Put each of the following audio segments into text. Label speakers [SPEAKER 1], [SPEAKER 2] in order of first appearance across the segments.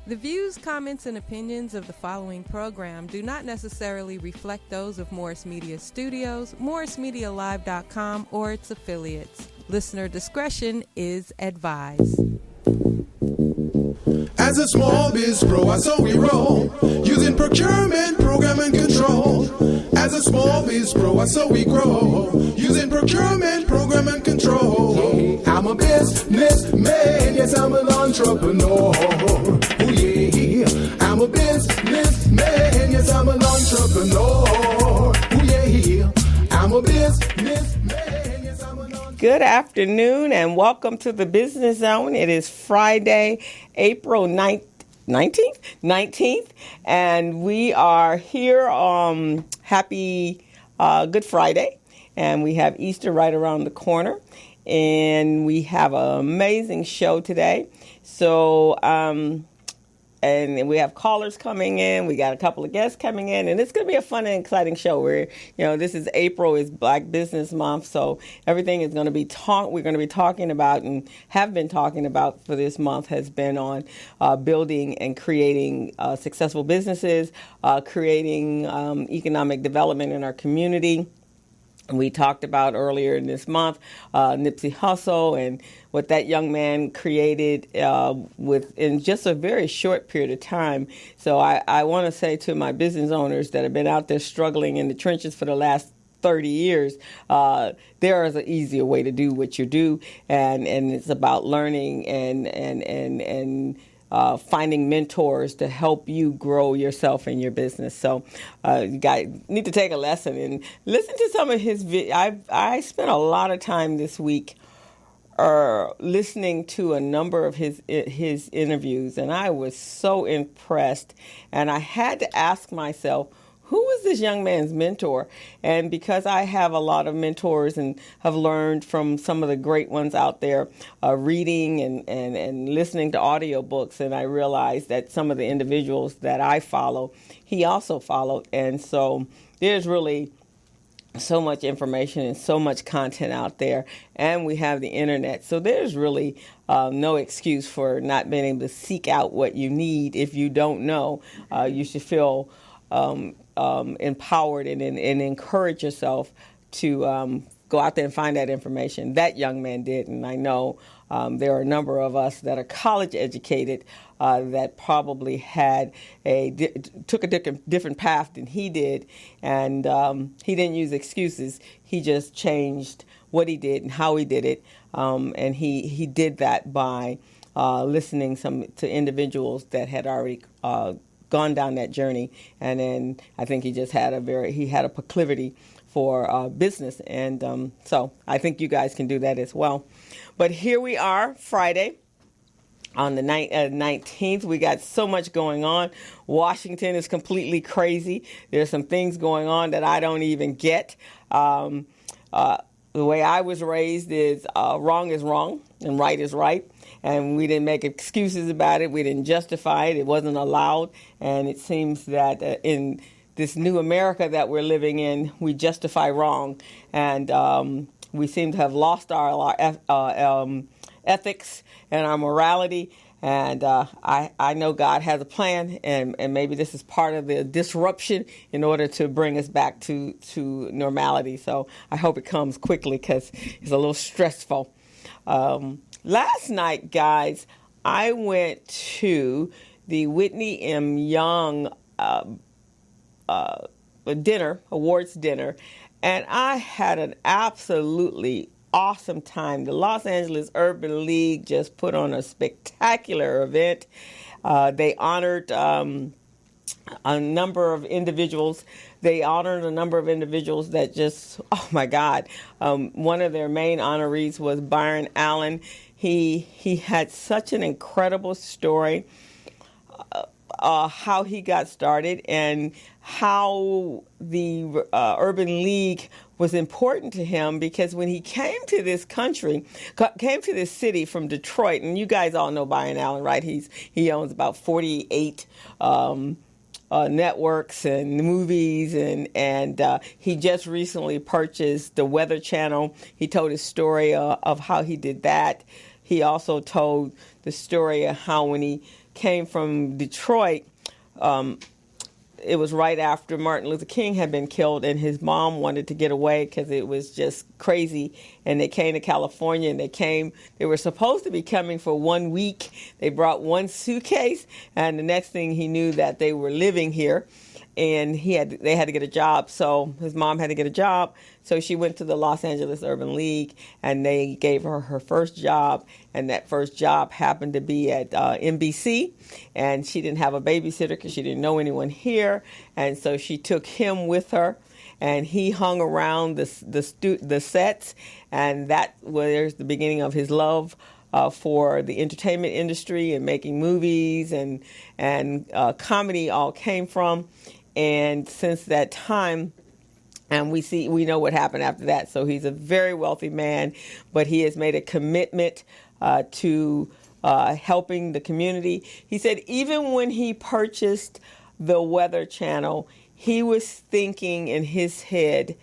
[SPEAKER 1] The views, comments, and opinions of the following program do not necessarily reflect those of Morris Media Studios, MorrisMediaLive.com, or its affiliates. Listener discretion is advised.
[SPEAKER 2] As a small biz pro, I saw we roll, using procurement, program, and control. As a small biz pro, I saw we grow, using procurement, program, and control. I'm a businessman, yes, I'm an entrepreneur. Oh yeah, I'm a businessman, yes, I'm an entrepreneur. Oh yeah, I'm a businessman, yes, I'm an entrepreneur.
[SPEAKER 3] Good afternoon and welcome to the Business Zone. It is Friday, April 19th, and we are here on happy Good Friday, and we have Easter right around the corner, and we have an amazing show today. So, and we have callers coming in. We got a couple of guests coming in, and it's going to be a fun and exciting show. This is April, is Black Business Month, so everything is going to be we're going to be talking about and have been talking about for this month has been on building and creating successful businesses, creating economic development in our community. We talked about earlier in this month Nipsey Hussle and what that young man created in just a very short period of time. So I want to say to my business owners that have been out there struggling in the trenches for the last 30 years, there is an easier way to do what you do, and it's about learning and finding mentors to help you grow yourself and your business. So you guys need to take a lesson and listen to some of his videos. I spent a lot of time this week listening to a number of his interviews, and I was so impressed. And I had to ask myself, who was this young man's mentor? And because I have a lot of mentors and have learned from some of the great ones out there, reading and listening to audiobooks, and I realized that some of the individuals that I follow, he also followed. And so there's really so much information and so much content out there, and we have the internet. So there's really no excuse for not being able to seek out what you need. If you don't know, you should feel empowered and encourage yourself to go out there and find that information. That young man did, and I know there are a number of us that are college educated that probably took a different path than he did, and he didn't use excuses. He just changed what he did and how he did it, and he did that by listening to individuals that had already gone down that journey, and then I think he just had a proclivity for business, and so I think you guys can do that as well. But here we are, Friday, on the 19th. We got so much going on. Washington is completely crazy. There's some things going on that I don't even get. The way I was raised is wrong is wrong and right is right. And we didn't make excuses about it. We didn't justify it. It wasn't allowed. And it seems that in this new America that we're living in, we justify wrong. And we seem to have lost our ethics and our morality. And I know God has a plan, and maybe this is part of the disruption in order to bring us back to normality. So I hope it comes quickly because it's a little stressful. Last night, guys, I went to the Whitney M. Young awards dinner, and I had an absolutely awesome time. The Los Angeles Urban League just put on a spectacular event. They honored a number of individuals. They honored a number of individuals that just, oh my God. One of their main honorees was Byron Allen. He had such an incredible story, how he got started and how the Urban League was important to him, because when he came to this city from Detroit, and you guys all know Byron Allen, right? He owns about 48 networks and movies, and he just recently purchased the Weather Channel. He told his story of how he did that. He also told the story of how when he came from Detroit. It was right after Martin Luther King had been killed, and his mom wanted to get away because it was just crazy. And they came to California, and they were supposed to be coming for 1 week. They brought one suitcase, and the next thing he knew that they were living here, and they had to get a job. So his mom had to get a job. So she went to the Los Angeles Urban League, and they gave her her first job. And that first job happened to be at NBC. And she didn't have a babysitter because she didn't know anyone here. And so she took him with her, and he hung around the sets. And that was the beginning of his love for the entertainment industry and making movies and comedy all came from. And since that time, and we know what happened after that. So he's a very wealthy man, but he has made a commitment to helping the community. He said even when he purchased the Weather Channel, he was thinking in his head,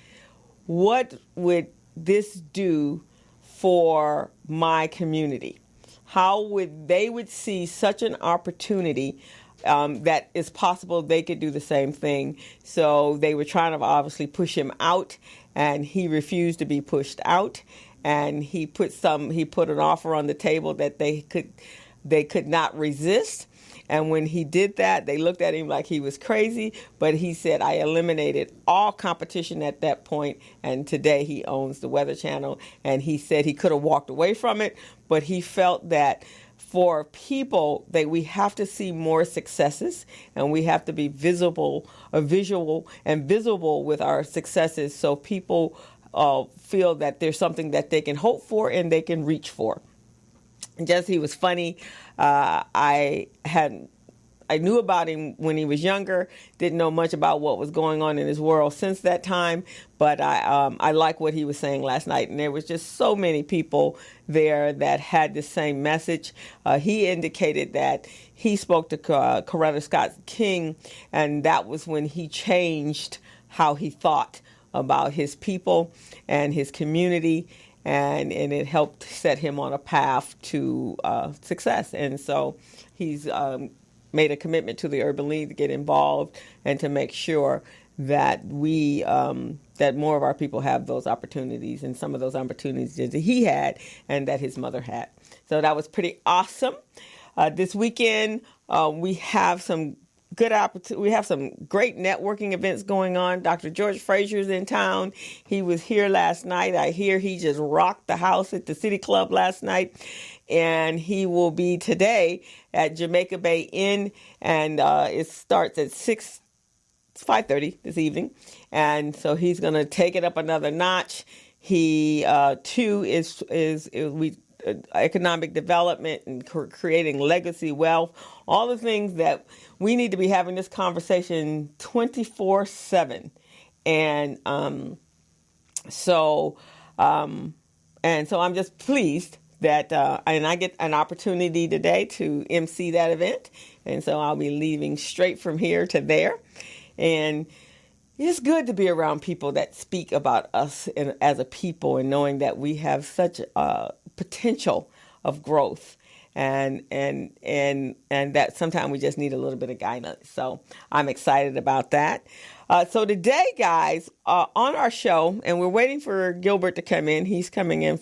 [SPEAKER 3] what would this do for my community? How would they see such an opportunity that it's possible they could do the same thing. So they were trying to obviously push him out, and he refused to be pushed out. And he put an offer on the table that they could not resist. And when he did that, they looked at him like he was crazy. But he said, I eliminated all competition at that point. And today he owns the Weather Channel. And he said he could have walked away from it, but he felt that for people that we have to see more successes, and we have to be visual with our successes, so people feel that there's something that they can hope for and they can reach for. And just he was funny. I knew about him when he was younger, didn't know much about what was going on in his world since that time, but I like what he was saying last night, and there was just so many people there that had the same message. He indicated that he spoke to Coretta Scott King, and that was when he changed how he thought about his people and his community, and it helped set him on a path to success. And so he's made a commitment to the Urban League to get involved and to make sure that that more of our people have those opportunities, and some of those opportunities that he had and that his mother had. So that was pretty awesome. This weekend we have some good opportunity. We have some great networking events going on. Dr. George Frazier's in town. He was here last night. I hear he just rocked the house at the City Club last night. And he will be today at Jamaica Bay Inn, and it starts at 5:30 this evening. And so he's going to take it up another notch. He too is economic development and creating legacy wealth, all the things that we need to be having this conversation 24/7. And so I'm just pleased that and I get an opportunity today to MC that event. And so I'll be leaving straight from here to there. And it's good to be around people that speak about us as a people, and knowing that we have such potential of growth, and that sometimes we just need a little bit of guidance. So I'm excited about that. So today, guys, on our show, and we're waiting for Gilbert to come in. He's coming in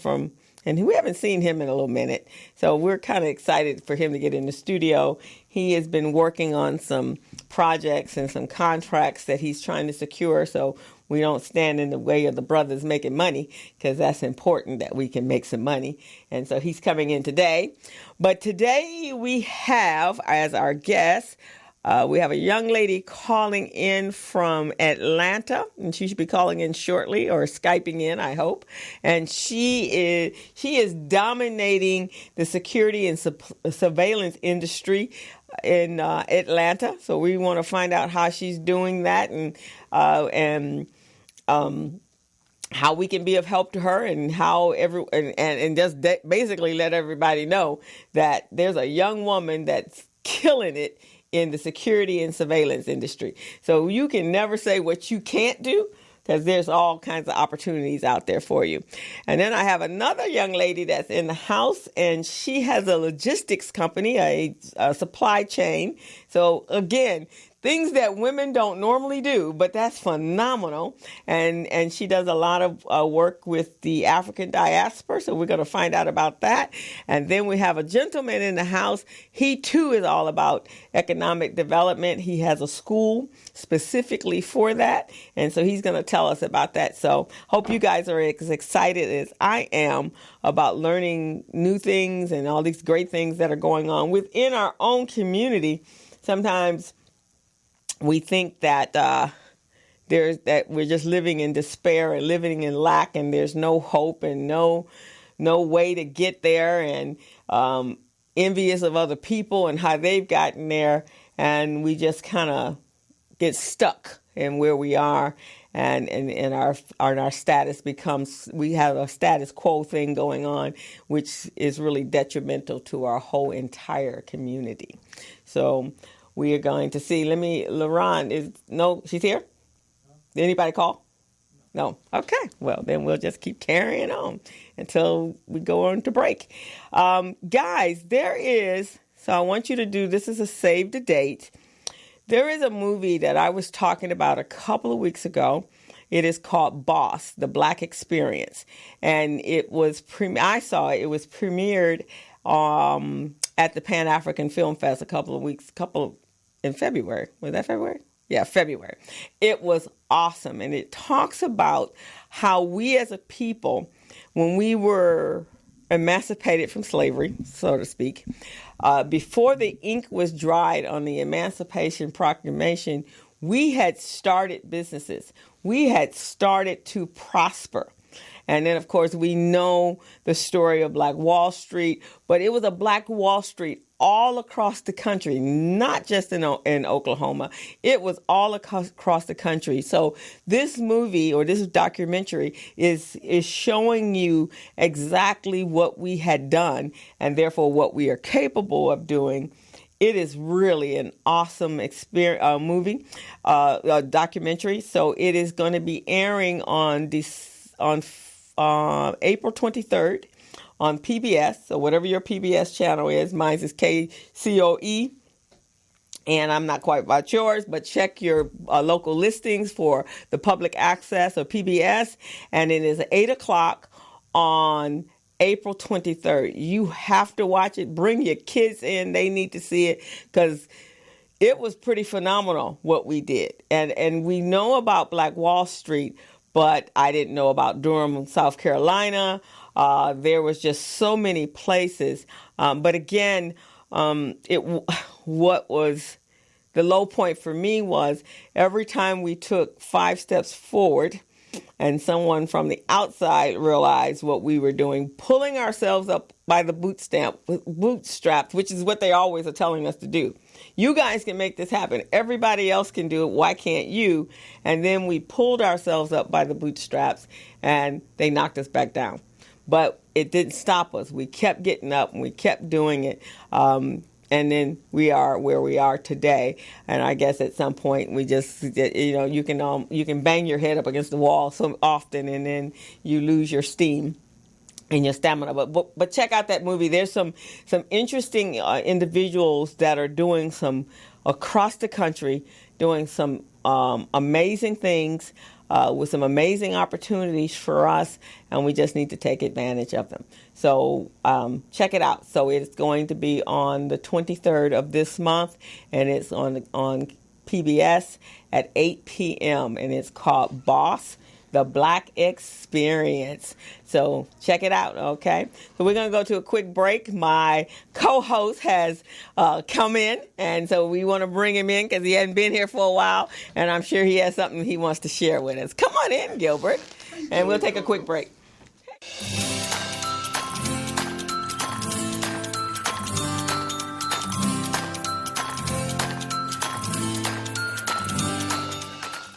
[SPEAKER 3] and we haven't seen him in a little minute. So we're kind of excited for him to get in the studio. He has been working on some projects and some contracts that he's trying to secure, so we don't stand in the way of the brothers making money, because that's important that we can make some money. And so he's coming in today. But today we have as our guest, we have a young lady calling in from Atlanta, and she should be calling in shortly, or Skyping in, I hope. And she is dominating the security and surveillance industry in Atlanta. So we want to find out how she's doing that, and how we can be of help to her, and how just basically let everybody know that there's a young woman that's killing it in the security and surveillance industry. So you can never say what you can't do, because there's all kinds of opportunities out there for you. And then I have another young lady that's in the house, and she has a logistics company, a supply chain. So again, things that women don't normally do, but that's phenomenal. And she does a lot of work with the African diaspora, so we're going to find out about that. And then we have a gentleman in the house. He, too, is all about economic development. He has a school specifically for that, and so he's going to tell us about that. So hope you guys are as excited as I am about learning new things and all these great things that are going on within our own community. Sometimes we think that that we're just living in despair and living in lack, and there's no hope and no way to get there, and envious of other people and how they've gotten there, and we just kind of get stuck in where we are, and our status becomes, we have a status quo thing going on, which is really detrimental to our whole entire community. So we are going to see. She's here? Did anybody call? No. Okay. Well, then we'll just keep carrying on until we go on to break. Guys, so I want you to do, this is a save the date. There is a movie that I was talking about a couple of weeks ago. It is called Boss, The Black Experience. And it was, I saw it was premiered at the Pan-African Film Fest in February. Was that February? Yeah, February. It was awesome. And it talks about how we as a people, when we were emancipated from slavery, so to speak, before the ink was dried on the Emancipation Proclamation, we had started businesses. We had started to prosper. And then, of course, we know the story of Black Wall Street, but it was a Black Wall Street all across the country, not just in Oklahoma. It was all across the country. So this movie, or this documentary, is showing you exactly what we had done, and therefore what we are capable of doing. It is really an awesome documentary. So it is going to be airing on April 23rd on PBS. So whatever your PBS channel is, mine is KCOE. And I'm not quite about yours, but check your local listings for the public access or PBS. And it is 8 o'clock on April 23rd. You have to watch it. Bring your kids in. They need to see it because it was pretty phenomenal what we did. And we know about Black Wall Street, but I didn't know about Durham, South Carolina. There was just so many places. But again, what was the low point for me was every time we took 5 steps forward and someone from the outside realized what we were doing, pulling ourselves up by the bootstraps, which is what they always are telling us to do. You guys can make this happen. Everybody else can do it. Why can't you? And then we pulled ourselves up by the bootstraps and they knocked us back down. But it didn't stop us. We kept getting up and we kept doing it. And then we are where we are today. And I guess at some point we just, you can bang your head up against the wall so often and then you lose your steam and your stamina. But check out that movie. There's some interesting individuals that are doing some across the country, doing some amazing things with some amazing opportunities for us, and we just need to take advantage of them. So check it out. So it's going to be on the 23rd of this month, and it's on PBS at 8 p.m., and it's called Boss, The Black Experience. So check it out, okay? So we're going to go to a quick break. My co-host has come in, and so we want to bring him in because he hasn't been here for a while, and I'm sure he has something he wants to share with us. Come on in, Gilbert, and we'll take a quick break.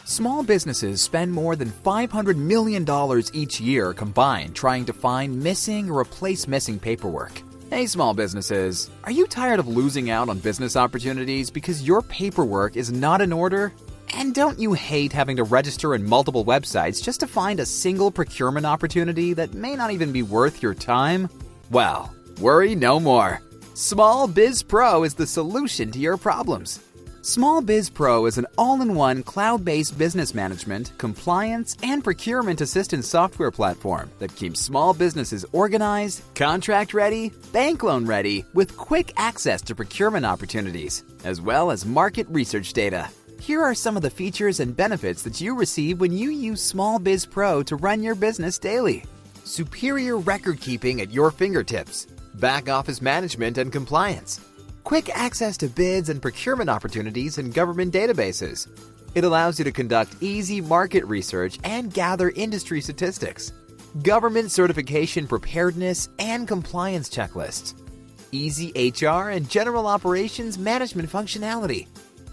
[SPEAKER 4] Small businesses spend more than $500 million each year combined trying to find missing or replace missing paperwork. Hey, small businesses, are you tired of losing out on business opportunities because your paperwork is not in order? And don't you hate having to register in multiple websites just to find a single procurement opportunity that may not even be worth your time? Well, worry no more. Small Biz Pro is the solution to your problems. Small Biz Pro is an all-in-one cloud-based business management, compliance, and procurement assistance software platform that keeps small businesses organized, contract-ready, bank loan-ready, with quick access to procurement opportunities, as well as market research data. Here are some of the features and benefits that you receive when you use Small Biz Pro to run your business daily. Superior record keeping at your fingertips. Back office management and compliance. Quick access to bids and procurement opportunities in government databases. It allows you to conduct easy market research and gather industry statistics. Government certification preparedness and compliance checklists. Easy HR and general operations management functionality.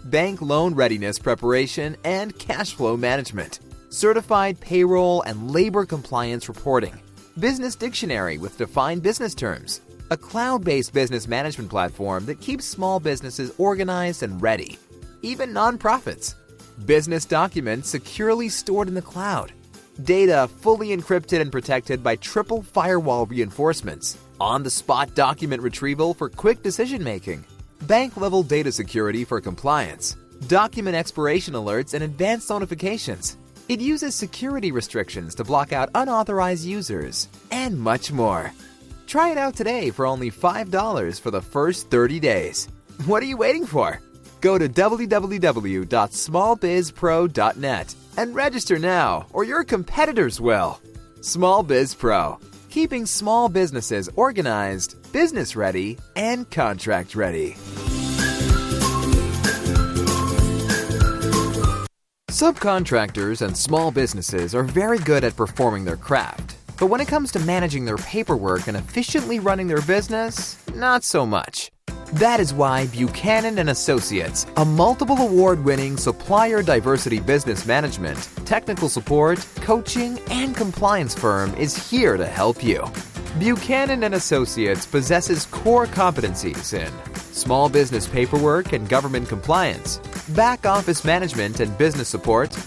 [SPEAKER 4] Bank loan readiness preparation and cash flow management. Certified payroll and labor compliance reporting. Business dictionary with defined business terms. A cloud-based business management platform that keeps small businesses organized and ready. Even nonprofits. Business documents securely stored in the cloud. Data fully encrypted and protected by triple firewall reinforcements. On-the-spot document retrieval for quick decision-making. Bank-level data security for compliance. Document expiration alerts and advanced notifications. It uses security restrictions to block out unauthorized users. And much more. Try it out today for only $5 for the first 30 days. What are you waiting for? Go to www.smallbizpro.net and register now, or your competitors will. Small Biz Pro, keeping small businesses organized, business ready, and contract ready. Subcontractors and small businesses are very good at performing their craft. But when it comes to managing their paperwork and efficiently running their business, not so much. That is why Buchanan and Associates, a multiple award-winning supplier diversity business management, technical support, coaching, and compliance firm is here to help you. Buchanan and Associates possesses core competencies in small business paperwork and government compliance, back office management and business support,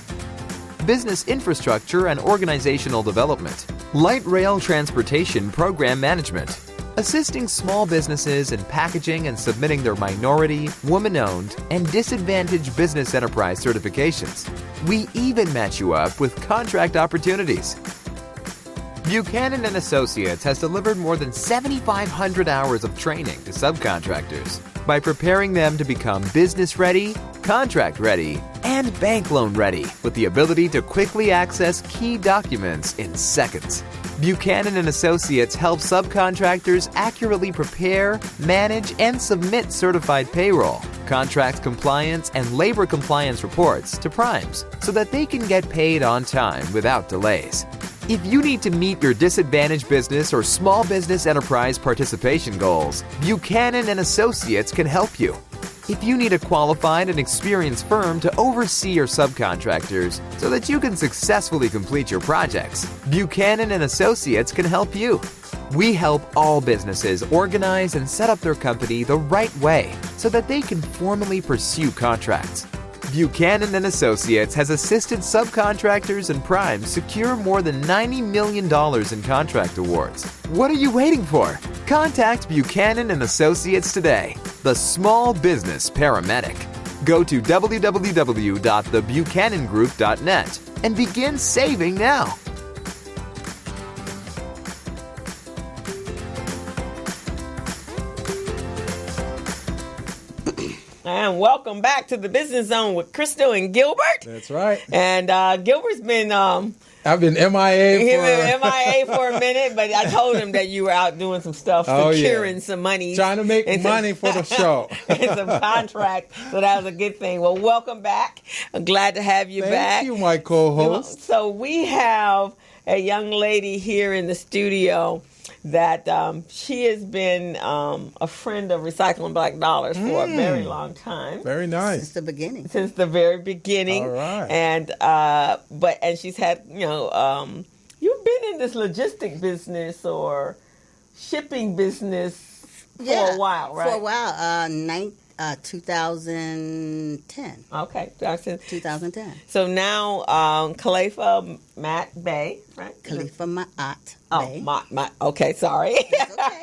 [SPEAKER 4] business infrastructure and organizational development, light rail transportation program management, assisting small businesses in packaging and submitting their minority, woman-owned, and disadvantaged business enterprise certifications. We even match you up with contract opportunities. Buchanan and Associates has delivered more than 7,500 hours of training to subcontractors by preparing them to become business ready, contract ready, and bank loan ready with the ability to quickly access key documents in seconds. Buchanan and Associates help subcontractors accurately prepare, manage, and submit certified payroll, contract compliance, and labor compliance reports to primes so that they can get paid on time without delays. If you need to meet your disadvantaged business or small business enterprise participation goals, Buchanan and Associates can help you. If you need a qualified and experienced firm to oversee your subcontractors so that you can successfully complete your projects, Buchanan and Associates can help you. We help all businesses organize and set up their company the right way so that they can formally pursue contracts. Buchanan and Associates has assisted subcontractors and primes secure more than $90 million in contract awards. What are you waiting for? Contact Buchanan and Associates today, the small business paramedic. Go to www.thebuchanangroup.net and begin saving now.
[SPEAKER 3] And welcome back to the Business Zone with Crystal and Gilbert.
[SPEAKER 2] That's right.
[SPEAKER 3] And Gilbert's been
[SPEAKER 2] I've been MIA
[SPEAKER 3] for a minute, but I told him that you were out doing some stuff, securing some money.
[SPEAKER 2] Trying to make money for the show.
[SPEAKER 3] And some contract, so that was a good thing. Well, welcome back. I'm glad to have you back.
[SPEAKER 2] Thank you, my co-host.
[SPEAKER 3] So we have a young lady here in the studio that she has been a friend of Recycling Black Dollars for a very long time.
[SPEAKER 2] Very nice.
[SPEAKER 5] Since the beginning.
[SPEAKER 3] Since the very beginning.
[SPEAKER 2] All right.
[SPEAKER 3] And and she's had, you've been in this logistic business or shipping business for a while, right?
[SPEAKER 5] For a while.
[SPEAKER 3] 2010.
[SPEAKER 4] Okay.
[SPEAKER 3] 2010.
[SPEAKER 4] So now, Khalifa Matt Bay, right?
[SPEAKER 3] Khalifa Ma'at
[SPEAKER 4] Oh,
[SPEAKER 3] Bay.
[SPEAKER 4] okay, sorry.
[SPEAKER 3] Okay.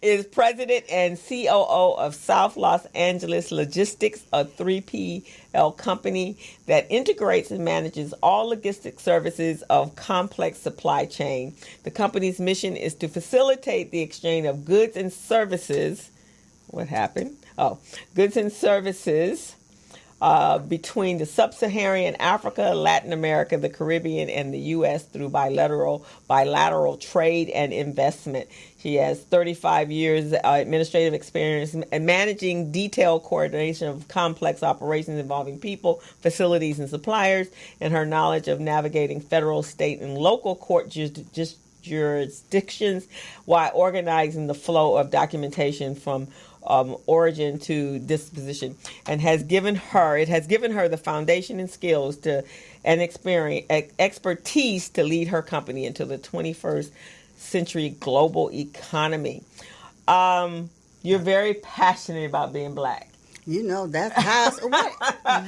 [SPEAKER 4] Is president and COO of South Los Angeles Logistics, a 3PL company that integrates and manages all logistic services of complex supply chain. The company's mission is to facilitate the exchange of goods and services. What happened? Goods and services between the sub-Saharan Africa, Latin America, the Caribbean, and the U.S. through bilateral trade and investment. She has 35 years administrative experience in managing detailed coordination of complex operations involving people, facilities, and suppliers, and her knowledge of navigating federal, state, and local court jurisdictions while organizing the flow of documentation from origin to disposition, and it has given her the foundation and skills and expertise to lead her company into the 21st century global economy. You're very passionate about being Black.
[SPEAKER 3] You know, that's how.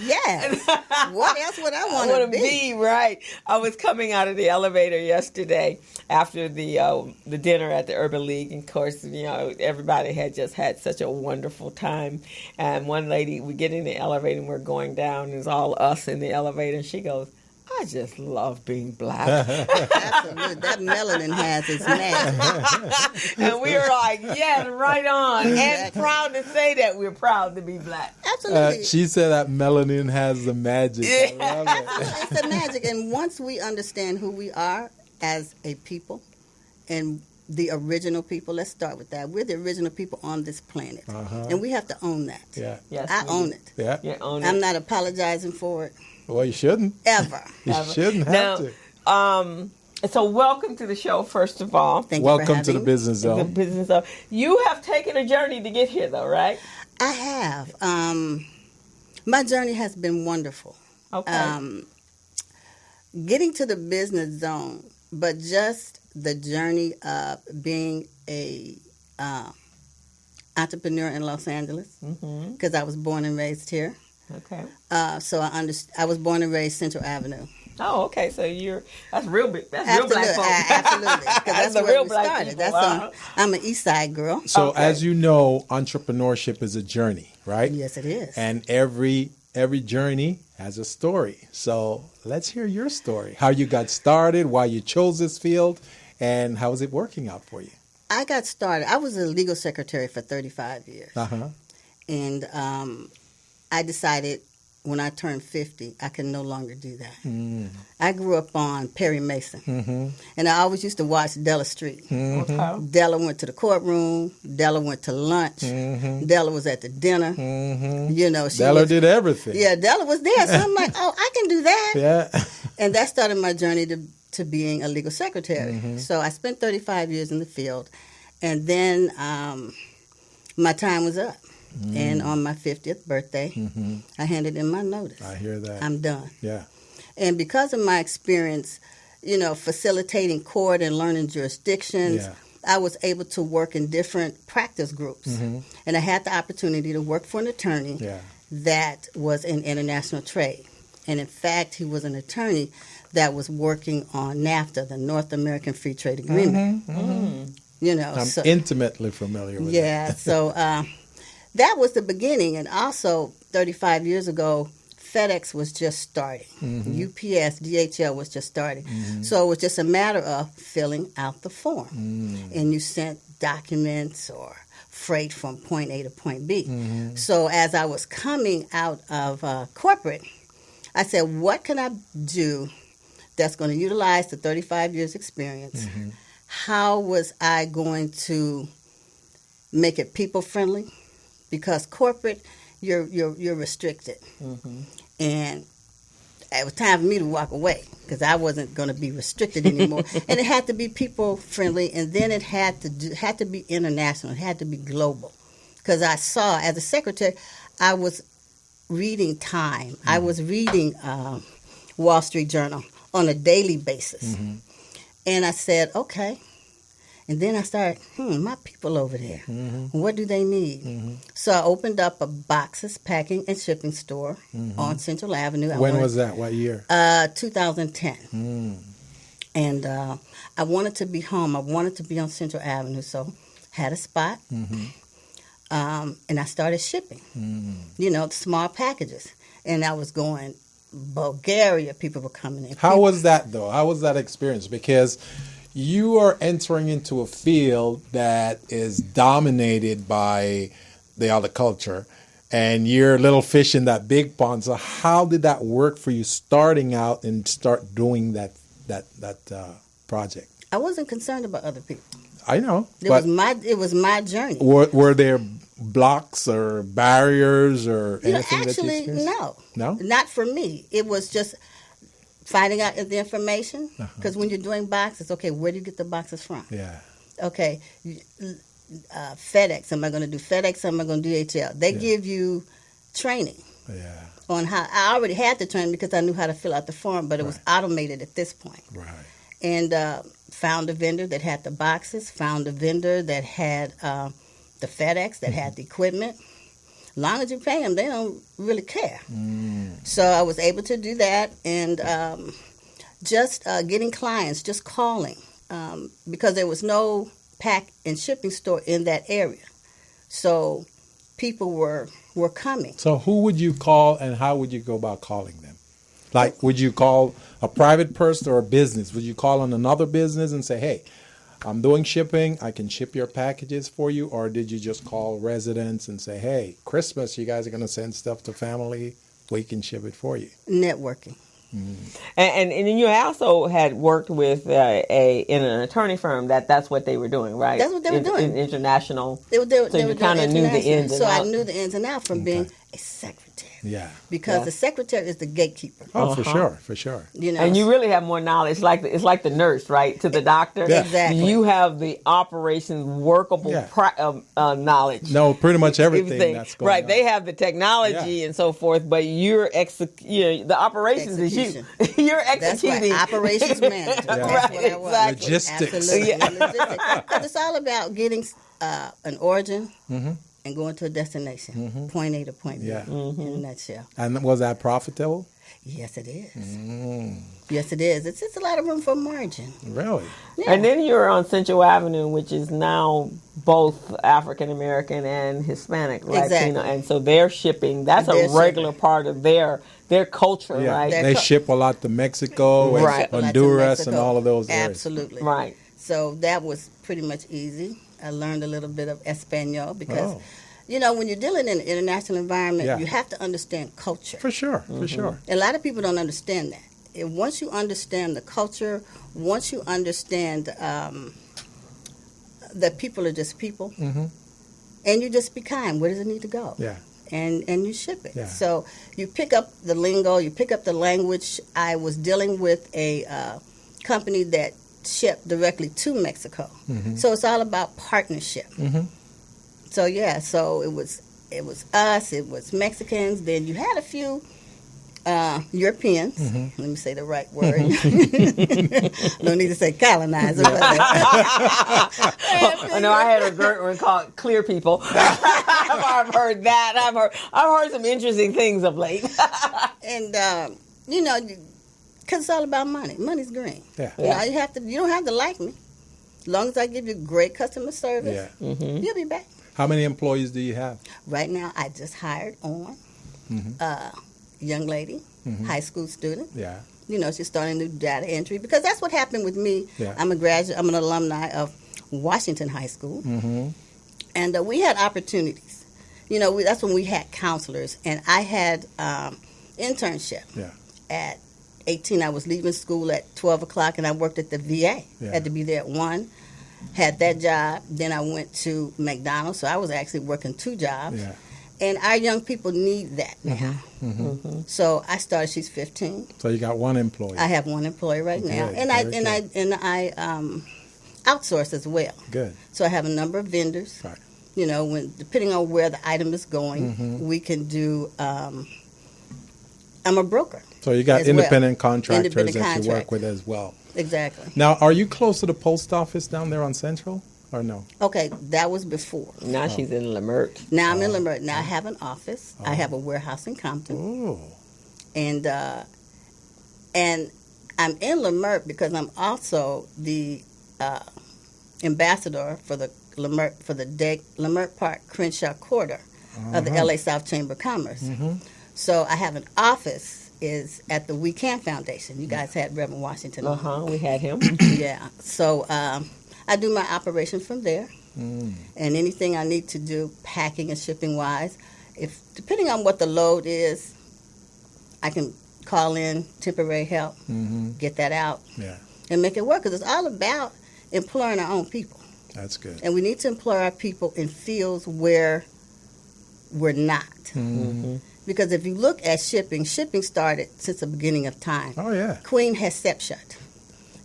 [SPEAKER 3] Yes. What else would I want to be?
[SPEAKER 4] Right. I was coming out of the elevator yesterday after the dinner at the Urban League. And of course, everybody had just had such a wonderful time. And one lady, we get in the elevator and we're going down. And it's all us in the elevator. And she goes, I just love being Black.
[SPEAKER 3] Absolutely. That melanin has its magic.
[SPEAKER 4] And we were like, yes, right on. And proud to say that we're proud to be Black.
[SPEAKER 3] Absolutely.
[SPEAKER 2] She said that melanin has the magic.
[SPEAKER 4] Yeah.
[SPEAKER 2] I love it.
[SPEAKER 3] It's the magic. And once we understand who we are as a people and the original people, let's start with that. We're the original people on this planet. And we have to own that.
[SPEAKER 2] Yeah.
[SPEAKER 4] Yes,
[SPEAKER 3] I own it.
[SPEAKER 2] Yeah.
[SPEAKER 4] You own it.
[SPEAKER 3] I'm not apologizing for it.
[SPEAKER 2] Well, you shouldn't.
[SPEAKER 3] Ever.
[SPEAKER 2] You shouldn't have to.
[SPEAKER 4] So welcome to the show, first of all.
[SPEAKER 3] Thank you for
[SPEAKER 2] Welcome to the
[SPEAKER 3] having me.
[SPEAKER 2] Business Zone.
[SPEAKER 4] The Business Zone. You have taken a journey to get here, though, right?
[SPEAKER 3] I have. My journey has been wonderful.
[SPEAKER 4] Okay.
[SPEAKER 3] Getting to the Business Zone, but just the journey of being a entrepreneur in Los Angeles, because I was born and raised here.
[SPEAKER 4] Okay.
[SPEAKER 3] So I was born and raised Central Avenue.
[SPEAKER 4] Oh, okay. So that's real big. That's real Black folk.
[SPEAKER 3] Absolutely. Because that's
[SPEAKER 4] the
[SPEAKER 3] where
[SPEAKER 4] real
[SPEAKER 3] we
[SPEAKER 4] Black
[SPEAKER 3] started.
[SPEAKER 4] people.
[SPEAKER 3] I'm an East Side girl.
[SPEAKER 2] So
[SPEAKER 4] Okay.
[SPEAKER 2] as you know, entrepreneurship is a journey, right?
[SPEAKER 3] Yes, it is.
[SPEAKER 2] And every journey has a story. So let's hear your story. How you got started, why you chose this field, and how is it working out for you?
[SPEAKER 3] I got started. I was a legal secretary for 35 years. And I decided when I turned 50, I could no longer do that. I grew up on Perry Mason. And I always used to watch Della Street.
[SPEAKER 4] Okay.
[SPEAKER 3] Della went to the courtroom. Della went to lunch. Della was at the dinner.
[SPEAKER 2] Della did everything.
[SPEAKER 3] Yeah, Della was there. So I'm like, oh, I can do that.
[SPEAKER 2] Yeah.
[SPEAKER 3] And that started my journey to being a legal secretary. So I spent 35 years in the field. And then my time was up. And on my 50th birthday, I handed in my notice.
[SPEAKER 2] I hear that.
[SPEAKER 3] I'm done.
[SPEAKER 2] Yeah.
[SPEAKER 3] And because of my experience, facilitating court and learning jurisdictions, I was able to work in different practice groups. And I had the opportunity to work for an attorney that was in international trade. And in fact, he was an attorney that was working on NAFTA, the North American Free Trade Agreement.
[SPEAKER 2] I'm
[SPEAKER 3] so,
[SPEAKER 2] intimately familiar with that.
[SPEAKER 3] So that was the beginning. And also, 35 years ago, FedEx was just starting. UPS, DHL was just starting. So it was just a matter of filling out the form. And you sent documents or freight from point A to point B. So as I was coming out of corporate, I said, what can I do that's going to utilize the 35 years experience? How was I going to make it people-friendly? Because corporate, you're restricted. And it was time for me to walk away because I wasn't going to be restricted anymore. And it had to be people-friendly, and then it had to be international. It had to be global. Because I saw, as a secretary, I was reading Time. I was reading Wall Street Journal on a daily basis. And I said, okay,
[SPEAKER 5] And then I started, my people over there, what do they need? So I opened up a boxes, packing, and shipping store on Central Avenue.
[SPEAKER 2] When was that? What year?
[SPEAKER 5] 2010. And I wanted to be home. I wanted to be on Central Avenue, so had a spot. And I started shipping, small packages. And I was going Bulgaria, people were coming in.
[SPEAKER 2] How was that, though? How was that experience? Because you are entering into a field that is dominated by the other culture, and you're a little fish in that big pond. So how did that work for you starting out and start doing that project?
[SPEAKER 5] I wasn't concerned about other people.
[SPEAKER 2] I know.
[SPEAKER 5] It was my journey.
[SPEAKER 2] Were there blocks or barriers or anything
[SPEAKER 5] actually,
[SPEAKER 2] that you experienced? No,
[SPEAKER 5] not for me. It was just finding out the information. Because when you're doing boxes, okay, where do you get the boxes from?
[SPEAKER 2] Yeah.
[SPEAKER 5] Okay, FedEx. Am I going to do FedEx? Am I going to do DHL? They give you training.
[SPEAKER 2] Yeah.
[SPEAKER 5] On how I already had the training because I knew how to fill out the form, but it was automated at this point.
[SPEAKER 2] Right.
[SPEAKER 5] And found a vendor that had the boxes. Found a vendor that had the FedEx, that had the equipment. As long as you pay them, they don't really care. So I was able to do that, and just getting clients, just calling, because there was no pack and shipping store in that area. So people were coming.
[SPEAKER 2] So who would you call, and how would you go about calling them? Like, would you call a private person or a business? Would you call on another business and say, hey, I'm doing shipping, I can ship your packages for you? Or did you just call residents and say, hey, Christmas, you guys are going to send stuff to family, we can ship it for you?
[SPEAKER 5] Networking.
[SPEAKER 3] And you also had worked with in an attorney firm that's what they were doing, right?
[SPEAKER 5] That's what they were doing.
[SPEAKER 3] In international.
[SPEAKER 5] They were
[SPEAKER 3] you kind of knew the ins and outs.
[SPEAKER 5] So I knew the ins and outs from being a secretary.
[SPEAKER 2] Yeah.
[SPEAKER 5] Because the secretary is the gatekeeper.
[SPEAKER 2] Oh, for sure.
[SPEAKER 3] And you really have more knowledge. It's like the nurse, right, to the doctor.
[SPEAKER 2] Yeah.
[SPEAKER 5] Exactly.
[SPEAKER 3] You have the operations workable knowledge.
[SPEAKER 2] No, pretty much everything that's going on.
[SPEAKER 3] Right. They have the technology and so forth, but you're the operations is you. You're executing.
[SPEAKER 5] That's right. Operations manager.
[SPEAKER 3] Right. Exactly.
[SPEAKER 2] Logistics.
[SPEAKER 5] Absolutely. Because it's all about getting an origin and going to a destination, point A to point B, in a nutshell.
[SPEAKER 2] And was that profitable?
[SPEAKER 5] Yes, it is. Yes, it is. It's just a lot of room for margin.
[SPEAKER 2] Really?
[SPEAKER 5] Yeah.
[SPEAKER 3] And then you're on Central Avenue, which is now both African American and Hispanic, Latino.
[SPEAKER 5] Exactly.
[SPEAKER 3] And so they're shipping. That's a regular part of their culture, right?
[SPEAKER 2] They ship a lot to Mexico and Honduras and all of those areas.
[SPEAKER 5] Absolutely.
[SPEAKER 3] Right.
[SPEAKER 5] So that was pretty much easy. I learned a little bit of Espanol because, when you're dealing in an international environment, you have to understand culture.
[SPEAKER 2] For sure, for sure.
[SPEAKER 5] A lot of people don't understand that. And once you understand the culture, once you understand that people are just people, and you just be kind, where does it need to go?
[SPEAKER 2] Yeah.
[SPEAKER 5] And you ship it.
[SPEAKER 2] Yeah.
[SPEAKER 5] So you pick up the lingo, you pick up the language. I was dealing with a company that shipped directly to Mexico. So it's all about partnership. So so it was us, it was Mexicans, then you had a few Europeans. Let me say the right word. No need to say colonizer.
[SPEAKER 3] No, I had a great one called Clear People. I've heard that. I've heard some interesting things of late.
[SPEAKER 5] And because it's all about money. Money's green.
[SPEAKER 2] Yeah.
[SPEAKER 5] You don't have to like me. As long as I give you great customer service, you'll be back.
[SPEAKER 2] How many employees do you have?
[SPEAKER 5] Right now, I just hired on a young lady, high school student.
[SPEAKER 2] Yeah.
[SPEAKER 5] She's starting to do data entry because that's what happened with me.
[SPEAKER 2] Yeah.
[SPEAKER 5] I'm a graduate. I'm an alumni of Washington High School, and we had opportunities. That's when we had counselors, and I had internship.
[SPEAKER 2] Yeah.
[SPEAKER 5] At 18, I was leaving school at 12 o'clock, and I worked at the VA.
[SPEAKER 2] Yeah.
[SPEAKER 5] Had to be there at 1. Had that job. Then I went to McDonald's, so I was actually working 2 jobs.
[SPEAKER 2] Yeah.
[SPEAKER 5] And our young people need that now. So I started. She's 15.
[SPEAKER 2] So you got one employee.
[SPEAKER 5] I have one employee right now, and I outsource as well.
[SPEAKER 2] Good.
[SPEAKER 5] So I have a number of vendors.
[SPEAKER 2] Right.
[SPEAKER 5] Depending on where the item is going, we can do. I'm a broker.
[SPEAKER 2] So you got independent contractors that you work with as well.
[SPEAKER 5] Exactly.
[SPEAKER 2] Now, are you close to the post office down there on Central, or no?
[SPEAKER 5] Okay, that was before.
[SPEAKER 3] Now she's in Lemert.
[SPEAKER 5] Now I'm in Lemert. Now I have an office. I have a warehouse in Compton.
[SPEAKER 2] Oh.
[SPEAKER 5] And I'm in Lemert because I'm also the ambassador for the Lemert Park Crenshaw Quarter of the LA South Chamber of Commerce.
[SPEAKER 2] Mm-hmm.
[SPEAKER 5] So I have an office is at the We Can Foundation. You guys had Reverend Washington on.
[SPEAKER 3] We had him.
[SPEAKER 5] Yeah. So I do my operation from there.
[SPEAKER 2] Mm.
[SPEAKER 5] And anything I need to do, packing and shipping wise, if depending on what the load is, I can call in temporary help, get that out, and make it work. Because it's all about employing our own people.
[SPEAKER 2] That's good.
[SPEAKER 5] And we need to employ our people in fields where we're not.
[SPEAKER 2] Mm-hmm.
[SPEAKER 5] Because if you look at shipping started since the beginning of time.
[SPEAKER 2] Oh, yeah.
[SPEAKER 5] Queen Hatshepsut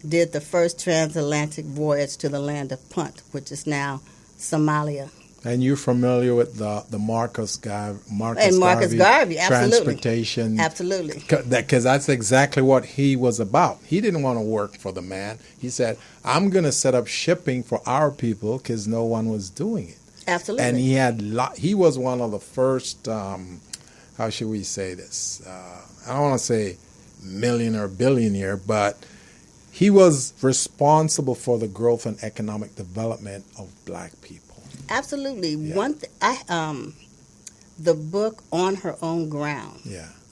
[SPEAKER 5] did the first transatlantic voyage to the land of Punt, which is now Somalia.
[SPEAKER 2] And you're familiar with the Marcus Garvey
[SPEAKER 5] Garvey, absolutely.
[SPEAKER 2] Transportation.
[SPEAKER 5] Absolutely.
[SPEAKER 2] Because that's exactly what he was about. He didn't want to work for the man. He said, I'm going to set up shipping for our people because no one was doing it.
[SPEAKER 5] Absolutely.
[SPEAKER 2] And he was one of the first, how should we say this? I don't want to say millionaire, billionaire, but he was responsible for the growth and economic development of black people.
[SPEAKER 5] Absolutely.
[SPEAKER 2] Yeah.
[SPEAKER 5] The book On Her Own Ground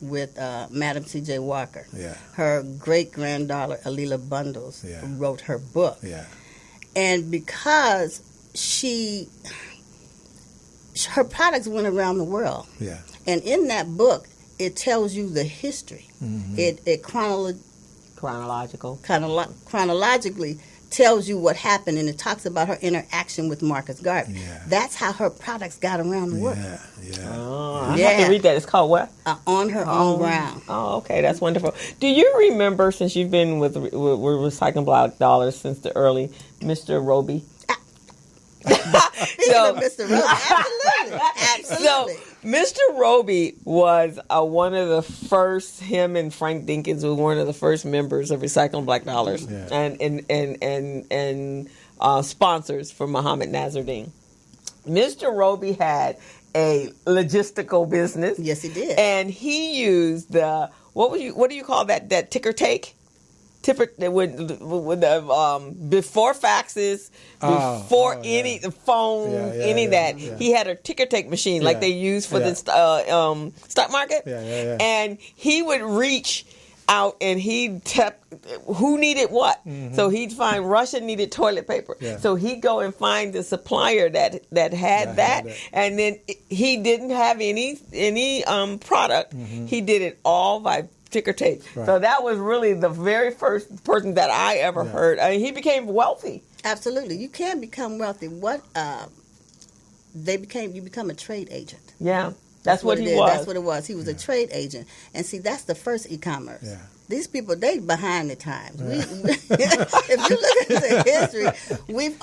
[SPEAKER 5] with Madam C.J. Walker.
[SPEAKER 2] Yeah.
[SPEAKER 5] Her great-granddaughter, Alila Bundles, wrote her book.
[SPEAKER 2] Yeah.
[SPEAKER 5] And because her products went around the world.
[SPEAKER 2] Yeah.
[SPEAKER 5] And in that book, it tells you the history.
[SPEAKER 2] Mm-hmm.
[SPEAKER 5] It chronologically tells you what happened, and it talks about her interaction with Marcus Garvey.
[SPEAKER 2] Yeah.
[SPEAKER 5] That's how her products got around the world.
[SPEAKER 3] I have to read that. It's called what?
[SPEAKER 5] On Her Own Ground.
[SPEAKER 3] Oh, okay. That's wonderful. Do you remember, since you've been with Recycling Black Dollars since the early, Mr. Roby?
[SPEAKER 5] Mr. Roby, absolutely.
[SPEAKER 3] So, Mr. Roby was one of the first. Him and Frank Dinkins were one of the first members of Recycling Black Dollars, and sponsors for Muhammad Nazardine. Mr. Roby had a logistical business.
[SPEAKER 5] Yes, he did,
[SPEAKER 3] and he used what do you call that ticker take? Before faxes, before any phones, he had a ticker tape machine like they use for the stock market. And he would reach out and he'd tap who needed what. Mm-hmm. So he'd find Russia needed toilet paper. Yeah. So he'd go and find the supplier that had that. And then he didn't have any product. Mm-hmm. He did it all by ticker tape. Right. So that was really the very first person that I ever heard. I mean, he became wealthy.
[SPEAKER 5] Absolutely. You can become wealthy. You become a trade agent.
[SPEAKER 3] Yeah. That's what he was.
[SPEAKER 5] That's what it was. He was a trade agent. And see, that's the first e-commerce. Yeah. These people, they behind the times. Yeah. If you look at the history, we've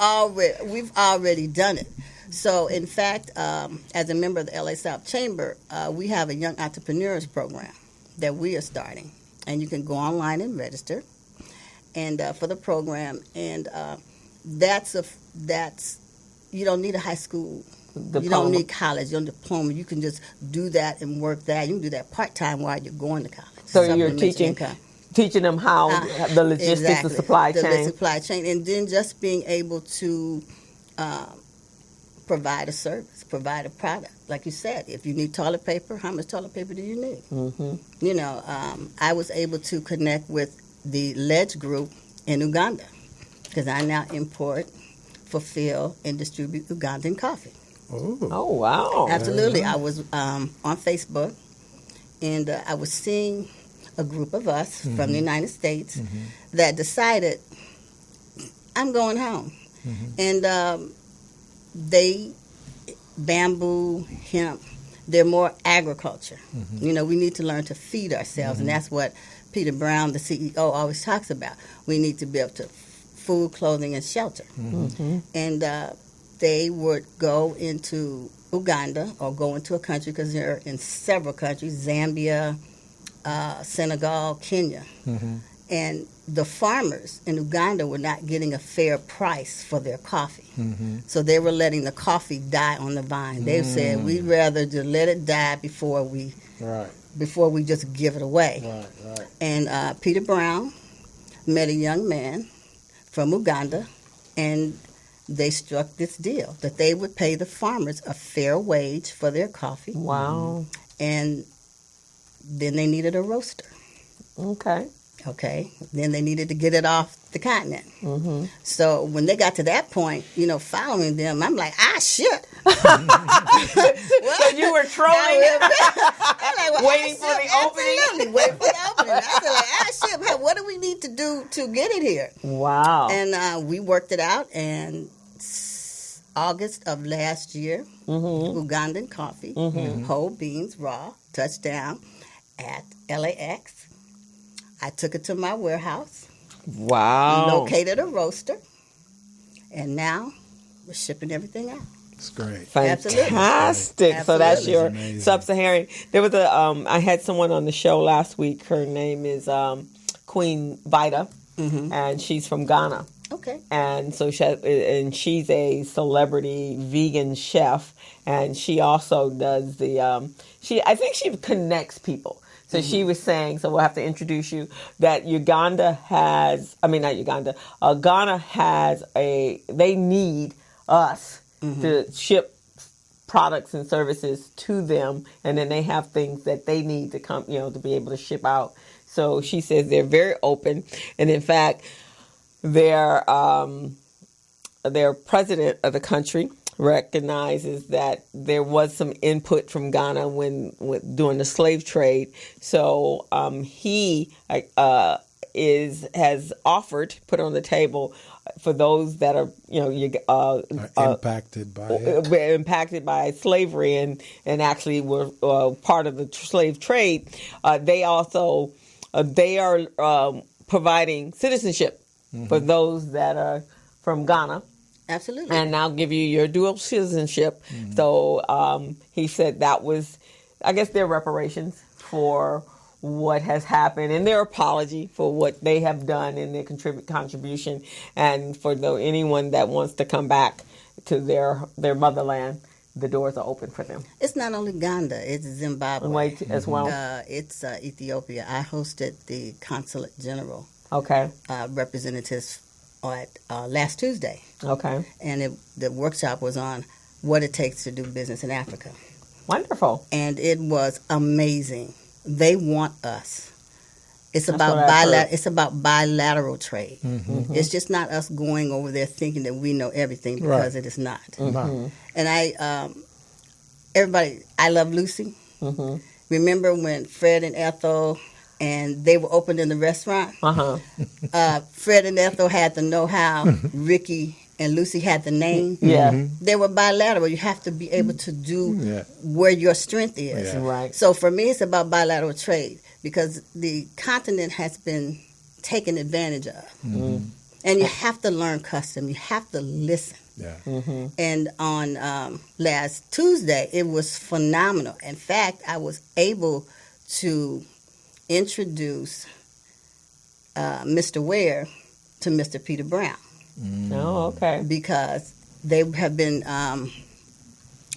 [SPEAKER 5] already done it. So, in fact, as a member of the LA South Chamber, we have a Young Entrepreneurs Program that we are starting, and you can go online and register, and for the program, and that's you don't need a high school diploma. You don't need college, you don't need a diploma. You can just do that and work that. You can do that part-time while you're going to college.
[SPEAKER 3] So you're teaching them how the logistics, the supply chain,
[SPEAKER 5] and then just being able to provide a service, provide a product. Like you said, if you need toilet paper, how much toilet paper do you need? Mm-hmm. You know, I was able to connect with the Ledge Group in Uganda because I now import, fulfill, and distribute Ugandan coffee.
[SPEAKER 3] Oh, wow.
[SPEAKER 5] Absolutely. I was on Facebook, and I was seeing a group of us from the United States that decided, I'm going home. Mm-hmm. And they bamboo, hemp, they're more agriculture. Mm-hmm. You know, we need to learn to feed ourselves, and that's what Peter Brown, the CEO, always talks about. We need to be able to food, clothing, and shelter. Mm-hmm. And they would go into Uganda or go into a country, because they're in several countries, Zambia, Senegal, Kenya. Mm-hmm. And the farmers in Uganda were not getting a fair price for their coffee. So they were letting the coffee die on the vine. They said, we'd rather just let it die before we just give it away. And Peter Brown met a young man from Uganda, and they struck this deal that they would pay the farmers a fair wage for their coffee.
[SPEAKER 3] Wow.
[SPEAKER 5] And then they needed a roaster. Okay. Then they needed to get it off the continent. So when they got to that point, following them, I'm like, shit.
[SPEAKER 3] So you were trolling? Waiting for the opening?
[SPEAKER 5] Absolutely, waiting for the opening. I said, shit, man, what do we need to do to get it here?
[SPEAKER 3] Wow.
[SPEAKER 5] And we worked it out, and August of last year, Ugandan coffee, whole beans, raw, touched down at LAX. I took it to my warehouse.
[SPEAKER 3] Wow.
[SPEAKER 5] Located a roaster. And now we're shipping everything out.
[SPEAKER 2] It's great.
[SPEAKER 3] Fantastic.
[SPEAKER 5] Absolutely.
[SPEAKER 3] So that's your
[SPEAKER 2] amazing.
[SPEAKER 3] sub-Saharan. There was I had someone on the show last week. Her name is Queen Vida, and she's from Ghana.
[SPEAKER 5] Okay.
[SPEAKER 3] And so she's a celebrity vegan chef, and she also does I think she connects people. So she was saying, so we'll have to introduce you, that Ghana has they need us to ship products and services to them, and then they have things that they need to come, to be able to ship out. So she says they're very open, and in fact, their president of the country recognizes that there was some input from Ghana during the slave trade. So he has offered, put on the table for those that are impacted by slavery and actually were part of the slave trade. They are providing citizenship for those that are from Ghana.
[SPEAKER 5] Absolutely.
[SPEAKER 3] And I'll give you your dual citizenship. So he said that was, I guess, their reparations for what has happened and their apology for what they have done in their contribution. And for anyone that wants to come back to their motherland, the doors are open for them.
[SPEAKER 5] It's not only Ghana, it's Zimbabwe
[SPEAKER 3] as well.
[SPEAKER 5] It's Ethiopia. I hosted the Consulate General representatives last Tuesday. Okay. And the workshop was on what it takes to do business in Africa.
[SPEAKER 3] Wonderful.
[SPEAKER 5] And it was amazing. They want us. It's about bilateral trade. It's just not us going over there thinking that we know everything, because it is not. And I love Lucy. Remember when Fred and Ethel and they were opened in the restaurant? Fred and Ethel had the know-how. Ricky and Lucy had the name. They were bilateral. You have to be able to do where your strength is.
[SPEAKER 3] Right.
[SPEAKER 5] So for me, it's about bilateral trade, because the continent has been taken advantage of. And you have to learn custom. You have to listen. And on last Tuesday, it was phenomenal. In fact, I was able to introduce Mr. Ware to Mr. Peter Brown.
[SPEAKER 3] Oh, okay.
[SPEAKER 5] Because they have been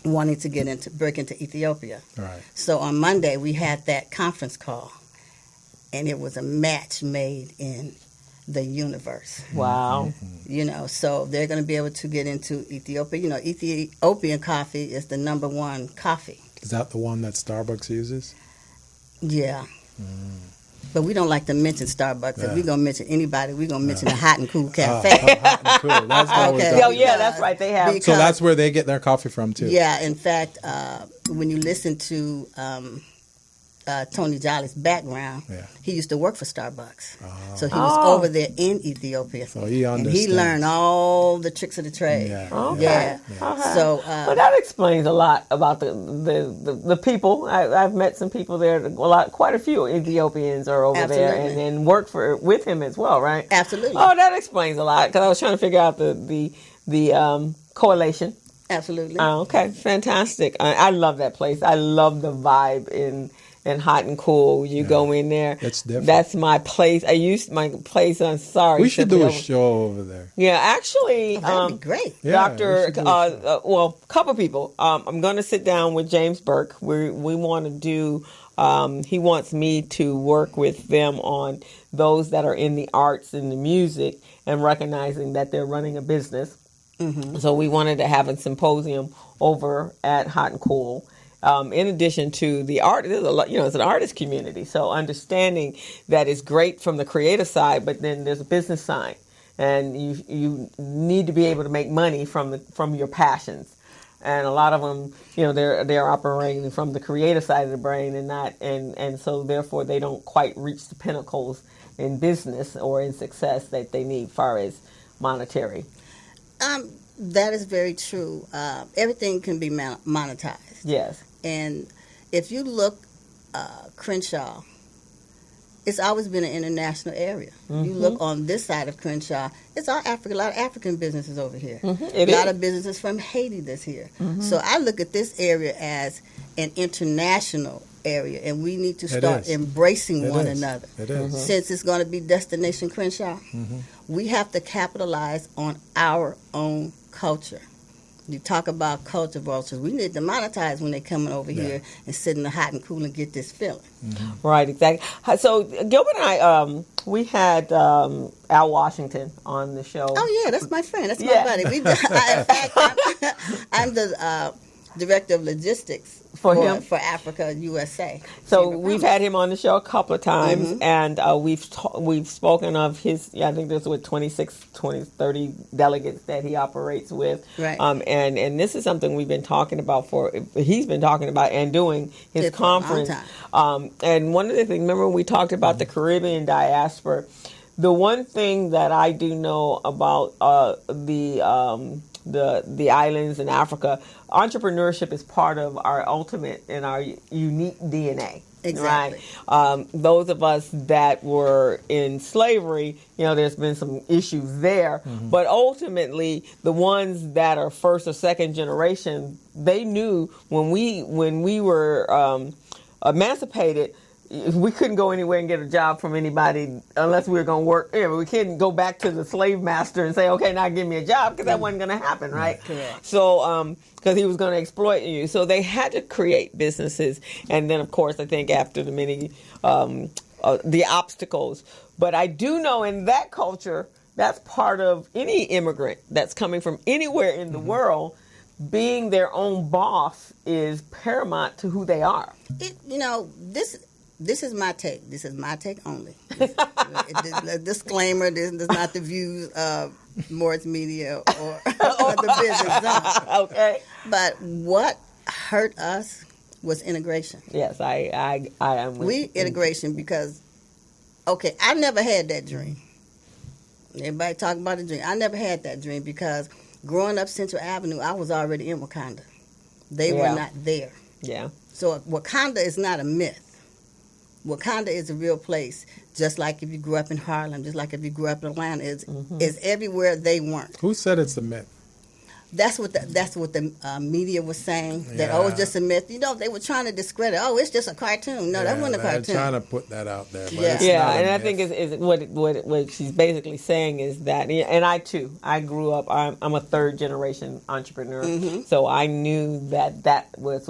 [SPEAKER 5] wanting to break into Ethiopia.
[SPEAKER 2] Right.
[SPEAKER 5] So on Monday, we had that conference call, and it was a match made in the universe.
[SPEAKER 3] Wow.
[SPEAKER 5] So they're going to be able to get into Ethiopia. Ethiopian coffee is the #1 coffee.
[SPEAKER 2] Is that the one that Starbucks uses?
[SPEAKER 5] Yeah. But we don't like to mention Starbucks. If we're going to mention anybody, we're going to mention the Hot and Cool Cafe.
[SPEAKER 2] Hot and Cool. That's
[SPEAKER 3] that's right. They have.
[SPEAKER 2] So that's where they get their coffee from, too.
[SPEAKER 5] Yeah. In fact, when you listen to Tony Jolly's background, he used to work for Starbucks. So he was over there in Ethiopia.
[SPEAKER 2] So he understands.
[SPEAKER 5] And he learned all the tricks of the trade.
[SPEAKER 3] Okay.
[SPEAKER 5] So
[SPEAKER 3] well, that explains a lot about the people. I've met some people there. Quite a few Ethiopians are over there and work with him as well, right?
[SPEAKER 5] Absolutely.
[SPEAKER 3] Oh, that explains a lot, because I was trying to figure out the correlation.
[SPEAKER 5] Absolutely.
[SPEAKER 3] Okay, fantastic. I love that place. I love the vibe and Hot and Cool. You go in there.
[SPEAKER 2] That's different.
[SPEAKER 3] That's my place. I used my place. I'm sorry.
[SPEAKER 2] We should do a show over there.
[SPEAKER 3] Yeah, actually,
[SPEAKER 5] that'd be great.
[SPEAKER 2] Yeah,
[SPEAKER 3] Dr. Well, a couple people. I'm going to sit down with James Burke. We want to do. He wants me to work with them on those that are in the arts and the music and recognizing that they're running a business. Mm-hmm. So we wanted to have a symposium over at Hot and Cool. In addition to the art, there's a lot, it's an artist community. So understanding that is great from the creative side, but then there's a business side, and you need to be able to make money from your passions. And a lot of them, they're operating from the creative side of the brain and not, and so therefore they don't quite reach the pinnacles in business or in success that they need, far as monetary.
[SPEAKER 5] That is very true. Everything can be monetized.
[SPEAKER 3] Yes.
[SPEAKER 5] And if you look, Crenshaw, it's always been an international area. Mm-hmm. You look on this side of Crenshaw, it's all Africa. A lot of African businesses over here. Mm-hmm. A lot of businesses from Haiti that's here. Mm-hmm. So I look at this area as an international area, and we need to start embracing one another.
[SPEAKER 2] It is.
[SPEAKER 5] Mm-hmm. Since it's going to be Destination Crenshaw, we have to capitalize on our own culture. You talk about culture vultures. We need to monetize when they're coming over here and sit in the Hot and Cool and get this feeling.
[SPEAKER 3] Mm-hmm. Right, exactly. So Gilbert and I, we had Al Washington on the show.
[SPEAKER 5] Oh yeah, that's my friend. That's my buddy. In fact, I'm the director of logistics for Africa USA.
[SPEAKER 3] So we've had him on the show a couple of times, and we've spoken of his. I think there's 30 delegates that he operates with.
[SPEAKER 5] Right.
[SPEAKER 3] And this is something we've been talking about he's been talking about and doing his conference. And one of the things, remember we talked about the Caribbean diaspora. The one thing that I do know about the islands in Africa, entrepreneurship is part of our ultimate and our unique DNA.
[SPEAKER 5] Exactly.
[SPEAKER 3] Right? Those of us that were in slavery, there's been some issues there, but ultimately the ones that are first or second generation, they knew when we were emancipated, we couldn't go anywhere and get a job from anybody unless we were going to work. We couldn't go back to the slave master and say, okay, now give me a job, because that wasn't going to happen, right?
[SPEAKER 5] Correct.
[SPEAKER 3] So, because he was going to exploit you. So they had to create businesses. And then, of course, I think after the many, the obstacles. But I do know in that culture, that's part of any immigrant that's coming from anywhere in the world, being their own boss is paramount to who they are.
[SPEAKER 5] This is my take. This is my take only. A disclaimer, this is not the views of Morris Media or the Business Zone.
[SPEAKER 3] Okay.
[SPEAKER 5] But what hurt us was integration.
[SPEAKER 3] Yes, I am with
[SPEAKER 5] integration because, I never had that dream. Everybody talking about the dream. I never had that dream because growing up Central Avenue, I was already in Wakanda. They were not there.
[SPEAKER 3] Yeah.
[SPEAKER 5] So Wakanda is not a myth. Wakanda is a real place, just like if you grew up in Harlem, just like if you grew up in Atlanta. Is everywhere they weren't.
[SPEAKER 2] Who said it's a myth?
[SPEAKER 5] That's what the media was saying. That it's just a myth. They were trying to discredit. Oh, it's just a cartoon. No, that wasn't a cartoon.
[SPEAKER 2] They're trying to put that out there. But
[SPEAKER 5] yeah,
[SPEAKER 3] and I think is what she's basically saying is that, and I too, I grew up. I'm a third generation entrepreneur, so I knew that was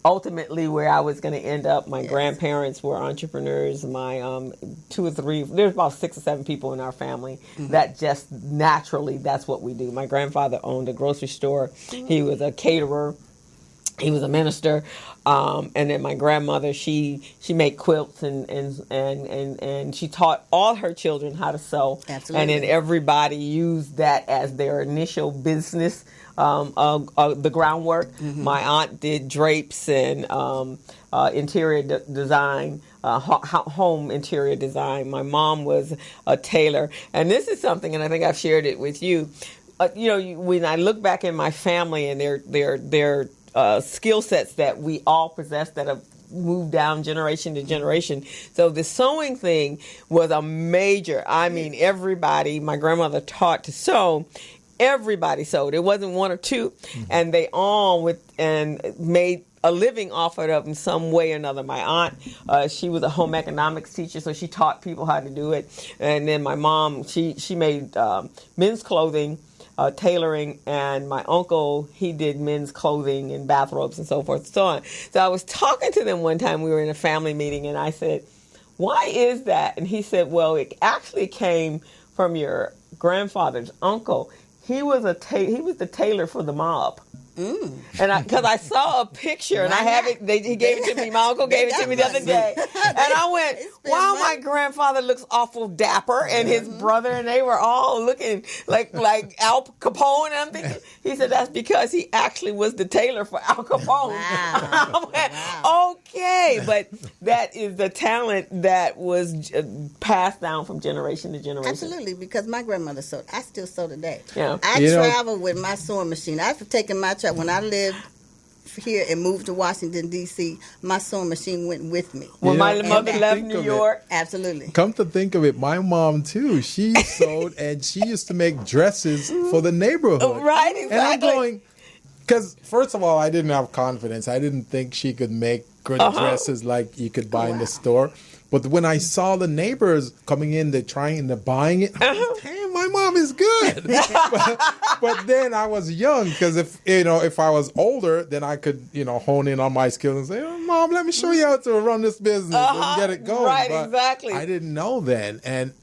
[SPEAKER 3] ultimately where I was going to end up. My grandparents were entrepreneurs. My 2 or 3, there's about 6 or 7 people in our family that just naturally, that's what we do. My grandfather owned a grocery store. He was a caterer. He was a minister. And then my grandmother, she made quilts and she taught all her children how to sew.
[SPEAKER 5] Absolutely.
[SPEAKER 3] And then everybody used that as their initial business, the groundwork. My aunt did drapes and interior design, home interior design. My mom was a tailor. And this is something, and I think I've shared it with you. When I look back in my family and their skill sets that we all possess that have moved down generation to generation. So the sewing thing was a major, everybody, my grandmother taught to sew. everybody sewed. It wasn't one or two, and they all made a living off of it in some way or another. My aunt, she was a home economics teacher, so she taught people how to do it. And then my mom, she made men's clothing, tailoring, and my uncle, he did men's clothing and bathrobes and so forth and so on. So I was talking to them one time. We were in a family meeting, and I said, "Why is that?" And he said, "Well, it actually came from your grandfather's uncle. He was the tailor for the mob." And because I saw a picture, and I have it. He gave it to me. My uncle gave it to me the other day, and I went, "Wow, my grandfather looks awful dapper, and his brother, and they were all looking like Al Capone." And I'm thinking, he said, "That's because he actually was the tailor for Al Capone." Wow. I went, okay, but that is the talent that was passed down from generation to generation.
[SPEAKER 5] Absolutely, because my grandmother sewed. I still sew today.
[SPEAKER 3] Yeah.
[SPEAKER 5] I travel with my sewing machine. I've taken my when I lived here and moved to Washington, D.C., my sewing machine went with me.
[SPEAKER 3] When my mother left New York.
[SPEAKER 5] Absolutely.
[SPEAKER 2] Come to think of it, my mom, too, she sewed, and she used to make dresses for the neighborhood.
[SPEAKER 3] Right, exactly.
[SPEAKER 2] And I'm going, because first of all, I didn't have confidence. I didn't think she could make good dresses like you could buy in the store. But when I saw the neighbors coming in, they're buying it, I'm like, damn, my mom is good. but then I was young, because if I was older, then I could hone in on my skills and say, "Oh, Mom, let me show you how to run this business and get it going."
[SPEAKER 3] Right,
[SPEAKER 2] but
[SPEAKER 3] exactly.
[SPEAKER 2] I didn't know then, and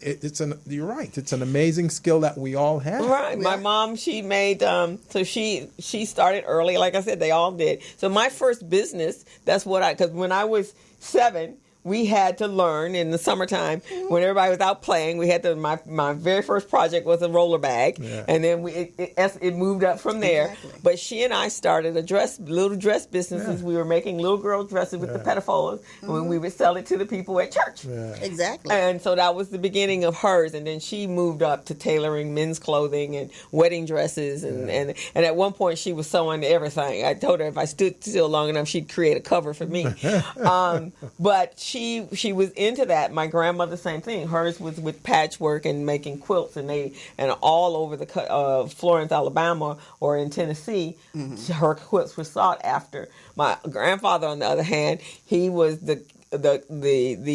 [SPEAKER 2] you're right. It's an amazing skill that we all have.
[SPEAKER 3] Right. My mom, she made so she started early. Like I said, they all did. So my first business, because when I was 7. We had to learn in the summertime when everybody was out playing. We had my very first project was a roller bag, and then it moved up from there.
[SPEAKER 5] Exactly.
[SPEAKER 3] But she and I started little dress businesses. Yeah. We were making little girl dresses with the pettifollers, and we would sell it to the people at church.
[SPEAKER 2] Yeah.
[SPEAKER 5] Exactly.
[SPEAKER 3] And so that was the beginning of hers. And then she moved up to tailoring men's clothing and wedding dresses, and at one point she was sewing everything. I told her if I stood still long enough, she'd create a cover for me. But she was into that. My grandmother, same thing. Hers was with patchwork and making quilts, and all over the Florence, Alabama, or in Tennessee, her quilts were sought after. My grandfather, on the other hand, he was the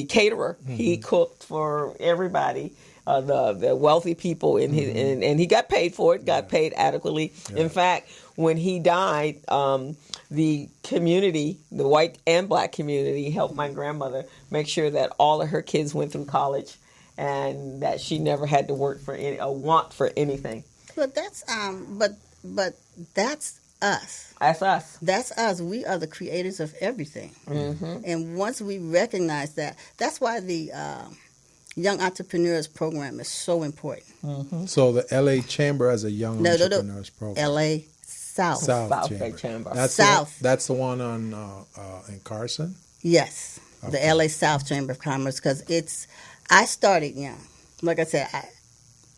[SPEAKER 3] caterer. He cooked for everybody. The wealthy people in his, and he got paid for it. Got paid adequately. Yeah. In fact, when he died, the community, the white and black community, helped my grandmother make sure that all of her kids went through college, and that she never had to want for anything.
[SPEAKER 5] But that's but that's us.
[SPEAKER 3] That's us.
[SPEAKER 5] That's us. We are the creators of everything. And once we recognize that, that's why the Young Entrepreneurs Program is so important.
[SPEAKER 2] So the L.A. Chamber has a Young Entrepreneurs Program.
[SPEAKER 5] L.A. South
[SPEAKER 3] Chamber.
[SPEAKER 2] That's the one on in Carson?
[SPEAKER 5] Yes, okay. The L.A. South Chamber of Commerce, because I started young. Like I said,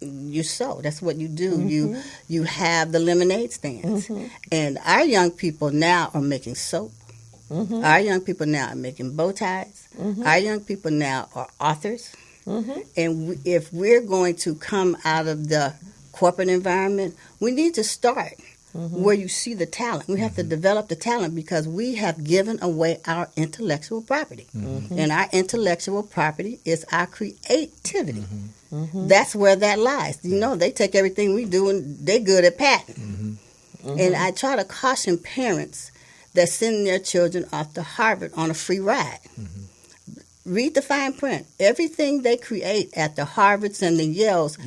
[SPEAKER 5] you sew. That's what you do. You have the lemonade stands. And our young people now are making soap. Our young people now are making bow ties. Our young people now are authors. And if we're going to come out of the corporate environment, we need to start where you see the talent. We have to develop the talent, because we have given away our intellectual property. And our intellectual property is our creativity. That's where that lies. They take everything we do and they're good at patent. And I try to caution parents that send their children off to Harvard on a free ride. Read the fine print. Everything they create at the Harvards and the Yales,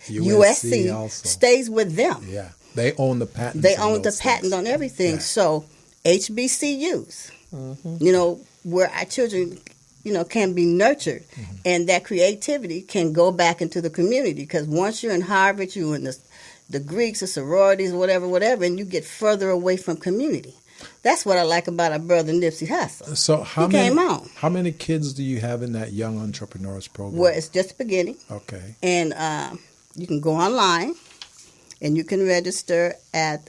[SPEAKER 5] USC stays with them.
[SPEAKER 2] Yeah, they own the patent.
[SPEAKER 5] They own the patent on everything. Yeah. So HBCUs, where our children, can be nurtured, and that creativity can go back into the community. Because once you're in Harvard, you're in the Greeks, the sororities, whatever, and you get further away from community. That's what I like about our brother Nipsey Hussle.
[SPEAKER 2] So how many kids do you have in that Young Entrepreneurs Program?
[SPEAKER 5] Well, it's just beginning.
[SPEAKER 2] Okay.
[SPEAKER 5] And you can go online, and you can register at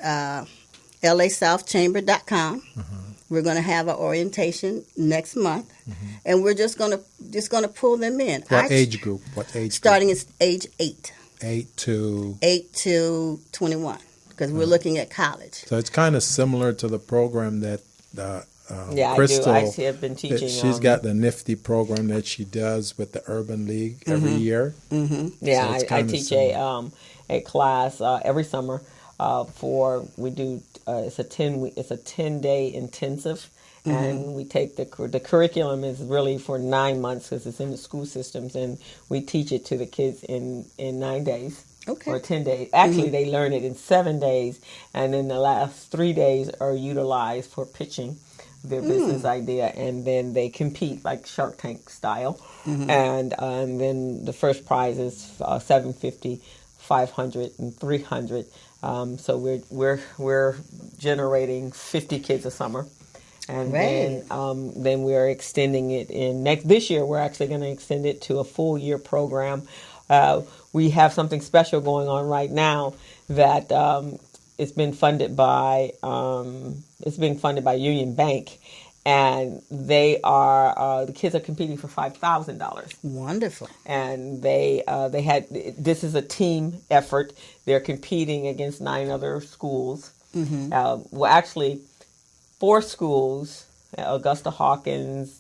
[SPEAKER 5] lasouthchamber.com. We're going to have an orientation next month, and we're just going to pull them in.
[SPEAKER 2] What age group?
[SPEAKER 5] Starting at age 8.
[SPEAKER 2] 8 to
[SPEAKER 5] 21, because we're looking at college.
[SPEAKER 2] So it's kind of similar to the program that
[SPEAKER 3] I
[SPEAKER 2] Crystal.
[SPEAKER 3] do. I have been teaching.
[SPEAKER 2] She's got the nifty program that she does with the Urban League every year.
[SPEAKER 5] Mm-hmm.
[SPEAKER 3] Yeah,
[SPEAKER 2] so
[SPEAKER 3] I teach a class every summer it's a 10-day intensive. And we take the curriculum is really for 9 months because it's in the school systems, and we teach it to the kids in 9 days or 10 days. Actually, they learn it in 7 days, and then the last 3 days are utilized for pitching their business idea, and then they compete like Shark Tank style. And then the first prize is $750, $500, and $300. So we're generating 50 kids a summer. And then we're extending it this year. We're actually going to extend it to a full year program. We have something special going on right now that it's been funded by Union Bank, and the kids are competing for $5,000.
[SPEAKER 5] Wonderful.
[SPEAKER 3] And this is a team effort. They're competing against 9 other schools. Actually, 4 schools: Augusta Hawkins,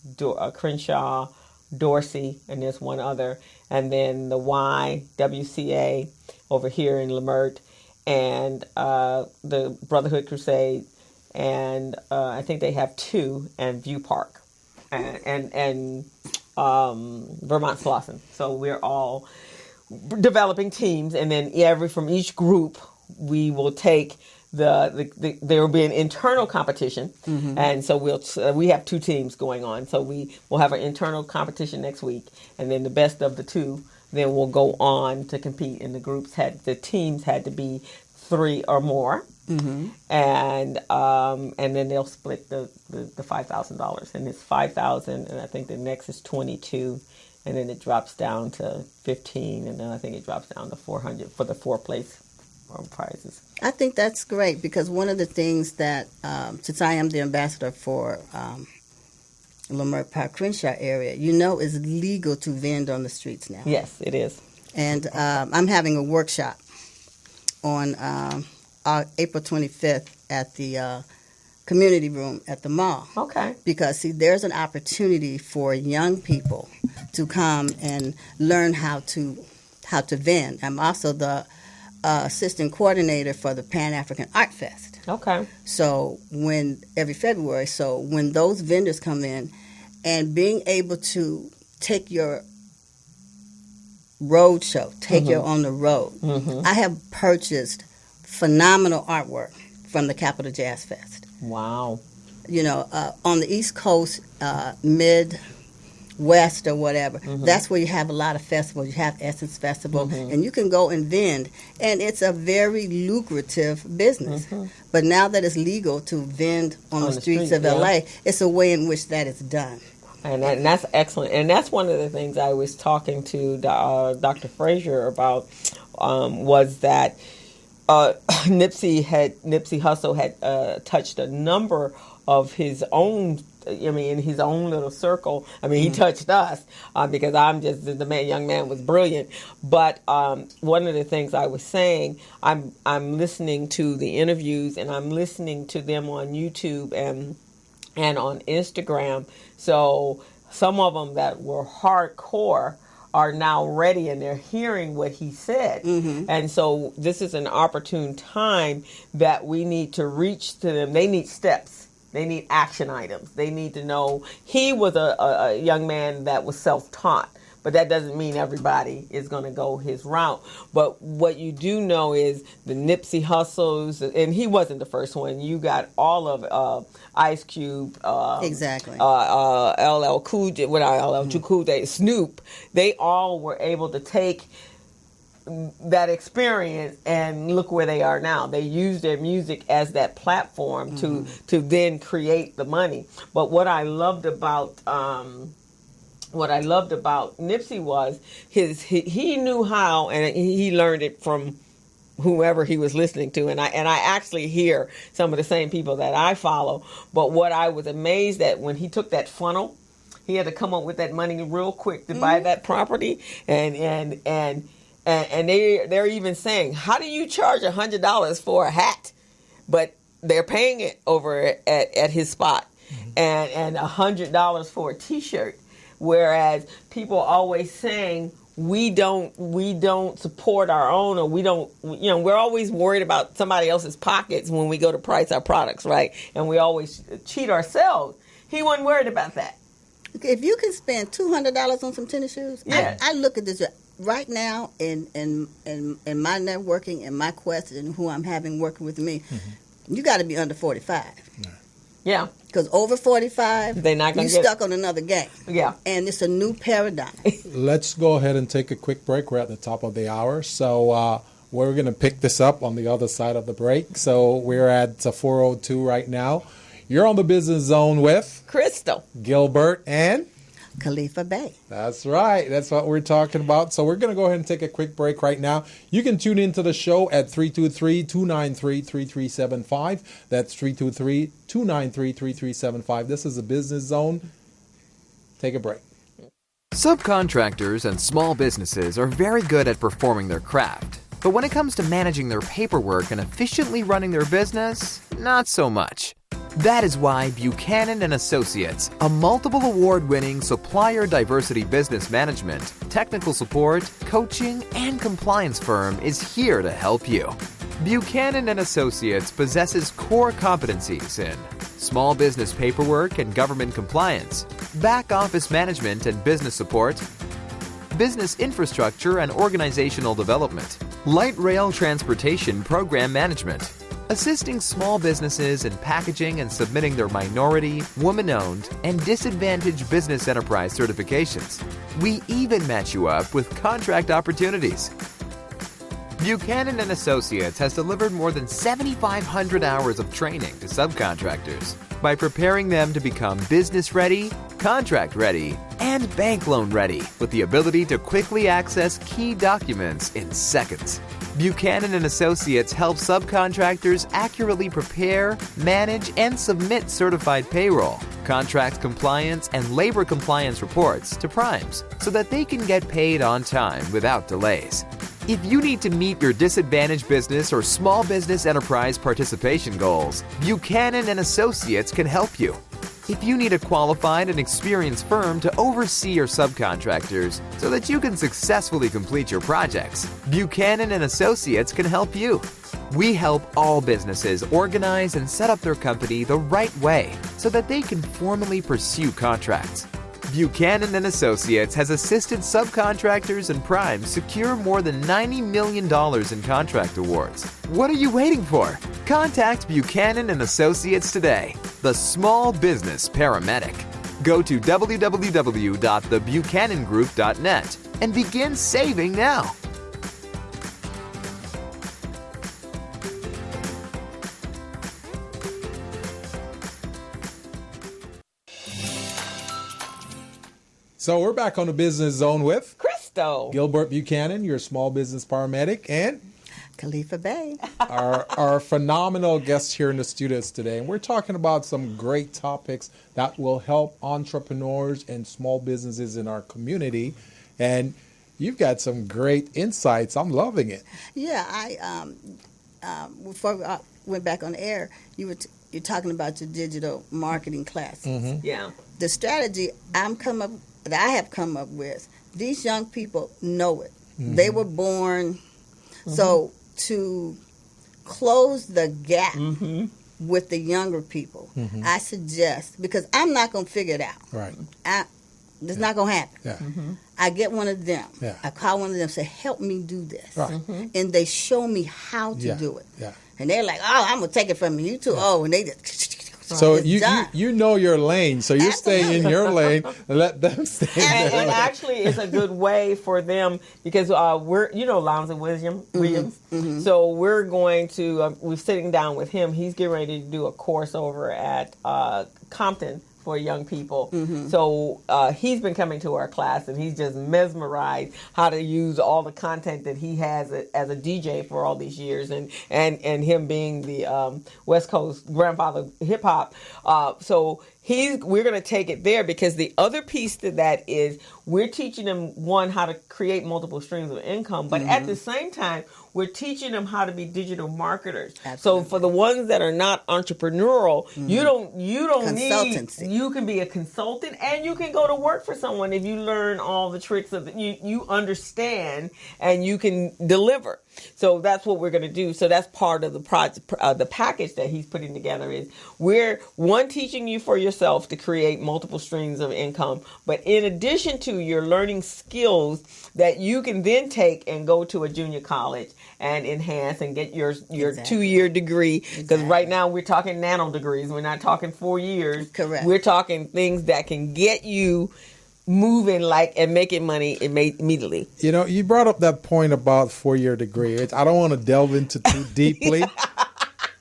[SPEAKER 3] Crenshaw, Dorsey, and there's one other, and then the YWCA over here in Lemert, and the Brotherhood Crusade, and I think they have 2, and View Park, and Vermont Slauson. So we're all developing teams, and then from each group we will take there will be an internal competition, and so we have 2 teams going on. So we will have an internal competition next week, and then the best of the 2 then will go on to compete. And the teams had to be 3 or more, and then they'll split the $5,000, and it's $5,000, and I think the next is 22, and then it drops down to 15, and then I think it drops down to 400 for the 4 place prizes.
[SPEAKER 5] I think that's great, because one of the things that, since I am the ambassador for Lemert Park Crenshaw area, is legal to vend on the streets now.
[SPEAKER 3] Yes, it is.
[SPEAKER 5] And I'm having a workshop on April 25th at the community room at the mall.
[SPEAKER 3] Okay.
[SPEAKER 5] Because, see, there's an opportunity for young people to come and learn how to vend. I'm also the assistant coordinator for the Pan-African Art Fest.
[SPEAKER 3] Okay.
[SPEAKER 5] So every February, when those vendors come in, and being able to take your road show, you on the road. I have purchased phenomenal artwork from the Capitol Jazz Fest.
[SPEAKER 3] Wow.
[SPEAKER 5] On the East Coast, Midwest or whatever, that's where you have a lot of festivals. You have Essence Festival, and you can go and vend, and it's a very lucrative business. But now that it's legal to vend on the streets of LA, it's a way in which that is done.
[SPEAKER 3] And that's excellent. And that's one of the things I was talking to Dr. Frazier about, was that Nipsey Hussle had touched a number of his own, in his own little circle. He touched us because I'm just young man was brilliant. But one of the things I was saying, I'm listening to the interviews, and I'm listening to them on YouTube and on Instagram. So some of them that were hardcore are now ready, and they're hearing what he said. And so this is an opportune time that we need to reach to them. They need steps. They need action items. They need to know. He was a young man that was self-taught, but that doesn't mean everybody is going to go his route. But what you do know is the Nipsey Hussles, and he wasn't the first one. You got all of Ice Cube,
[SPEAKER 5] exactly,
[SPEAKER 3] LL Cool J, Snoop. They all were able to take that experience and look where they are now. They use their music as that platform to then create the money. But what I loved about Nipsey was he knew how, and he learned it from whoever he was listening to, and I actually hear some of the same people that I follow. But what I was amazed at, when he took that funnel, he had to come up with that money real quick to buy that property, and And they're even saying, how do you charge $100 for a hat? But they're paying it over at his spot, and $100 for a T-shirt. Whereas people always saying we don't support our own, or we don't, we're always worried about somebody else's pockets when we go to price our products, right? And we always cheat ourselves. He wasn't worried about that.
[SPEAKER 5] If you can spend $200 on some tennis shoes,
[SPEAKER 3] yeah.
[SPEAKER 5] I look at this right now in my networking and my quest and who I'm having working with me. You got to be under 45.
[SPEAKER 3] Yeah.
[SPEAKER 5] Because over 45,
[SPEAKER 3] they're not going to
[SPEAKER 5] you're stuck on another game.
[SPEAKER 3] Yeah.
[SPEAKER 5] And it's a new paradigm.
[SPEAKER 2] Let's go ahead and take a quick break. We're at the top of the hour. So we're going to pick this up on the other side of the break. So we're at 4:02 right now. You're on the Business Zone with
[SPEAKER 3] Crystal,
[SPEAKER 2] Gilbert, and
[SPEAKER 5] Khalifa Bay.
[SPEAKER 2] That's right. That's what we're talking about. So we're going to go ahead and take a quick break right now. You can tune into the show at 323-293-3375. That's 323-293-3375. This is the Business Zone. Take a break.
[SPEAKER 4] Subcontractors and small businesses are very good at performing their craft. But when it comes to managing their paperwork and efficiently running their business, not so much. That is why Buchanan & Associates, a multiple award-winning supplier diversity business management, technical support, coaching, and compliance firm is here to help you. Buchanan & Associates possesses core competencies in small business paperwork and government compliance, back office management and business support, business infrastructure and organizational development, light rail transportation program management, assisting small businesses in packaging and submitting their minority, woman-owned, and disadvantaged business enterprise certifications. We even match you up with contract opportunities. Buchanan & Associates has delivered more than 7,500 hours of training to subcontractors by preparing them to become business-ready, contract-ready, and bank loan-ready with the ability to quickly access key documents in seconds. Buchanan & Associates helps subcontractors accurately prepare, manage, and submit certified payroll, contract compliance, and labor compliance reports to primes so that they can get paid on time without delays. If you need to meet your disadvantaged business or small business enterprise participation goals, Buchanan & Associates can help you. If you need a qualified and experienced firm to oversee your subcontractors so that you can successfully complete your projects, Buchanan & Associates can help you. We help all businesses organize and set up their company the right way so that they can formally pursue contracts. Buchanan & Associates has assisted subcontractors and primes secure more than $90 million in contract awards. What are you waiting for? Contact Buchanan & Associates today, the small business paramedic. Go to www.thebuchanangroup.net and begin saving now.
[SPEAKER 2] So we're back on the Business Zone with
[SPEAKER 3] Crystal,
[SPEAKER 2] Gilbert Buchanan, your small business paramedic, and
[SPEAKER 5] Khalifa Bay.
[SPEAKER 2] our phenomenal guests here in the studios today. And we're talking about some great topics that will help entrepreneurs and small businesses in our community. And you've got some great insights. I'm loving it.
[SPEAKER 5] Yeah, before we went back on the air, you're talking about your digital marketing classes.
[SPEAKER 2] Mm-hmm.
[SPEAKER 3] Yeah.
[SPEAKER 5] The strategy that I have come up with, these young people know it. Mm-hmm. They were born. Mm-hmm. So to close the gap with the younger people, I suggest, because I'm not going to figure it out.
[SPEAKER 2] Right.
[SPEAKER 5] It's not going to happen.
[SPEAKER 2] Yeah.
[SPEAKER 5] I get one of them.
[SPEAKER 2] Yeah.
[SPEAKER 5] I call one of them and say, help me do this.
[SPEAKER 2] Right.
[SPEAKER 5] And they show me how to do it.
[SPEAKER 2] Yeah.
[SPEAKER 5] And they're like, oh, I'm going to take it from you too. Yeah. Oh, and they just...
[SPEAKER 2] So you know your lane, so you stay in your lane and let them stay in their lane.
[SPEAKER 3] And actually, it's a good way for them because we're, Lons and Williams. Mm-hmm. So we're going to, we're sitting down with him. He's getting ready to do a course over at Compton for young people. So he's been coming to our class, and he's just mesmerized how to use all the content that he has as a DJ for all these years, and him being the West Coast grandfather hip hop. So we're going to take it there, because the other piece to that is we're teaching them, one, how to create multiple streams of income, but at the same time, we're teaching them how to be digital marketers.
[SPEAKER 5] Absolutely.
[SPEAKER 3] So for the ones that are not entrepreneurial, you don't need, you can be a consultant, and you can go to work for someone if you learn all the tricks of you understand, and you can deliver. So that's what we're going to do. So that's part of the project, the package that he's putting together is we're teaching you for yourself to create multiple streams of income, but in addition to your learning skills that you can then take and go to a junior college and enhance and get your 2-year degree. Because right now we're talking nano degrees. We're not talking 4 years.
[SPEAKER 5] Correct.
[SPEAKER 3] We're talking things that can get you moving and making money immediately.
[SPEAKER 2] You know, you brought up that point about 4-year degree. I don't want to delve into too deeply,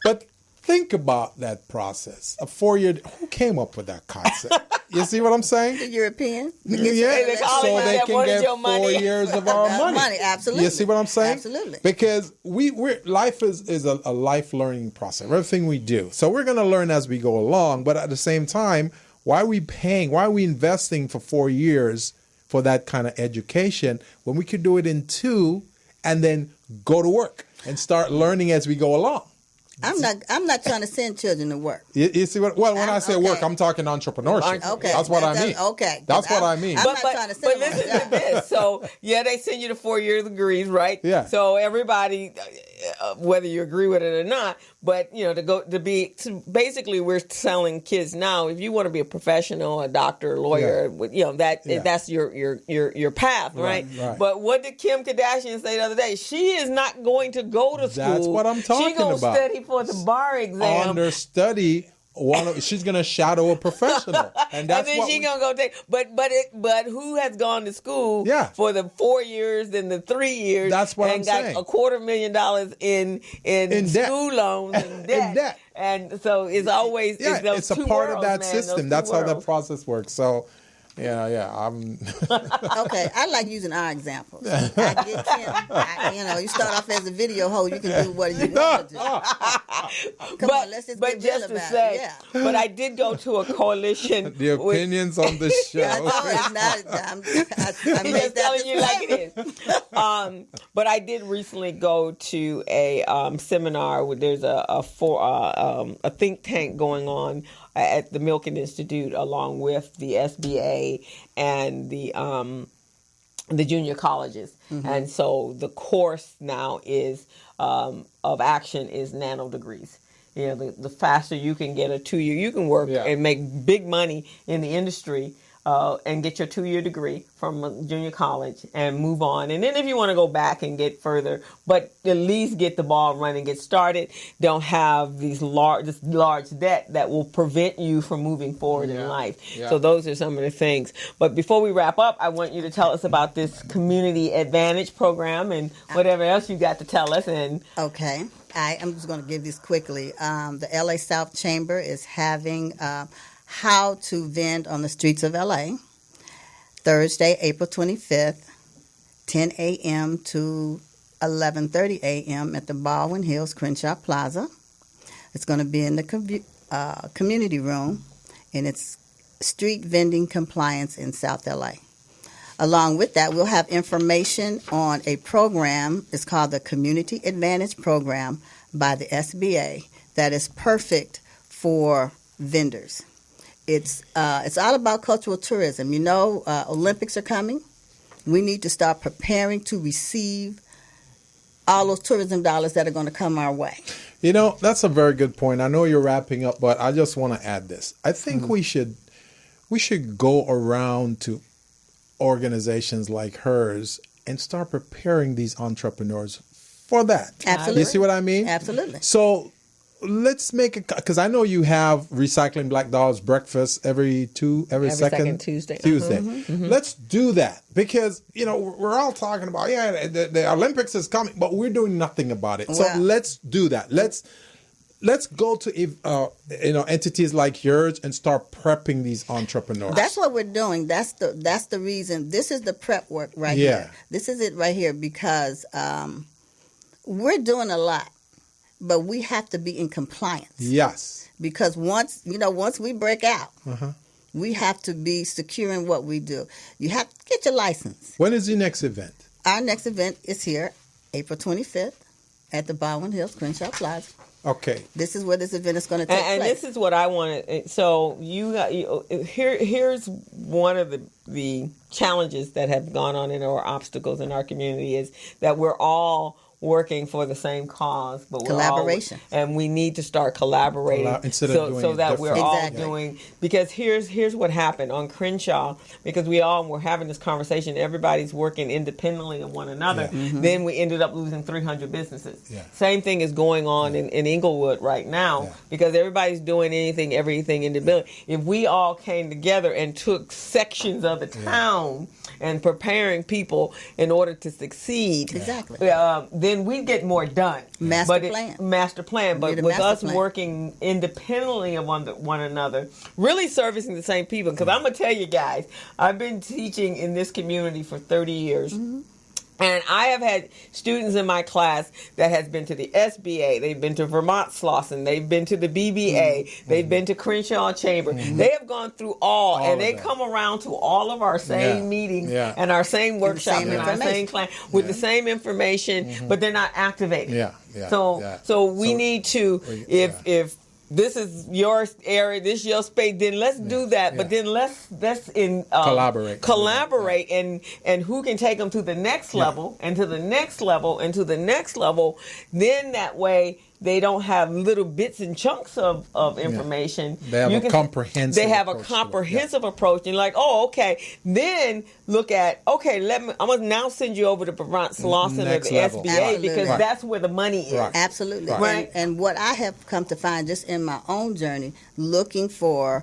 [SPEAKER 2] but think about that process. A 4-year, who came up with that concept? You see what I'm saying?
[SPEAKER 5] The European.
[SPEAKER 2] Yeah, so they can get 4 years of our money.
[SPEAKER 5] Absolutely.
[SPEAKER 2] You see what I'm saying?
[SPEAKER 5] Absolutely.
[SPEAKER 2] Because life is a life learning process. Everything we do. So we're going to learn as we go along, but at the same time, why are we investing for 4 years for that kind of education when we could do it in 2 and then go to work and start learning as we go along?
[SPEAKER 5] I'm not trying to send children to work.
[SPEAKER 2] You see what? Well, when I say work, I'm talking entrepreneurship.
[SPEAKER 5] Okay,
[SPEAKER 2] that's what I mean.
[SPEAKER 5] Okay,
[SPEAKER 2] that's what I mean.
[SPEAKER 5] I'm not trying to send
[SPEAKER 3] but listen to this. So they send you to 4-year degrees, right?
[SPEAKER 2] Yeah.
[SPEAKER 3] So everybody, whether you agree with it or not, but basically we're telling kids now, if you want to be a professional, a doctor, a lawyer, that's your path, right?
[SPEAKER 2] Right.
[SPEAKER 3] But what did Kim Kardashian say the other day? She is not going to go to school.
[SPEAKER 2] That's what I'm talking about.
[SPEAKER 3] She's going to study for the bar exam.
[SPEAKER 2] Understudy. She's going to shadow a professional, and that's
[SPEAKER 3] and then she's going to go take. But who has gone to school for the 4 years and the 3 years?
[SPEAKER 2] That's what I'm saying.
[SPEAKER 3] And got $250,000 in school loans and debt.
[SPEAKER 2] In debt.
[SPEAKER 3] And so it's always
[SPEAKER 2] it's a part of that system. That's how that process works. So. I'm
[SPEAKER 5] okay. I like using our examples. I get Kim. You start off as a video host. You can do what you want to do. Come on, let's just get real about it. Yeah.
[SPEAKER 3] But I did go to a coalition.
[SPEAKER 2] The opinions on the show.
[SPEAKER 5] It's not. I'm just
[SPEAKER 3] telling you like it is. But I did recently go to a seminar where there's a think tank going on at the Milken Institute, along with the SBA and the junior colleges. And so the course now is of action is nano degrees. The faster you can get a 2-year, you can work and make big money in the industry and get your 2-year degree from a junior college and move on. And then if you want to go back and get further, but at least get the ball running, get started, don't have this large debt that will prevent you from moving forward in life. Yeah. So those are some of the things. But before we wrap up, I want you to tell us about this Community Advantage program and whatever else you got to tell us.
[SPEAKER 5] Okay. I'm just going to give this quickly. The LA South Chamber is having How to Vend on the Streets of LA, Thursday, April 25th, 10 a.m. to 11:30 a.m. at the Baldwin Hills Crenshaw Plaza. It's going to be in the community room, and it's street vending compliance in South LA. Along with that, we'll have information on a program. It's called the Community Advantage Program by the SBA that is perfect for vendors. It's all about cultural tourism. Olympics are coming. We need to start preparing to receive all those tourism dollars that are going to come our way.
[SPEAKER 2] That's a very good point. I know you're wrapping up, but I just want to add this. I think we should go around to organizations like hers and start preparing these entrepreneurs for that.
[SPEAKER 5] Absolutely.
[SPEAKER 2] You see what I mean?
[SPEAKER 5] Absolutely.
[SPEAKER 2] So let's make it, because I know you have Recycling Black Dollars breakfast every second
[SPEAKER 3] Tuesday.
[SPEAKER 2] Let's do that, because we're all talking about the Olympics is coming, but we're doing nothing about it. So let's do that. let's go to entities like yours and start prepping these entrepreneurs.
[SPEAKER 5] That's what we're doing. That's the reason. This is the prep work right here. This is it right here because we're doing a lot, but we have to be in compliance.
[SPEAKER 2] Yes.
[SPEAKER 5] Because once we break out, we have to be secure in what we do. You have to get your license.
[SPEAKER 2] When is the next event?
[SPEAKER 5] Our next event is here, April 25th, at the Baldwin Hills Crenshaw Plaza.
[SPEAKER 2] Okay.
[SPEAKER 5] This is where this event is going to take place.
[SPEAKER 3] And this is what I wanted. So here's one of the challenges that have gone on in our obstacles in our community is that we're all working for the same cause, but
[SPEAKER 5] collaboration,
[SPEAKER 3] and we need to start collaborating so that we're all doing. Because here's what happened on Crenshaw. Because we all were having this conversation, everybody's working independently of one another. Then we ended up losing 300 businesses. Same thing is going on in Inglewood right now because everybody's doing everything independently. If we all came together and took sections of the town and preparing people in order to succeed, then we get more done. Master plan. But with us working independently of one another, really servicing the same people. Because I'm going to tell you guys, I've been teaching in this community for 30 years. And I have had students in my class that has been to the SBA, they've been to Vermont Slauson, they've been to the BBA, they've been to Crenshaw Chamber. They have gone through all and they come around to all of our same meetings and our same workshops and our same class with the same information, but they're not activated. So we need to, if this is your area, this is your space, then let's do that. But then let's collaborate and who can take them to the next level and to the next level and to the next level. Then that way they don't have little bits and chunks of information.
[SPEAKER 2] They have a comprehensive
[SPEAKER 3] approach. And like, okay. Then look at, I'm going to now send you over to Vermont Slauson or the SBA because that's where the money is.
[SPEAKER 5] Absolutely. And what I have come to find just in my own journey, looking for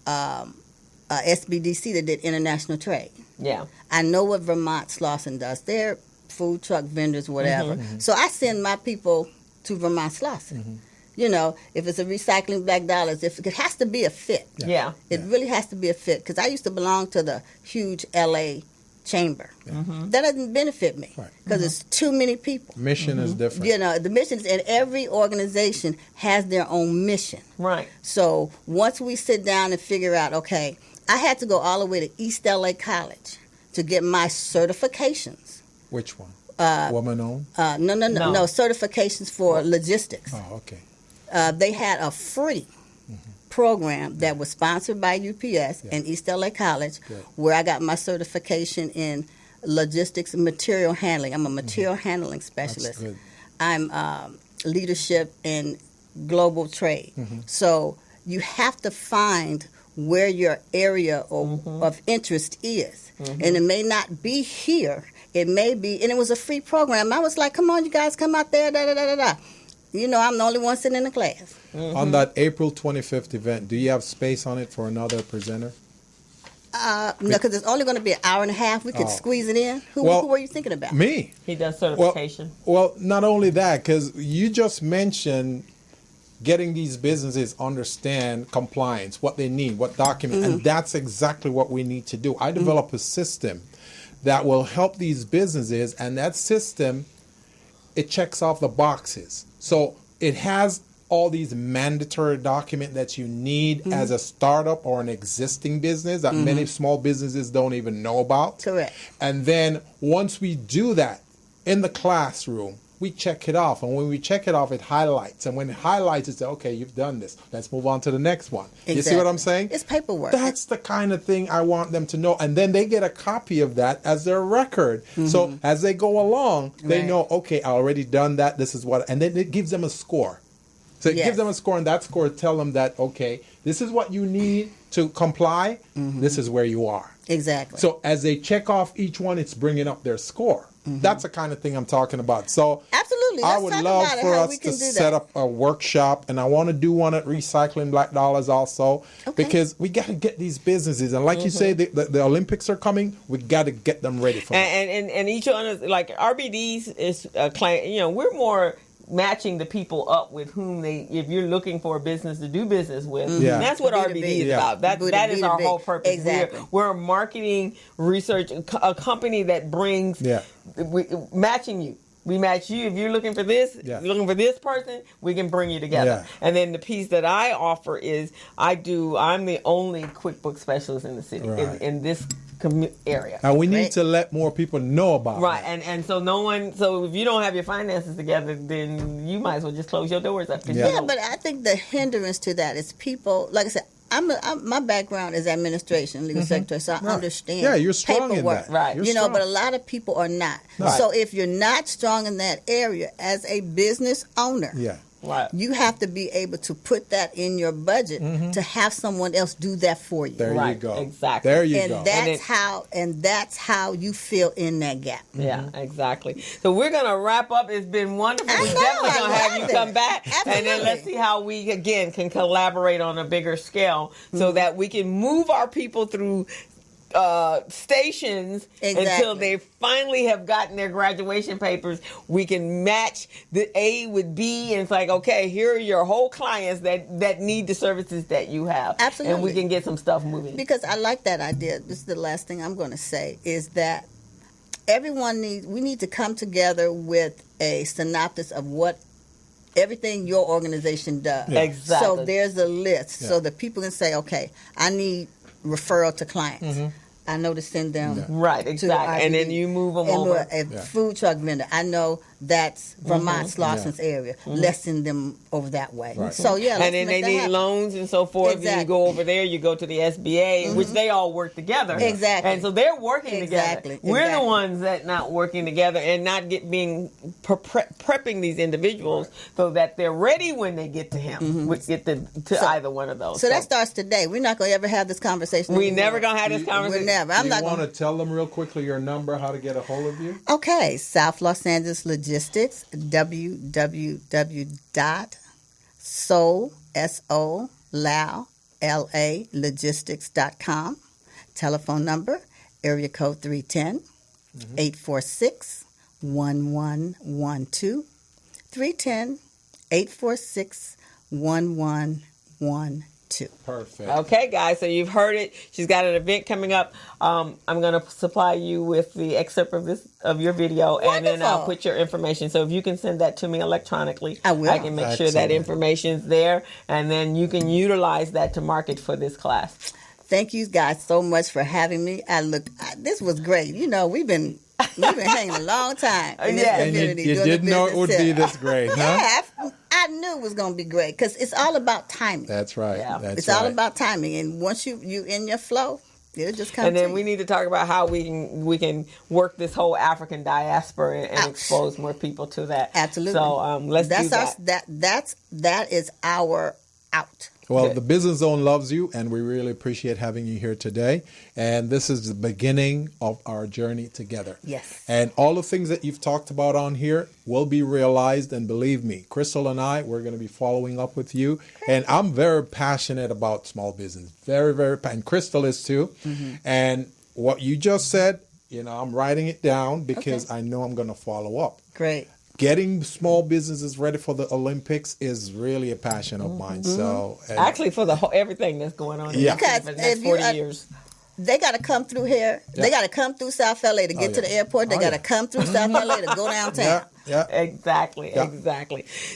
[SPEAKER 5] SBDC that did international trade. I know what Vermont Slauson does. They're food truck vendors, whatever. So I send my people to Vermont Slauson. If it's a recycling black dollars, if it has to be a fit. It really has to be a fit because I used to belong to the huge LA chamber. That doesn't benefit me because it's too many people.
[SPEAKER 2] Mission is different.
[SPEAKER 5] The mission is, and every organization has their own mission. So once we sit down and figure out, I had to go all the way to East LA College to get my certifications.
[SPEAKER 2] Which one? Woman-owned?
[SPEAKER 5] No. Certifications for logistics.
[SPEAKER 2] Oh, okay.
[SPEAKER 5] They had a free program that was sponsored by UPS and East LA College, where I got my certification in logistics and material handling. I'm a material handling specialist.
[SPEAKER 2] That's good.
[SPEAKER 5] I'm leadership in global trade. So you have to find where your area of interest is. And it may not be here. It may be, and it was a free program. I was like, come on, you guys, come out there, I'm the only one sitting in the class.
[SPEAKER 2] On that April 25th event, do you have space on it for another presenter?
[SPEAKER 5] No, because it's only going to be an hour and a half. We could squeeze it in. Who were you thinking about?
[SPEAKER 2] Me.
[SPEAKER 3] He does certification.
[SPEAKER 2] Well, not only that, because you just mentioned getting these businesses understand compliance, what they need, what documents, and that's exactly what we need to do. I develop a system that will help these businesses, and that system, it checks off the boxes. So it has all these mandatory documents that you need as a startup or an existing business that many small businesses don't even know about.
[SPEAKER 5] Correct.
[SPEAKER 2] And then once we do that in the classroom, we check it off. And when we check it off, it highlights. And when it highlights, it's okay, you've done this. Let's move on to the next one. Exactly. You see what I'm saying?
[SPEAKER 5] It's paperwork.
[SPEAKER 2] That's the kind of thing I want them to know. And then they get a copy of that as their record. So as they go along, they know, okay, I already done that. This is what, and then it gives them a score. So it gives them a score, and that score tell them that, okay, this is what you need to comply. This is where you are.
[SPEAKER 5] Exactly.
[SPEAKER 2] So as they check off each one, it's bringing up their score. That's the kind of thing I'm talking about. So
[SPEAKER 5] absolutely,
[SPEAKER 2] I would love for us to set up a workshop, and I want to do one at Recycling Black Dollars also, because we got to get these businesses. And like you say, the Olympics are coming. We got to get them ready for
[SPEAKER 3] and each one is like RBD's is we're more matching the people up with whom if you're looking for a business to do business with.
[SPEAKER 2] Yeah.
[SPEAKER 3] That's what
[SPEAKER 5] B2B.
[SPEAKER 3] RBD is
[SPEAKER 2] Yeah.
[SPEAKER 3] about. That is our whole purpose.
[SPEAKER 5] Exactly.
[SPEAKER 3] We're a marketing research, a company that brings matching you. We match you. If you're looking for this,
[SPEAKER 2] Yeah.
[SPEAKER 3] you're looking for this person, we can bring you together.
[SPEAKER 2] Yeah.
[SPEAKER 3] And then the piece that I offer is I'm the only QuickBooks specialist in the city,
[SPEAKER 2] Right.
[SPEAKER 3] in this area.
[SPEAKER 2] And we need
[SPEAKER 5] Great.
[SPEAKER 2] to let more people know about
[SPEAKER 3] Right,
[SPEAKER 2] that.
[SPEAKER 3] and so if you don't have your finances together, then you might as well just close your doors up.
[SPEAKER 5] Yeah, but I think the hindrance to that is people, like I said, my background is administration, legal secretary, so I understand.
[SPEAKER 2] Yeah, you're strong
[SPEAKER 5] paperwork,
[SPEAKER 2] in that. Right. You're
[SPEAKER 5] you know,
[SPEAKER 2] strong.
[SPEAKER 5] but a lot of people are not.
[SPEAKER 2] Right.
[SPEAKER 5] So if you're not strong in that area as a business owner,
[SPEAKER 2] Yeah.
[SPEAKER 3] Right.
[SPEAKER 5] you have to be able to put that in your budget to have someone else do that for you.
[SPEAKER 2] There you
[SPEAKER 3] Right,
[SPEAKER 2] go.
[SPEAKER 3] exactly.
[SPEAKER 2] There you
[SPEAKER 5] And
[SPEAKER 2] go.
[SPEAKER 5] that's how you fill in that gap.
[SPEAKER 3] Yeah, exactly. So we're gonna wrap up. It's been wonderful.
[SPEAKER 5] I
[SPEAKER 3] We're
[SPEAKER 5] know,
[SPEAKER 3] definitely
[SPEAKER 5] I
[SPEAKER 3] gonna have
[SPEAKER 5] love
[SPEAKER 3] you
[SPEAKER 5] it.
[SPEAKER 3] come back, and then
[SPEAKER 5] Absolutely.
[SPEAKER 3] let's see how we again can collaborate on a bigger scale, so that we can move our people through stations until
[SPEAKER 5] Exactly.
[SPEAKER 3] they finally have gotten their graduation papers. We can match the A with B, and it's like, okay, here are your whole clients that need the services that you have.
[SPEAKER 5] Absolutely.
[SPEAKER 3] And we can get some stuff moving.
[SPEAKER 5] Because I like that idea. This is the last thing I'm going to say is that we need to come together with a synopsis of what everything your organization does.
[SPEAKER 2] Yeah.
[SPEAKER 3] Exactly.
[SPEAKER 5] So there's a list
[SPEAKER 2] Yeah.
[SPEAKER 5] so that people can say, okay, I need referral to clients. I know to send them
[SPEAKER 3] Right,
[SPEAKER 5] to
[SPEAKER 3] exactly. And then
[SPEAKER 5] IBD.
[SPEAKER 3] you move them
[SPEAKER 5] And
[SPEAKER 3] over.
[SPEAKER 5] a food truck vendor. I know that's Vermont, Slosson's
[SPEAKER 2] Yeah.
[SPEAKER 5] area. Let's send them over that way.
[SPEAKER 2] Right.
[SPEAKER 5] So yeah, let's
[SPEAKER 3] And then they
[SPEAKER 5] make that
[SPEAKER 3] need
[SPEAKER 5] happen.
[SPEAKER 3] loans and so forth.
[SPEAKER 5] Exactly.
[SPEAKER 3] You go over there, you go to the SBA, which they all work together.
[SPEAKER 5] Exactly.
[SPEAKER 3] And so they're working
[SPEAKER 5] Exactly.
[SPEAKER 3] together. We're the
[SPEAKER 5] Exactly.
[SPEAKER 3] ones that not working together and not prepping these individuals so that they're ready when they get to him. We get to either one of those.
[SPEAKER 5] So that starts today. We're not going to ever have this conversation.
[SPEAKER 3] we
[SPEAKER 5] anymore.
[SPEAKER 3] never gonna have this
[SPEAKER 5] We're
[SPEAKER 3] conversation.
[SPEAKER 5] never.
[SPEAKER 2] Do
[SPEAKER 5] I'm
[SPEAKER 2] you
[SPEAKER 5] not
[SPEAKER 2] want
[SPEAKER 5] going
[SPEAKER 2] to tell them real quickly your number, how to get a hold of you?
[SPEAKER 5] Okay, South Los Angeles Logistics, www.logistics.com. Telephone number, area code 310-846-1112. 310-846-1112.
[SPEAKER 2] Perfect.
[SPEAKER 3] Okay, guys, so you've heard it. She's got an event coming up. I'm going to supply you with the excerpt of your video, and then I'll
[SPEAKER 5] Wonderful.
[SPEAKER 3] put your information. So if you can send that to me electronically,
[SPEAKER 5] I will.
[SPEAKER 3] I can make sure that
[SPEAKER 2] Excellent.
[SPEAKER 3] information's there, and then you can utilize that to market for this class.
[SPEAKER 5] Thank you guys so much for having me. This was great. You know, we've been hanging a long time in this
[SPEAKER 3] Yeah.
[SPEAKER 2] And
[SPEAKER 5] community.
[SPEAKER 2] you
[SPEAKER 5] doing the
[SPEAKER 2] didn't know it would
[SPEAKER 5] business
[SPEAKER 2] be
[SPEAKER 5] tip.
[SPEAKER 2] this great, huh?
[SPEAKER 5] Yeah, I knew it was going to be great because it's all about timing.
[SPEAKER 2] That's right.
[SPEAKER 3] Yeah.
[SPEAKER 2] That's
[SPEAKER 5] It's
[SPEAKER 2] right.
[SPEAKER 5] all about timing, and once you in your flow, it'll just come.
[SPEAKER 3] And then
[SPEAKER 5] to
[SPEAKER 3] we
[SPEAKER 5] you.
[SPEAKER 3] need to talk about how we can work this whole African diaspora and
[SPEAKER 5] Ouch.
[SPEAKER 3] expose more people to that.
[SPEAKER 5] Absolutely.
[SPEAKER 3] So let's do that.
[SPEAKER 5] That is our out.
[SPEAKER 2] Well,
[SPEAKER 3] Good.
[SPEAKER 2] the Business Zone loves you, and we really appreciate having you here today. And this is the beginning of our journey together.
[SPEAKER 5] Yes.
[SPEAKER 2] And all the things that you've talked about on here will be realized. And believe me, Crystal and I, we're going to be following up with you. And I'm very passionate about small business. Very, very passionate. And Crystal is too. And what you just said, I'm writing it down because I know I'm going to follow up.
[SPEAKER 5] Great.
[SPEAKER 2] Getting small businesses ready for the Olympics is really a passion of mine. So
[SPEAKER 3] Actually, for the whole everything that's going on in
[SPEAKER 2] Yeah.
[SPEAKER 3] the city for the next
[SPEAKER 5] If you
[SPEAKER 3] 40 years.
[SPEAKER 5] They got to come through here.
[SPEAKER 2] Yeah.
[SPEAKER 5] They got to come through South LA to get to the airport. They got to come through South LA to go downtown.
[SPEAKER 2] Yeah.
[SPEAKER 3] Exactly.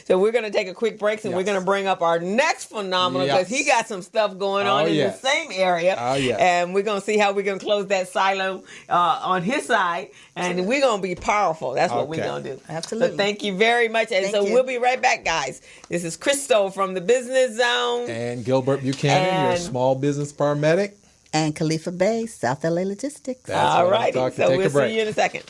[SPEAKER 3] So we're going to take a quick break, and we're
[SPEAKER 2] Yes.
[SPEAKER 3] going to bring up our next phenomenal because
[SPEAKER 2] Yes.
[SPEAKER 3] he got some stuff going on in
[SPEAKER 2] yes.
[SPEAKER 3] the same area.
[SPEAKER 2] Yes.
[SPEAKER 3] And we're going to see how we're going to close that silo on his side, and we're going to be powerful. That's what we're
[SPEAKER 2] Okay.
[SPEAKER 3] going to do.
[SPEAKER 5] Absolutely.
[SPEAKER 3] So thank you very much. And
[SPEAKER 5] Thank
[SPEAKER 3] so
[SPEAKER 5] you.
[SPEAKER 3] we'll be right back, guys. This is Crystal from the Business Zone.
[SPEAKER 2] And Gilbert Buchanan, your
[SPEAKER 3] And-
[SPEAKER 2] small business paramedic.
[SPEAKER 5] And Khalifa Bay, South LA Logistics.
[SPEAKER 2] That's
[SPEAKER 3] All
[SPEAKER 2] what I'm
[SPEAKER 3] righty.
[SPEAKER 2] talking.
[SPEAKER 3] So
[SPEAKER 2] Take
[SPEAKER 3] we'll
[SPEAKER 2] a break.
[SPEAKER 3] see you in a second.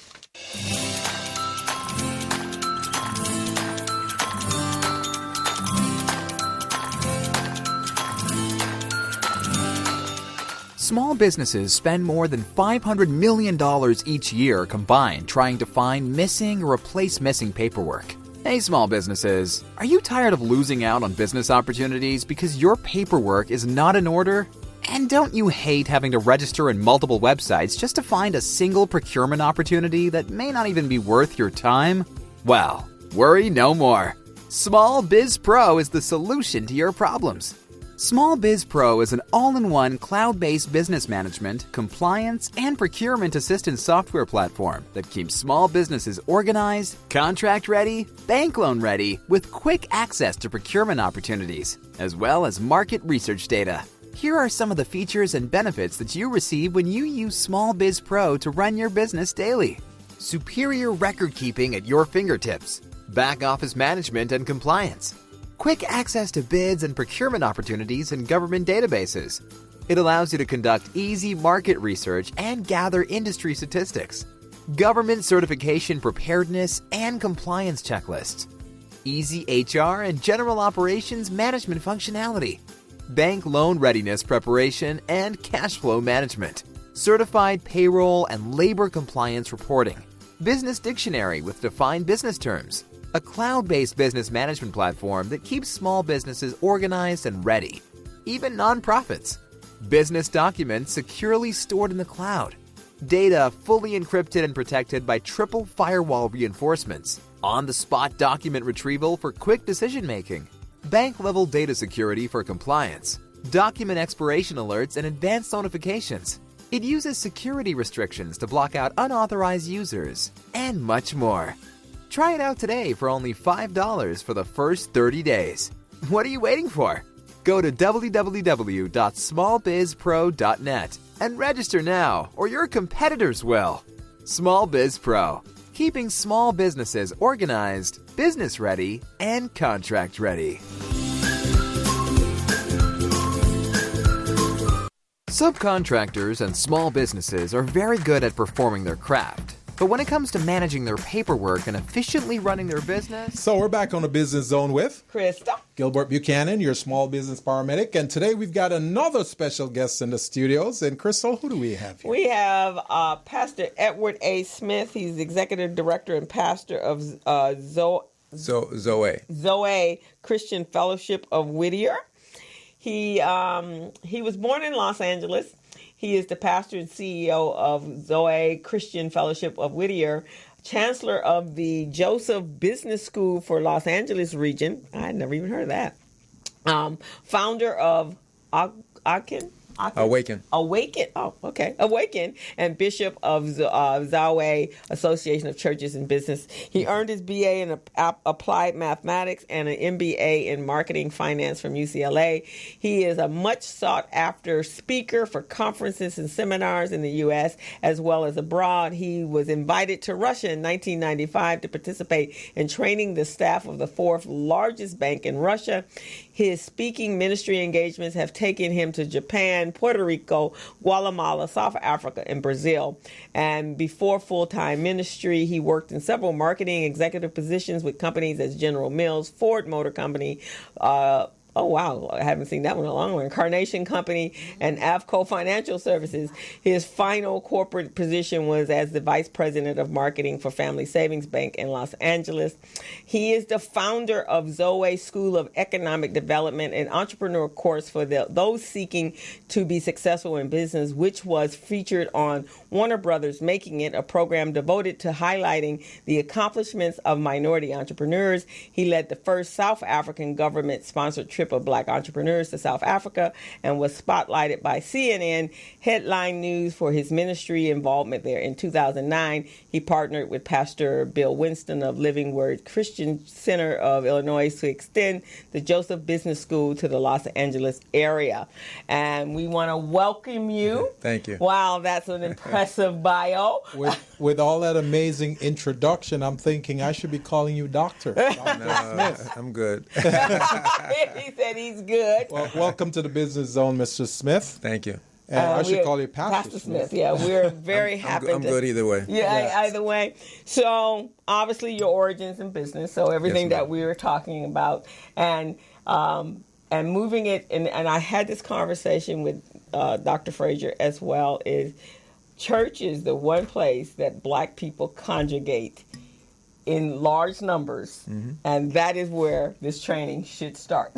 [SPEAKER 4] Small businesses spend more than $500 million each year combined trying to find missing or replace missing paperwork. Hey, small businesses, are you tired of losing out on business opportunities because your paperwork is not in order? And don't you hate having to register in multiple websites just to find a single procurement opportunity that may not even be worth your time? Well, Worry no more. Small Biz Pro is the solution to your problems. Small Biz Pro is an all-in-one cloud-based business management, compliance, and procurement assistance software platform that keeps small businesses organized, contract-ready, bank loan-ready, with quick access to procurement opportunities, as well as market research data. Here are some of the features and benefits that you receive when you use Small Biz Pro to run your business daily. Superior record keeping at your fingertips. Back office management and compliance. Quick access to bids and procurement opportunities in government databases. It allows you to conduct easy market research and gather industry statistics. Government certification preparedness and compliance checklists. Easy HR and general operations management functionality. Bank loan readiness preparation and cash flow management. Certified payroll and labor compliance reporting. Business dictionary with defined business terms. A cloud-based business management platform that keeps small businesses organized and ready, even nonprofits. Business documents securely stored in the cloud. Data fully encrypted and protected by triple firewall reinforcements. On-the-spot document retrieval for quick decision-making. Bank-level data security for compliance. Document expiration alerts and advanced notifications. It uses security restrictions to block out unauthorized users, and much more. Try it out today for only $5 for the first 30 days. What are you waiting for? Go to www.smallbizpro.net and register now, or your competitors will. Small Biz Pro, keeping small businesses organized, business ready, and contract ready. Subcontractors and small businesses are very good at performing their craft. But when it comes to managing their paperwork and efficiently running their business...
[SPEAKER 2] So we're back on the Business Zone with
[SPEAKER 3] Krista.
[SPEAKER 2] Gilbert Buchanan, your small business paramedic. And today we've got another special guest in the studios. And Crystal, who do we have here?
[SPEAKER 3] We have Pastor Edward A. Smith. He's executive director and pastor of Zoe Christian Fellowship of Whittier. He was born in Los Angeles. He is the pastor and CEO of Zoe Christian Fellowship of Whittier, chancellor of the Joseph Business School for Los Angeles region. I had never even heard of that. Founder of
[SPEAKER 6] Awaken.
[SPEAKER 3] Oh, okay. Awaken, and Bishop of Zoe Association of Churches and Business. He earned his BA in Applied Mathematics and an MBA in Marketing Finance from UCLA. He is a much sought-after speaker for conferences and seminars in the U.S. as well as abroad. He was invited to Russia in 1995 to participate in training the staff of the fourth largest bank in Russia. His speaking ministry engagements have taken him to Japan, Puerto Rico, Guatemala, South Africa, and Brazil. And before full-time ministry, he worked in several marketing executive positions with companies as General Mills, Ford Motor Company, oh, wow, I haven't seen that one in a long one. Carnation Company and Avco Financial Services. His final corporate position was as the Vice President of Marketing for Family Savings Bank in Los Angeles. He is the founder of Zoe School of Economic Development, an entrepreneur course for those seeking to be successful in business, which was featured on Warner Brothers Making It, a program devoted to highlighting the accomplishments of minority entrepreneurs. He led the first South African government-sponsored trip of Black entrepreneurs to South Africa and was spotlighted by CNN Headline News for his ministry involvement there. In 2009, he partnered with Pastor Bill Winston of Living Word Christian Center of Illinois to extend the Joseph Business School to the Los Angeles area. And we want to welcome you.
[SPEAKER 6] Thank you.
[SPEAKER 3] Wow, that's an impressive bio.
[SPEAKER 2] With all that amazing introduction, I'm thinking I should be calling you Doctor. Smith.
[SPEAKER 6] I'm good.
[SPEAKER 3] He said he's good.
[SPEAKER 2] Well, welcome to the Business Zone, Mr. Smith.
[SPEAKER 6] Thank you.
[SPEAKER 2] And I should call you Pastor
[SPEAKER 3] Smith. Yeah, we're very happy.
[SPEAKER 6] I'm good either way.
[SPEAKER 3] Yeah, either way. So obviously your origins in business, so everything that we were talking about, and moving it, and I had this conversation with Dr. Frazier as well, is church is the one place that Black people congregate in large numbers, and that is where this training should start.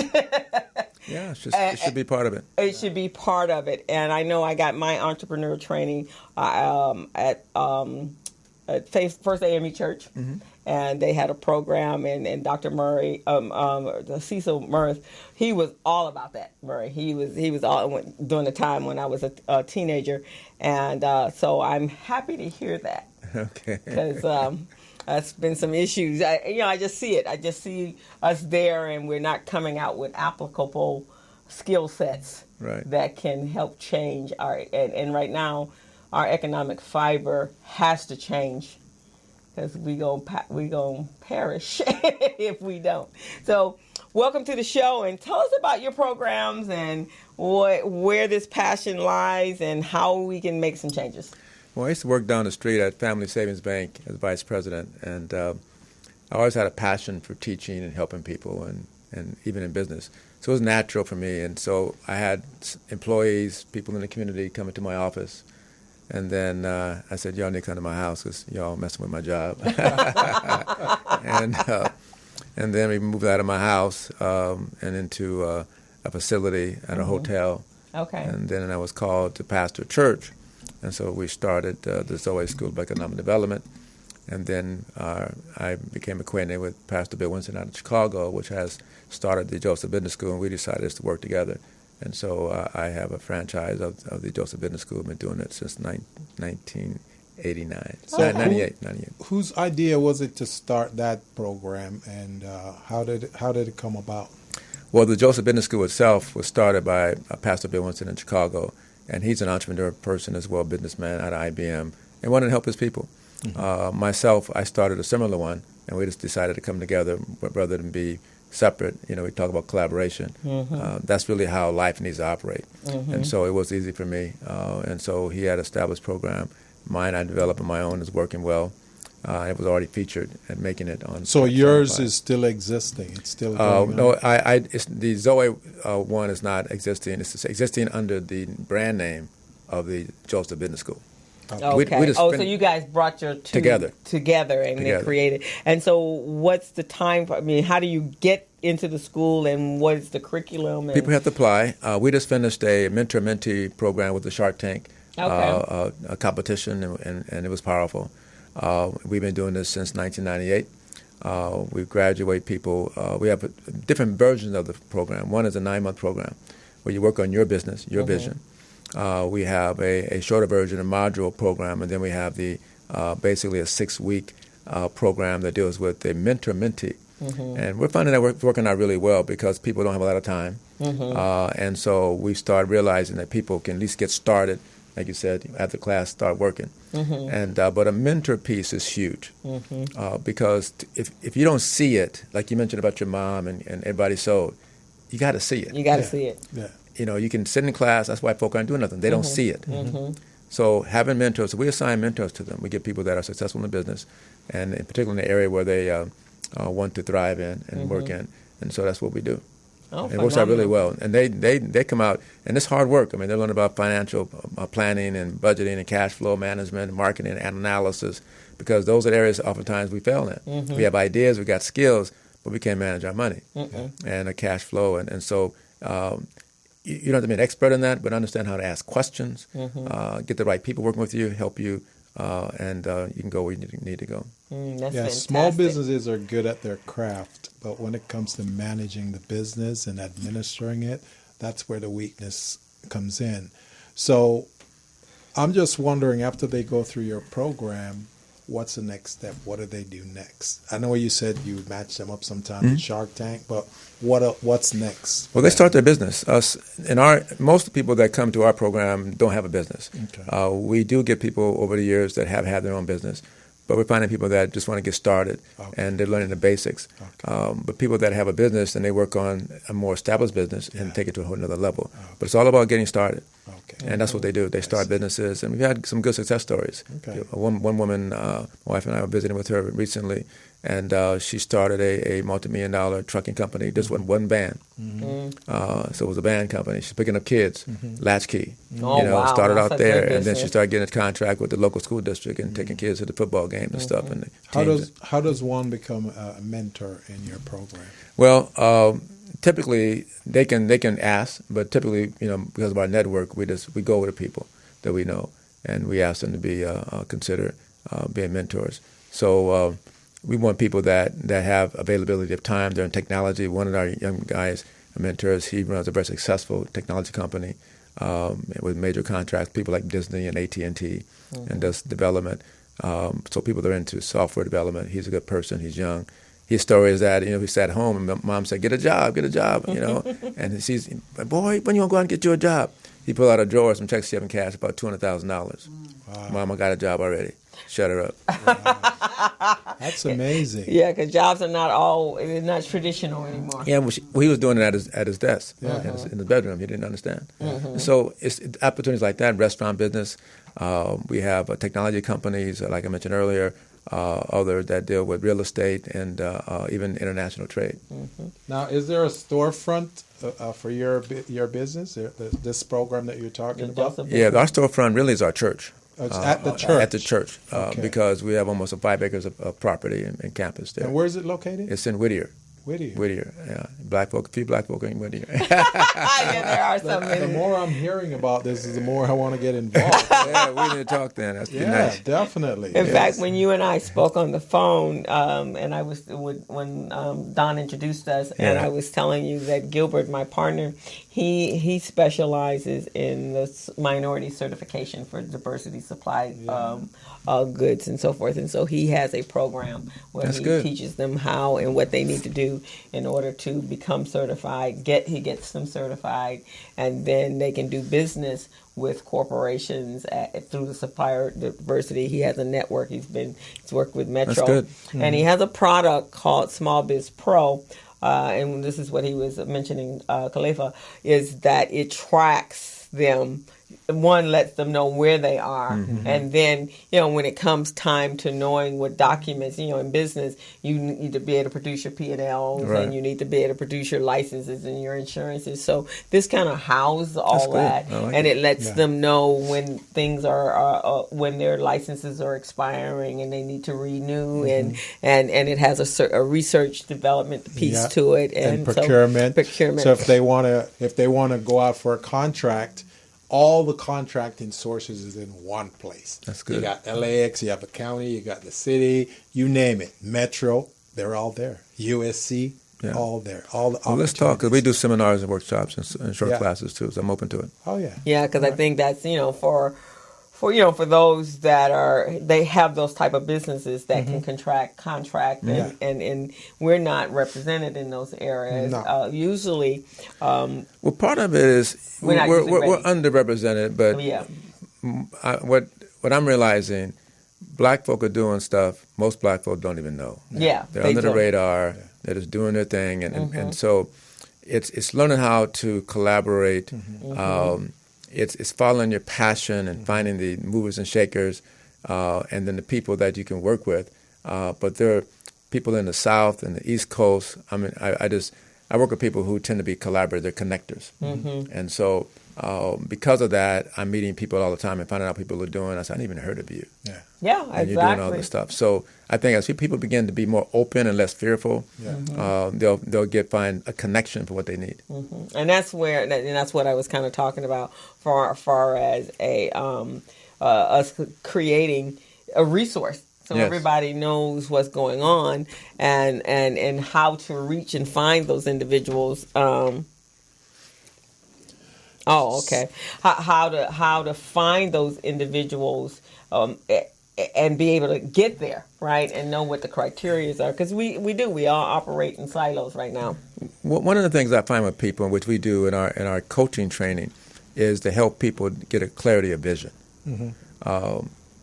[SPEAKER 6] Yeah, it should be part of it.
[SPEAKER 3] It should be part of it. And I know I got my entrepreneur training at First AME Church, and they had a program, and Dr. Murray, Cecil Murray, he was all about that. Murray, he was all during the time when I was a teenager, and so I'm happy to hear that.
[SPEAKER 6] Okay.
[SPEAKER 3] Because that's been some issues. I just see it. I just see us there, and we're not coming out with applicable skill sets that can help change our. And right now, our economic fiber has to change, because we gonna perish if we don't. So, welcome to the show, and tell us about your programs and where this passion lies and how we can make some changes.
[SPEAKER 6] Well, I used to work down the street at Family Savings Bank as vice president, and I always had a passion for teaching and helping people, and even in business. So it was natural for me, and so I had employees, people in the community coming to my office, and then I said, y'all need to come to my house because y'all messing with my job. And then we moved out of my house and into a facility at a hotel.
[SPEAKER 3] Okay.
[SPEAKER 6] And then I was called to pastor a church. And so we started the Zoe School of Economic Development. And then I became acquainted with Pastor Bill Winston out of Chicago, which has started the Joseph Business School, and we decided to work together. And so I have a franchise of the Joseph Business School. I've been doing it since 1989,
[SPEAKER 7] So
[SPEAKER 6] 98.
[SPEAKER 7] Whose idea was it to start that program, and how did it come about?
[SPEAKER 6] Well, the Joseph Business School itself was started by Pastor Bill Winston in Chicago, and he's an entrepreneur person as well, businessman at IBM, and wanted to help his people. Mm-hmm. Myself, I started a similar one, and we just decided to come together rather than be separate. We talk about collaboration. Mm-hmm. That's really how life needs to operate. Mm-hmm. And so it was easy for me. And so he had an established program. Mine, I developed on my own, is working well. It was already featured and making it on.
[SPEAKER 7] So yours is still existing. It's still going
[SPEAKER 6] no,
[SPEAKER 7] on?
[SPEAKER 6] the Zoe one is not existing. It's existing under the brand name of the Joseph Business School.
[SPEAKER 3] Okay. We so you guys brought your two together and then created. And so what's the time? How do you get into the school, and what is the curriculum?
[SPEAKER 6] People have to apply. We just finished a mentor-mentee program with the Shark Tank a competition, and it was powerful. We've been doing this since 1998. We graduate people. We have different versions of the program. One is a 9-month program where you work on your business, your vision. We have a shorter version, a module program, and then we have the basically a 6-week program that deals with the mentor-mentee. Mm-hmm. And we're finding that we're working out really well because people don't have a lot of time. Mm-hmm. And so we started realizing that people can at least get started, like you said, after class, start working. Mm-hmm. And but a mentor piece is huge because if you don't see it, like you mentioned about your mom and everybody sold, you got to see it.
[SPEAKER 3] You got to see it.
[SPEAKER 7] Yeah.
[SPEAKER 6] You can sit in class. That's why folk aren't doing nothing. They don't see it. Mm-hmm. So having mentors, we assign mentors to them. We get people that are successful in business, and in particular in the area where they want to thrive in and work in. And so that's what we do.
[SPEAKER 3] Oh,
[SPEAKER 6] and it works out really well. And they come out, and it's hard work. They learn about financial planning and budgeting and cash flow management and marketing and analysis, because those are areas oftentimes we fail in. Mm-hmm. We have ideas, we got skills, but we can't manage our money and a cash flow. And so you don't have to be an expert in that, but understand how to ask questions, get the right people working with you, help you, and you can go where you need to go.
[SPEAKER 3] That's fantastic.
[SPEAKER 7] Small businesses are good at their craft, but when it comes to managing the business and administering it, that's where the weakness comes in. So I'm just wondering, after they go through your program, what's the next step? What do they do next? I know you said you match them up sometimes in Shark Tank, but what's next?
[SPEAKER 6] Well, they start their business. Most people that come to our program don't have a business. Okay. We do get people over the years that have had their own business, but we're finding people that just want to get started and they're learning the basics. Okay. But people that have a business and they work on a more established business and take it to a whole other level. Okay. But it's all about getting started. Okay. And that's what they do. They start businesses, and we've had some good success stories. Okay. One woman, my wife and I were visiting with her recently, and she started a multi-million-dollar trucking company just with one van. Mm-hmm. So it was a van company. She's picking up kids, latchkey.
[SPEAKER 3] Wow.
[SPEAKER 6] Started out there, and then she started getting a contract with the local school district and taking kids to the football games and stuff. And
[SPEAKER 7] how does one become a mentor in your program?
[SPEAKER 6] Well, typically they can ask, but typically, because of our network, we go with the people that we know, and we ask them to be consider being mentors. So we want people that have availability of time. They're in technology. One of our young guys, mentors, he runs a very successful technology company with major contracts, people like Disney and AT&T, and does development. So people that are into software development. He's a good person. He's young. His story is that, he sat home and mom said, get a job, and he sees, boy, when you going to go out and get you a job? He pulled out a drawer, some checks he had in cash, about $200,000. Wow. Mama got a job already. Shut her up.
[SPEAKER 7] Wow. That's amazing.
[SPEAKER 3] Yeah, because jobs are not traditional anymore.
[SPEAKER 6] Yeah, he was doing it at his desk, in his bedroom. He didn't understand. So it's opportunities like that, restaurant business. We have technology companies, like I mentioned earlier, others that deal with real estate and even international trade.
[SPEAKER 7] Now, is there a storefront for your business, this program that you're talking about?
[SPEAKER 6] Yeah, our storefront really is our church.
[SPEAKER 7] It's at the church?
[SPEAKER 6] At the church, because we have almost 5 acres of property in campus there.
[SPEAKER 7] And where is it located?
[SPEAKER 6] It's in Whittier.
[SPEAKER 7] Whittier,
[SPEAKER 6] yeah. A few black folk in Whittier.
[SPEAKER 3] Yeah, there are some.
[SPEAKER 7] The more I'm hearing about this, the more I want to get involved.
[SPEAKER 6] Yeah, we need to talk then. That's nice.
[SPEAKER 7] Definitely.
[SPEAKER 3] In fact, when you and I spoke on the phone, and I was when Don introduced us, and I was telling you that Gilbert, my partner, he specializes in the minority certification for diversity supply goods and so forth, and so he has a program where he teaches them how and what they need to do in order to become certified. He gets them certified, and then they can do business with corporations through the supplier diversity. He has a network. He's worked with Metro.
[SPEAKER 6] That's good.
[SPEAKER 3] And he has a product called Small Biz Pro. And this is what he was mentioning, Khalifa, is that it tracks them. One, lets them know where they are. And then, when it comes time to knowing what documents, in business, you need to be able to produce your P&Ls, and you need to be able to produce your licenses and your insurances. So this kind of houses all that, and it lets them know when things are, when their licenses are expiring and they need to renew, and it has a research development piece to it,
[SPEAKER 7] and procurement. So if they want to go out for a contract, all the contracting sources is in one place.
[SPEAKER 6] That's good.
[SPEAKER 7] You got LAX, you have the county, you got the city, you name it. Metro, they're all there. USC, all there. Well,
[SPEAKER 6] let's talk, because we do seminars and workshops and short classes too, so I'm open to it.
[SPEAKER 7] Oh, yeah.
[SPEAKER 3] Yeah, because I think that's, for those that they have those type of businesses that can contract, and we're not represented in those areas.
[SPEAKER 7] No.
[SPEAKER 3] Usually,
[SPEAKER 6] well, part of it is we're underrepresented, but what I'm realizing, black folk are doing stuff most black folk don't even know.
[SPEAKER 3] Yeah,
[SPEAKER 6] they're under the radar. They're just doing their thing, and so it's learning how to collaborate. It's following your passion and finding the movers and shakers, and then the people that you can work with. But there are people in the South and the East Coast. I mean, I work with people who tend to be collaborators. They're connectors. And so because of that, I'm meeting people all the time and finding out what people are doing. I said, I didn't even heard of you.
[SPEAKER 3] Yeah,
[SPEAKER 6] and you're doing all this stuff. So I think as people begin to be more open and less fearful, they'll find a connection for what they need.
[SPEAKER 3] And that's what I was kind of talking about for far as us creating a resource. So everybody knows what's going on and how to reach and find those individuals. How to find those individuals and be able to get there, right, and know what the criteria are, because we all operate in silos right now.
[SPEAKER 6] One of the things I find with people, which we do in our coaching training, is to help people get a clarity of vision.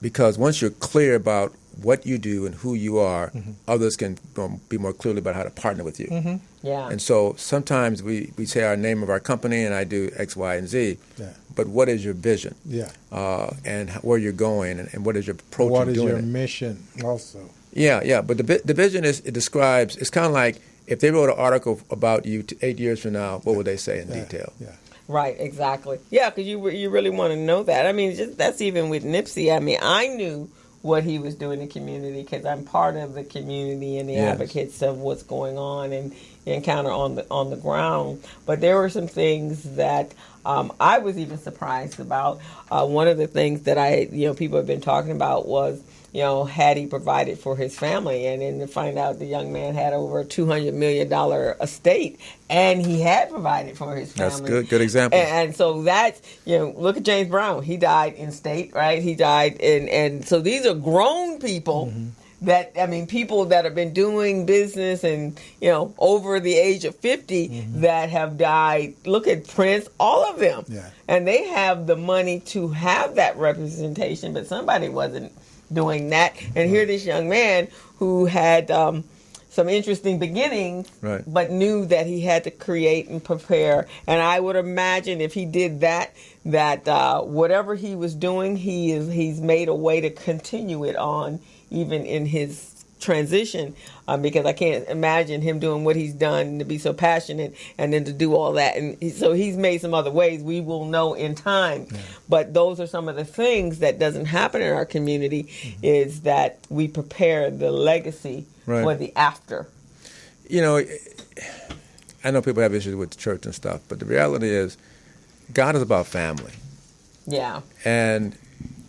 [SPEAKER 6] Because once you're clear about what you do and who you are, others can be more clearly about how to partner with you. And so sometimes we say our name of our company and I do X, Y, and Z, but what is your vision? And where you're going and what is your approach
[SPEAKER 7] what
[SPEAKER 6] to
[SPEAKER 7] is
[SPEAKER 6] doing
[SPEAKER 7] your
[SPEAKER 6] it?
[SPEAKER 7] mission also?
[SPEAKER 6] But the vision describes, it's kind of like if they wrote an article about you 8 years from now, what would they say in detail?
[SPEAKER 3] Right, exactly. Yeah, because you really want to know that. I mean, that's even with Nipsey. I mean, I knew what he was doing in the community because I'm part of the community and the advocates of what's going on. And, encounter on the ground. But there were some things that I was even surprised about. One of the things that people have been talking about was, had he provided for his family, and then to find out the young man had over a $200 million estate, and he had provided for his family.
[SPEAKER 6] That's good example.
[SPEAKER 3] And so that's, look at James Brown. He died in state, right? He died, and so these are grown people. People that have been doing business and, over the age of 50 that have died. Look at Prince, all of them. Yeah. And they have the money to have that representation, but somebody wasn't doing that. And here this young man who had some interesting beginnings, but knew that he had to create and prepare. And I would imagine if he did that whatever he was doing, he's made a way to continue it on, even in his transition, because I can't imagine him doing what he's done, to be so passionate and then to do all that. And so he's made some other ways. We will know in time. Yeah. But those are some of the things that doesn't happen in our community, is that we prepare the legacy for the after.
[SPEAKER 6] I know people have issues with the church and stuff, but the reality is God is about family.
[SPEAKER 3] Yeah.
[SPEAKER 6] And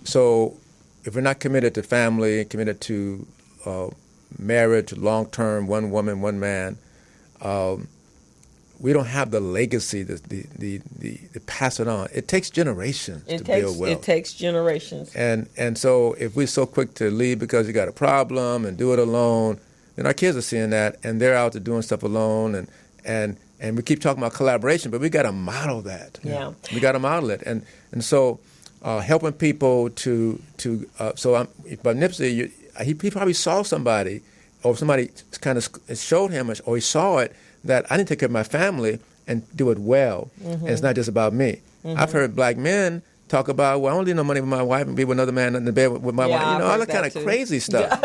[SPEAKER 6] so if we're not committed to family, committed to marriage, long-term, one woman, one man, we don't have the legacy, the pass it on. It takes generations to build wealth.
[SPEAKER 3] It takes generations.
[SPEAKER 6] And so if we're so quick to leave because you got a problem and do it alone, then our kids are seeing that, and they're out there doing stuff alone, and we keep talking about collaboration, but we got to model that.
[SPEAKER 3] Yeah.
[SPEAKER 6] We got to model it. And so helping people but Nipsey, he probably saw somebody, or somebody kind of showed him, or he saw it, that I need to take care of my family and do it well. And it's not just about me. I've heard black men talk about, well, I don't need no money with my wife and be with another man in the bed with my wife. All that kind of crazy stuff.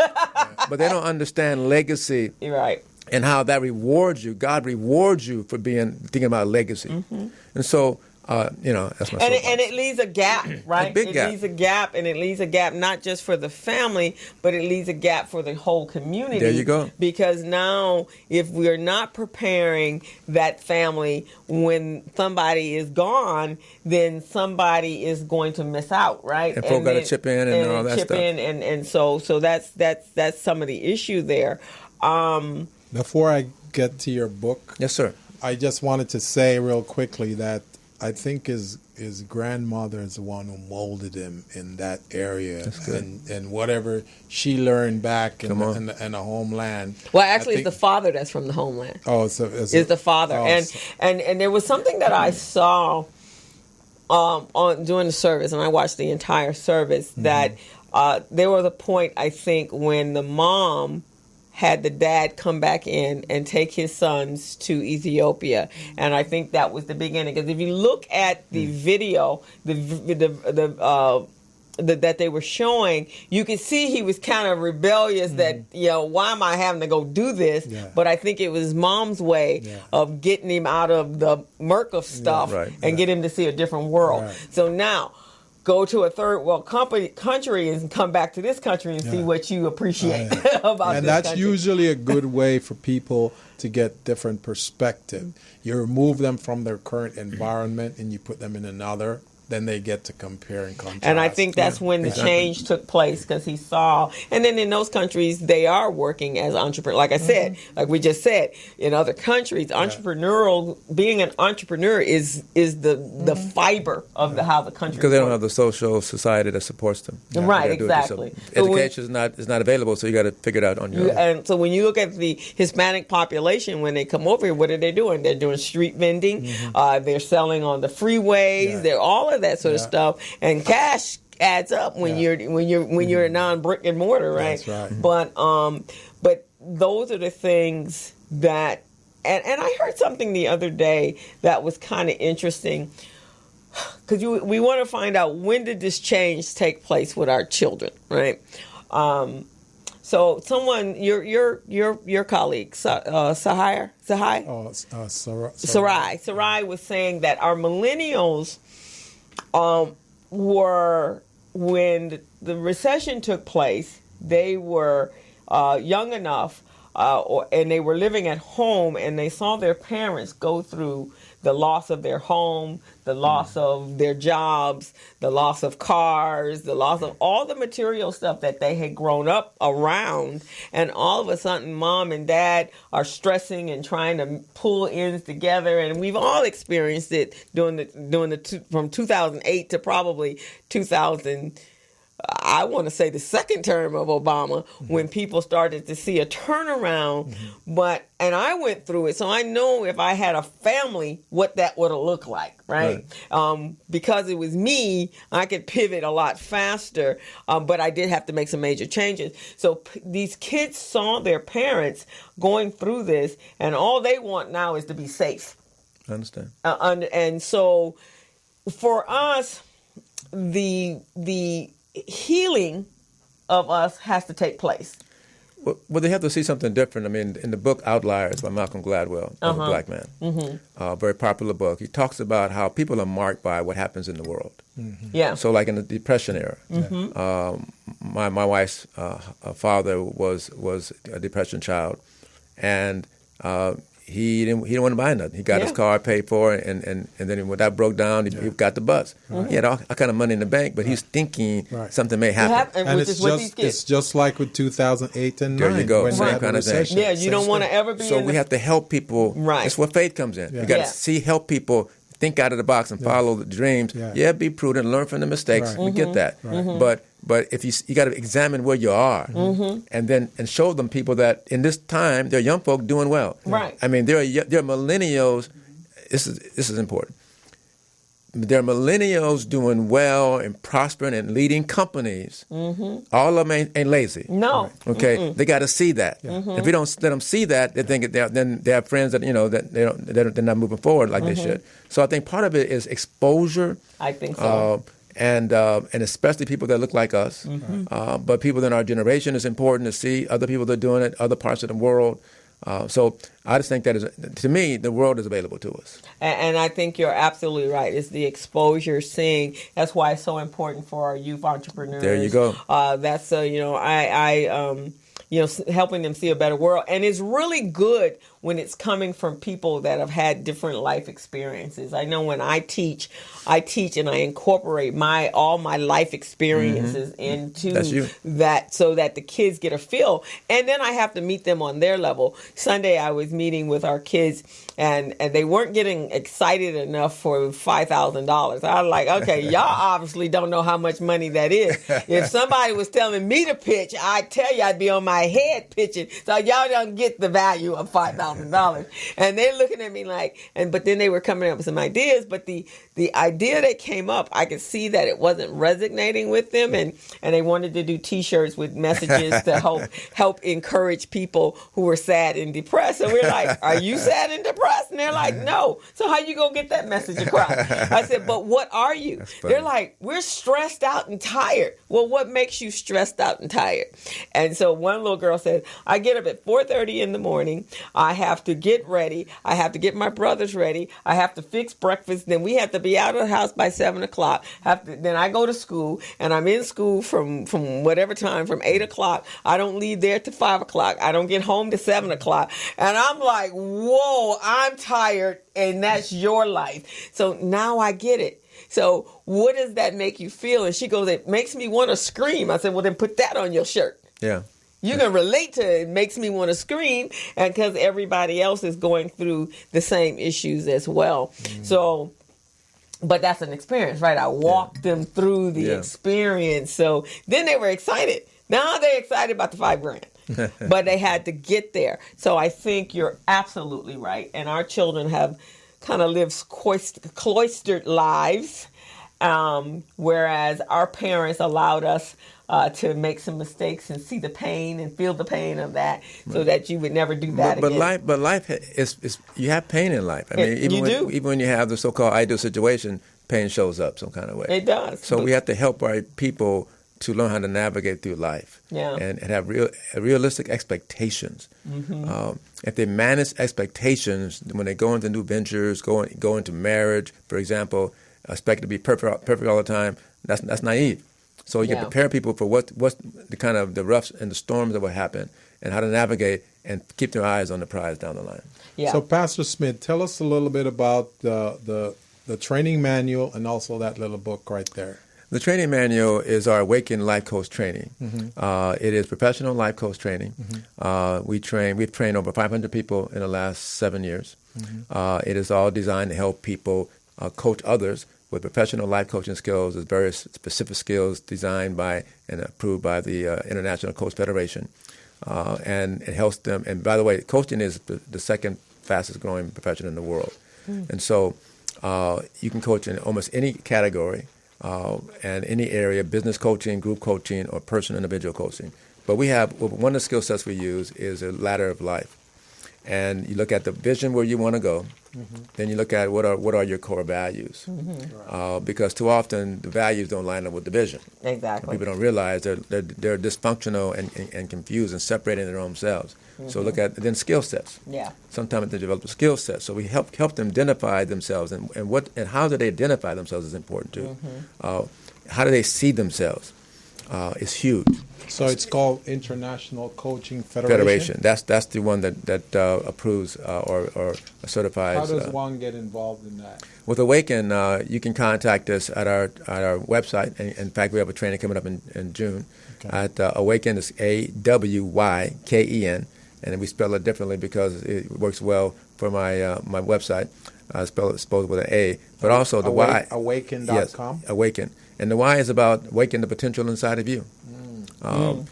[SPEAKER 6] But they don't understand legacy.
[SPEAKER 3] Right.
[SPEAKER 6] And how that rewards you. God rewards you for thinking about legacy. And so, that's my
[SPEAKER 3] and it leaves a gap, right?
[SPEAKER 6] A big gap.
[SPEAKER 3] It leaves a gap, and it leaves a gap not just for the family, but it leaves a gap for the whole community.
[SPEAKER 6] There you go.
[SPEAKER 3] Because now, if we're not preparing that family when somebody is gone, then somebody is going to miss out, right?
[SPEAKER 6] And folk got to chip in and all that stuff.
[SPEAKER 3] And so that's some of the issue there.
[SPEAKER 7] Before I get to your book,
[SPEAKER 6] yes, sir.
[SPEAKER 7] I just wanted to say real quickly that I think his grandmother is the one who molded him in that area, and whatever she learned back in the homeland.
[SPEAKER 3] Well, actually, it's the father that's from the homeland.
[SPEAKER 7] Oh, so
[SPEAKER 3] it's the father, and there was something that I saw during the service, and I watched the entire service. That there was a point, I think, when the mom had the dad come back in and take his sons to Ethiopia, and I think that was the beginning. Because if you look at the video, that they were showing, you could see he was kind of rebellious. That why am I having to go do this? Yeah. But I think it was his mom's way of getting him out of the murk of stuff and get him to see a different world. Right. So now, go to a third world country and come back to this country and see what you appreciate about this country. And
[SPEAKER 7] that's usually a good way for people to get different perspective. You remove them from their current environment and you put them in another, then they get to compare and contrast.
[SPEAKER 3] And I think that's when the change took place, because he saw, and then in those countries, they are working as entrepreneurs. Like I said, like we just said, in other countries, being an entrepreneur is the fiber of how the country.
[SPEAKER 6] Because they don't have the social society that supports them.
[SPEAKER 3] Right, exactly.
[SPEAKER 6] So education is not available, so you got to figure it out on your own.
[SPEAKER 3] And so when you look at the Hispanic population, when they come over here, what are they doing? They're doing street vending. They're selling on the freeways. They're all of that sort of stuff, and cash adds up when you're a non-brick and mortar, right?
[SPEAKER 7] That's right.
[SPEAKER 3] But those are the things that, and I heard something the other day that was kind of interesting, because we want to find out, when did this change take place with our children, right? So someone, your colleague, Sarai was saying that our millennials were, when the recession took place, they were young enough and they were living at home, and they saw their parents go through the loss of their home, the loss of their jobs, the loss of cars, the loss of all the material stuff that they had grown up around. And all of a sudden, mom and dad are stressing and trying to pull ends together. And we've all experienced it from 2008 to probably 2000. I want to say the second term of Obama, when people started to see a turnaround. And I went through it, so I know if I had a family, what that would have looked like, right? Because it was me, I could pivot a lot faster, but I did have to make some major changes. So these kids saw their parents going through this, and all they want now is to be safe.
[SPEAKER 6] I understand.
[SPEAKER 3] And so for us, the healing of us has to take place.
[SPEAKER 6] Well, they have to see something different. I mean, in the book Outliers by Malcolm Gladwell, a black man, very popular book, he talks about how people are marked by what happens in the world.
[SPEAKER 3] Yeah.
[SPEAKER 6] So like in the Depression era, my wife's father was a Depression child, and he didn't want to buy nothing. He got his car paid for, and then when that broke down, he got the bus. He had all kind of money in the bank, but he's thinking something may happen.
[SPEAKER 7] And it's just like with 2008 and 9.
[SPEAKER 6] There you go,
[SPEAKER 7] when
[SPEAKER 6] same kind of thing.
[SPEAKER 3] Yeah, you don't want to ever be.
[SPEAKER 6] So we have to help people. Right. That's where faith comes in. You got to help people think out of the box and follow the dreams. Be prudent, learn from the mistakes. We get that. But if you got to examine where you are, and show them people that in this time there are young folk doing well.
[SPEAKER 3] Right.
[SPEAKER 6] I mean, there are millennials. This is important. There are millennials doing well and prospering and leading companies. All of them ain't lazy.
[SPEAKER 3] No.
[SPEAKER 6] Okay. They got to see that. If we don't let them see that, they think then they have friends that that they're not moving forward like they should. So I think part of it is exposure.
[SPEAKER 3] I think so.
[SPEAKER 6] And especially people that look like us. But people in our generation, is important to see other people that are doing it, other parts of the world. So I just think that to me, the world is available to us.
[SPEAKER 3] And I think you're absolutely right. It's the exposure, seeing. That's why it's so important for our youth entrepreneurs.
[SPEAKER 6] There you go.
[SPEAKER 3] That's helping them see a better world. And it's really good when it's coming from people that have had different life experiences. I know when I teach and I incorporate all my life experiences into that, so that the kids get a feel. And then I have to meet them on their level. Sunday I was meeting with our kids, and they weren't getting excited enough for $5,000. I was like, okay, y'all obviously don't know how much money that is. If somebody was telling me to pitch, I'd tell you I'd be on my head pitching. So y'all don't get the value of $5,000. And they're looking at me like, but then they were coming up with some ideas. But the idea that came up, I could see that it wasn't resonating with them, and they wanted to do T-shirts with messages to help encourage people who were sad and depressed. And we're like, are you sad and depressed? And they're like, no. So how you gonna get that message across? I said, but what are you? They're like, we're stressed out and tired. Well, what makes you stressed out and tired? And so one little girl said, I get up at 4:30 in the morning. I have to get ready. I have to get my brothers ready. I have to fix breakfast. Then we have to be out of the house by 7 o'clock. Then I go to school, and I'm in school from whatever time, from 8 o'clock. I don't leave there to 5 o'clock. I don't get home to 7 o'clock. And I'm like, whoa, I'm tired, and that's your life. So now I get it. So what does that make you feel? And she goes, it makes me want to scream. I said, well, then put that on your shirt.
[SPEAKER 6] Yeah.
[SPEAKER 3] You can relate to it. It makes me want to scream, and because everybody else is going through the same issues as well. So, but that's an experience, right? I walked them through the experience. So then they were excited. Now they're excited about the $5,000, but they had to get there. So I think you're absolutely right. And our children have kind of lived cloistered lives, whereas our parents allowed us to make some mistakes and see the pain and feel the pain of that, so that you would never do that again.
[SPEAKER 6] But life is you have pain in life. I mean, even when you have the so-called ideal situation, pain shows up some kind of way.
[SPEAKER 3] It does.
[SPEAKER 6] So we have to help our people to learn how to navigate through life, and have realistic expectations. If they manage expectations when they go into new ventures, go into marriage, for example, expect to be perfect all the time, that's naive. So you can prepare people for what's the kind of the roughs and the storms that will happen, and how to navigate, and keep their eyes on the prize down the line.
[SPEAKER 3] Yeah.
[SPEAKER 7] So, Pastor Smith, tell us a little bit about the training manual and also that little book right there.
[SPEAKER 6] The training manual is our Awaken Life Coach training. It is professional life coach training. We've trained over 500 people in the last 7 years. It is all designed to help people coach others with professional life coaching skills. There's various specific skills designed by and approved by the International Coach Federation. And it helps them. And by the way, coaching is the second fastest growing profession in the world. And so you can coach in almost any category. And any area, business coaching, group coaching, or personal individual coaching. But we have, one of the skill sets we use is a ladder of life. And you look at the vision where you want to go. Then you look at what are your core values. Because too often the values don't line up with the vision.
[SPEAKER 3] Exactly.
[SPEAKER 6] People don't realize they're dysfunctional and confused and separating their own selves. So look at then skill sets.
[SPEAKER 3] Yeah.
[SPEAKER 6] Sometimes they develop a skill set. So we help them identify themselves and how do they identify themselves is important too. How do they see themselves is huge.
[SPEAKER 7] So it's called International Coaching Federation.
[SPEAKER 6] That's the one that approves or certifies.
[SPEAKER 7] How does one get involved in that?
[SPEAKER 6] With Awaken, you can contact us at our website. And in fact, we have a training coming up in June. At Awaken is AWYKEN, and we spell it differently because it works well for my my website. Spelled with an A, but also the Y.
[SPEAKER 7] Awaken.com?
[SPEAKER 6] Yes, Awaken. And the Y is about awaken the potential inside of you. And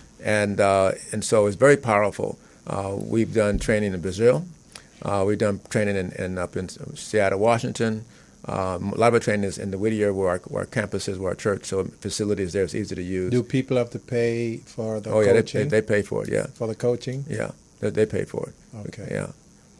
[SPEAKER 6] so it's very powerful. We've done training in Brazil. We've done training up in Seattle, Washington. A lot of our training is in the Whittier, where our campus is, where our church, so facilities there, it's easy to use.
[SPEAKER 7] Do people have to pay for the coaching?
[SPEAKER 6] Yeah, they pay for it, yeah.
[SPEAKER 7] For the coaching?
[SPEAKER 6] Yeah, they pay for it.
[SPEAKER 7] Okay.
[SPEAKER 6] Yeah.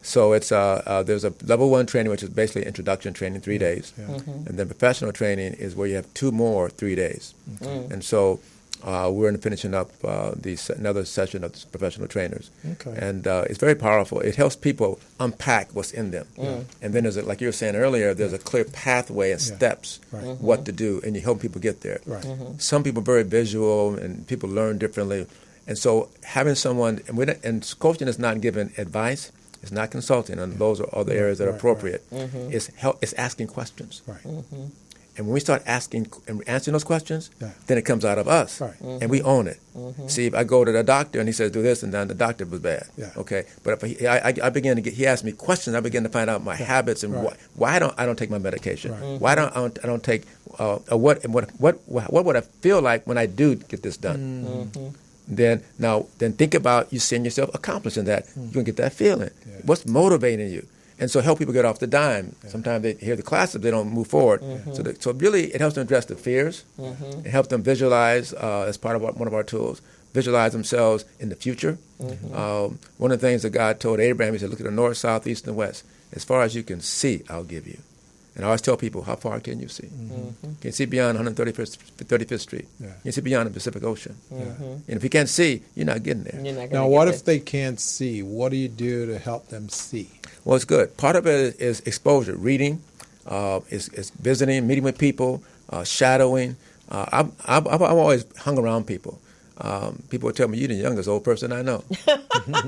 [SPEAKER 6] So it's there's a level 1 training, which is basically introduction training, 3 days.
[SPEAKER 7] Yeah.
[SPEAKER 6] And then professional training is where you have 2 more 3 days. And so we're finishing up another session of professional trainers.
[SPEAKER 7] Okay.
[SPEAKER 6] And it's very powerful. It helps people unpack what's in them. And then there's like you were saying earlier, there's a clear pathway and steps, what to do, and you help people get there.
[SPEAKER 7] Right.
[SPEAKER 6] Some people are very visual, and people learn differently. And so having someone, and coaching is not giving advice, it's not consulting, and those are other areas that are appropriate. It's asking questions.
[SPEAKER 7] Right.
[SPEAKER 6] And when we start asking and answering those questions, then it comes out of us, and we own it. See, if I go to the doctor and he says do this, and then the doctor was bad, okay. But if I begin to he asked me questions, I begin to find out my habits and why I don't take my medication, why I don't take what would I feel like when I do get this done. Then think about you seeing yourself accomplishing that. You're gonna get that feeling. What's motivating you? And so help people get off the dime. Sometimes they hear the classes, they don't move forward. So really, it helps them address the fears. It helps them visualize as part of one of our tools. Visualize themselves in the future. One of the things that God told Abraham, he said, look at the north, south, east, and west. As far as you can see, I'll give you. And I always tell people, how far can you see? Can you see beyond 135th Street? Can you see beyond the Pacific Ocean? And if you can't see, you're not getting there.
[SPEAKER 7] Now, what if they can't see? What do you do to help them see?
[SPEAKER 6] Well, it's good. Part of it is exposure, reading, is visiting, meeting with people, shadowing. I've always hung around people. People would tell me, you're the youngest old person I know.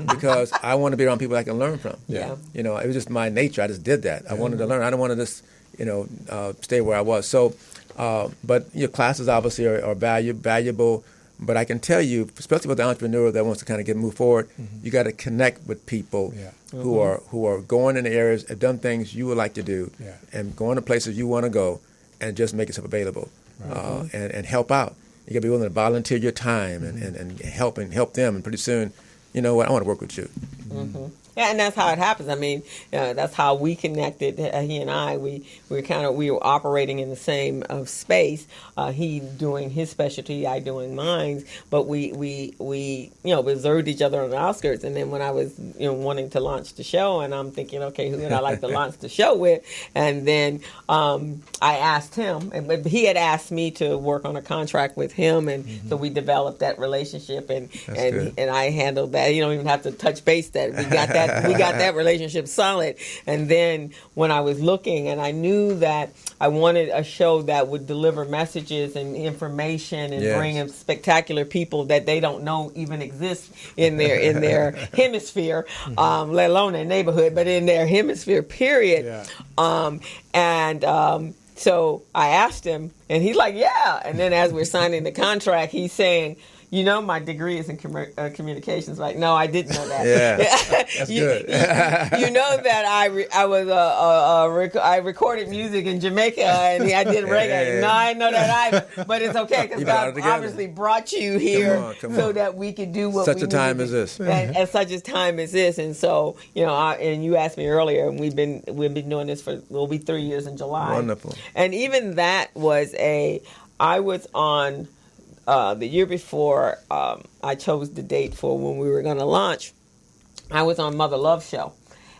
[SPEAKER 6] Because I want to be around people I can learn from. You know, it was just my nature. I just did that. I wanted to learn. I didn't want to just, stay where I was. So, but your classes obviously are valuable. But I can tell you, especially with the entrepreneur that wants to kind of move forward, you got to connect with people who are going in the areas, have done things you would like to do, and going to places you want to go, and just make yourself available and help out. You got to be willing to volunteer your time and help them. And pretty soon, you know what, I want to work with you.
[SPEAKER 3] Yeah, and that's how it happens. I mean, that's how we connected. He and I, we were operating in the same space. He doing his specialty, I doing mine. But we observed each other on the outskirts. And then when I was wanting to launch the show, and I'm thinking, okay, who would I like to launch the show with? And then I asked him, and he had asked me to work on a contract with him, and so we developed that relationship. And I handled that. You don't even have to touch base that. We got that got that relationship solid. And then when I was looking, and I knew that I wanted a show that would deliver messages and information and bring in spectacular people that they don't know even exist in their hemisphere, let alone their neighborhood, but in their hemisphere, period. So I asked him, and he's like, yeah. And then as we're signing the contract, he's saying, you know, my degree is in communications. Like, no, I didn't know that.
[SPEAKER 6] Yeah, that's good.
[SPEAKER 3] You know that I recorded music in Jamaica and I did reggae.
[SPEAKER 6] Yeah.
[SPEAKER 3] No, I know that either. But it's okay because God obviously brought you here so that we could do what
[SPEAKER 6] such
[SPEAKER 3] we
[SPEAKER 6] a time
[SPEAKER 3] need
[SPEAKER 6] as this.
[SPEAKER 3] at such a time as this. And so, you know, and you asked me earlier, and we've been doing this for, will be 3 years in July.
[SPEAKER 6] Wonderful.
[SPEAKER 3] And even that was I was on. The year before I chose the date for when we were going to launch, I was on Mother Love Show,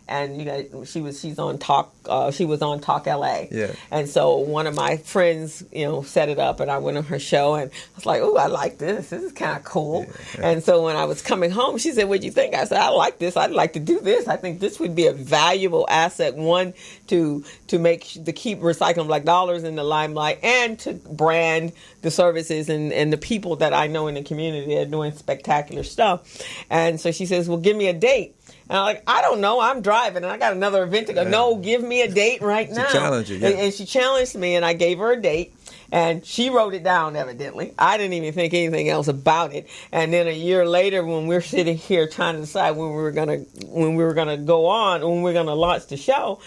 [SPEAKER 3] and you know she's on Talk. She was on Talk LA, and so one of my friends, you know, set it up, and I went on her show, and I was like, "Oh, I like this. This is kind of cool." Yeah. And so when I was coming home, she said, "What'd you think?" I said, "I like this. I'd like to do this. I think this would be a valuable asset. One to keep recycling black dollars in the limelight, and to brand the services and the people that I know in the community that are doing spectacular stuff." And so she says, "Well, give me a date." And I'm like, I don't know. I'm driving, and I got another event to go. No, give me a date right now.
[SPEAKER 6] She challenged you,
[SPEAKER 3] and she challenged me, and I gave her a date. And she wrote it down, evidently. I didn't even think anything else about it. And then a year later, when we're sitting here trying to decide when we were gonna go on, when we were gonna launch the show,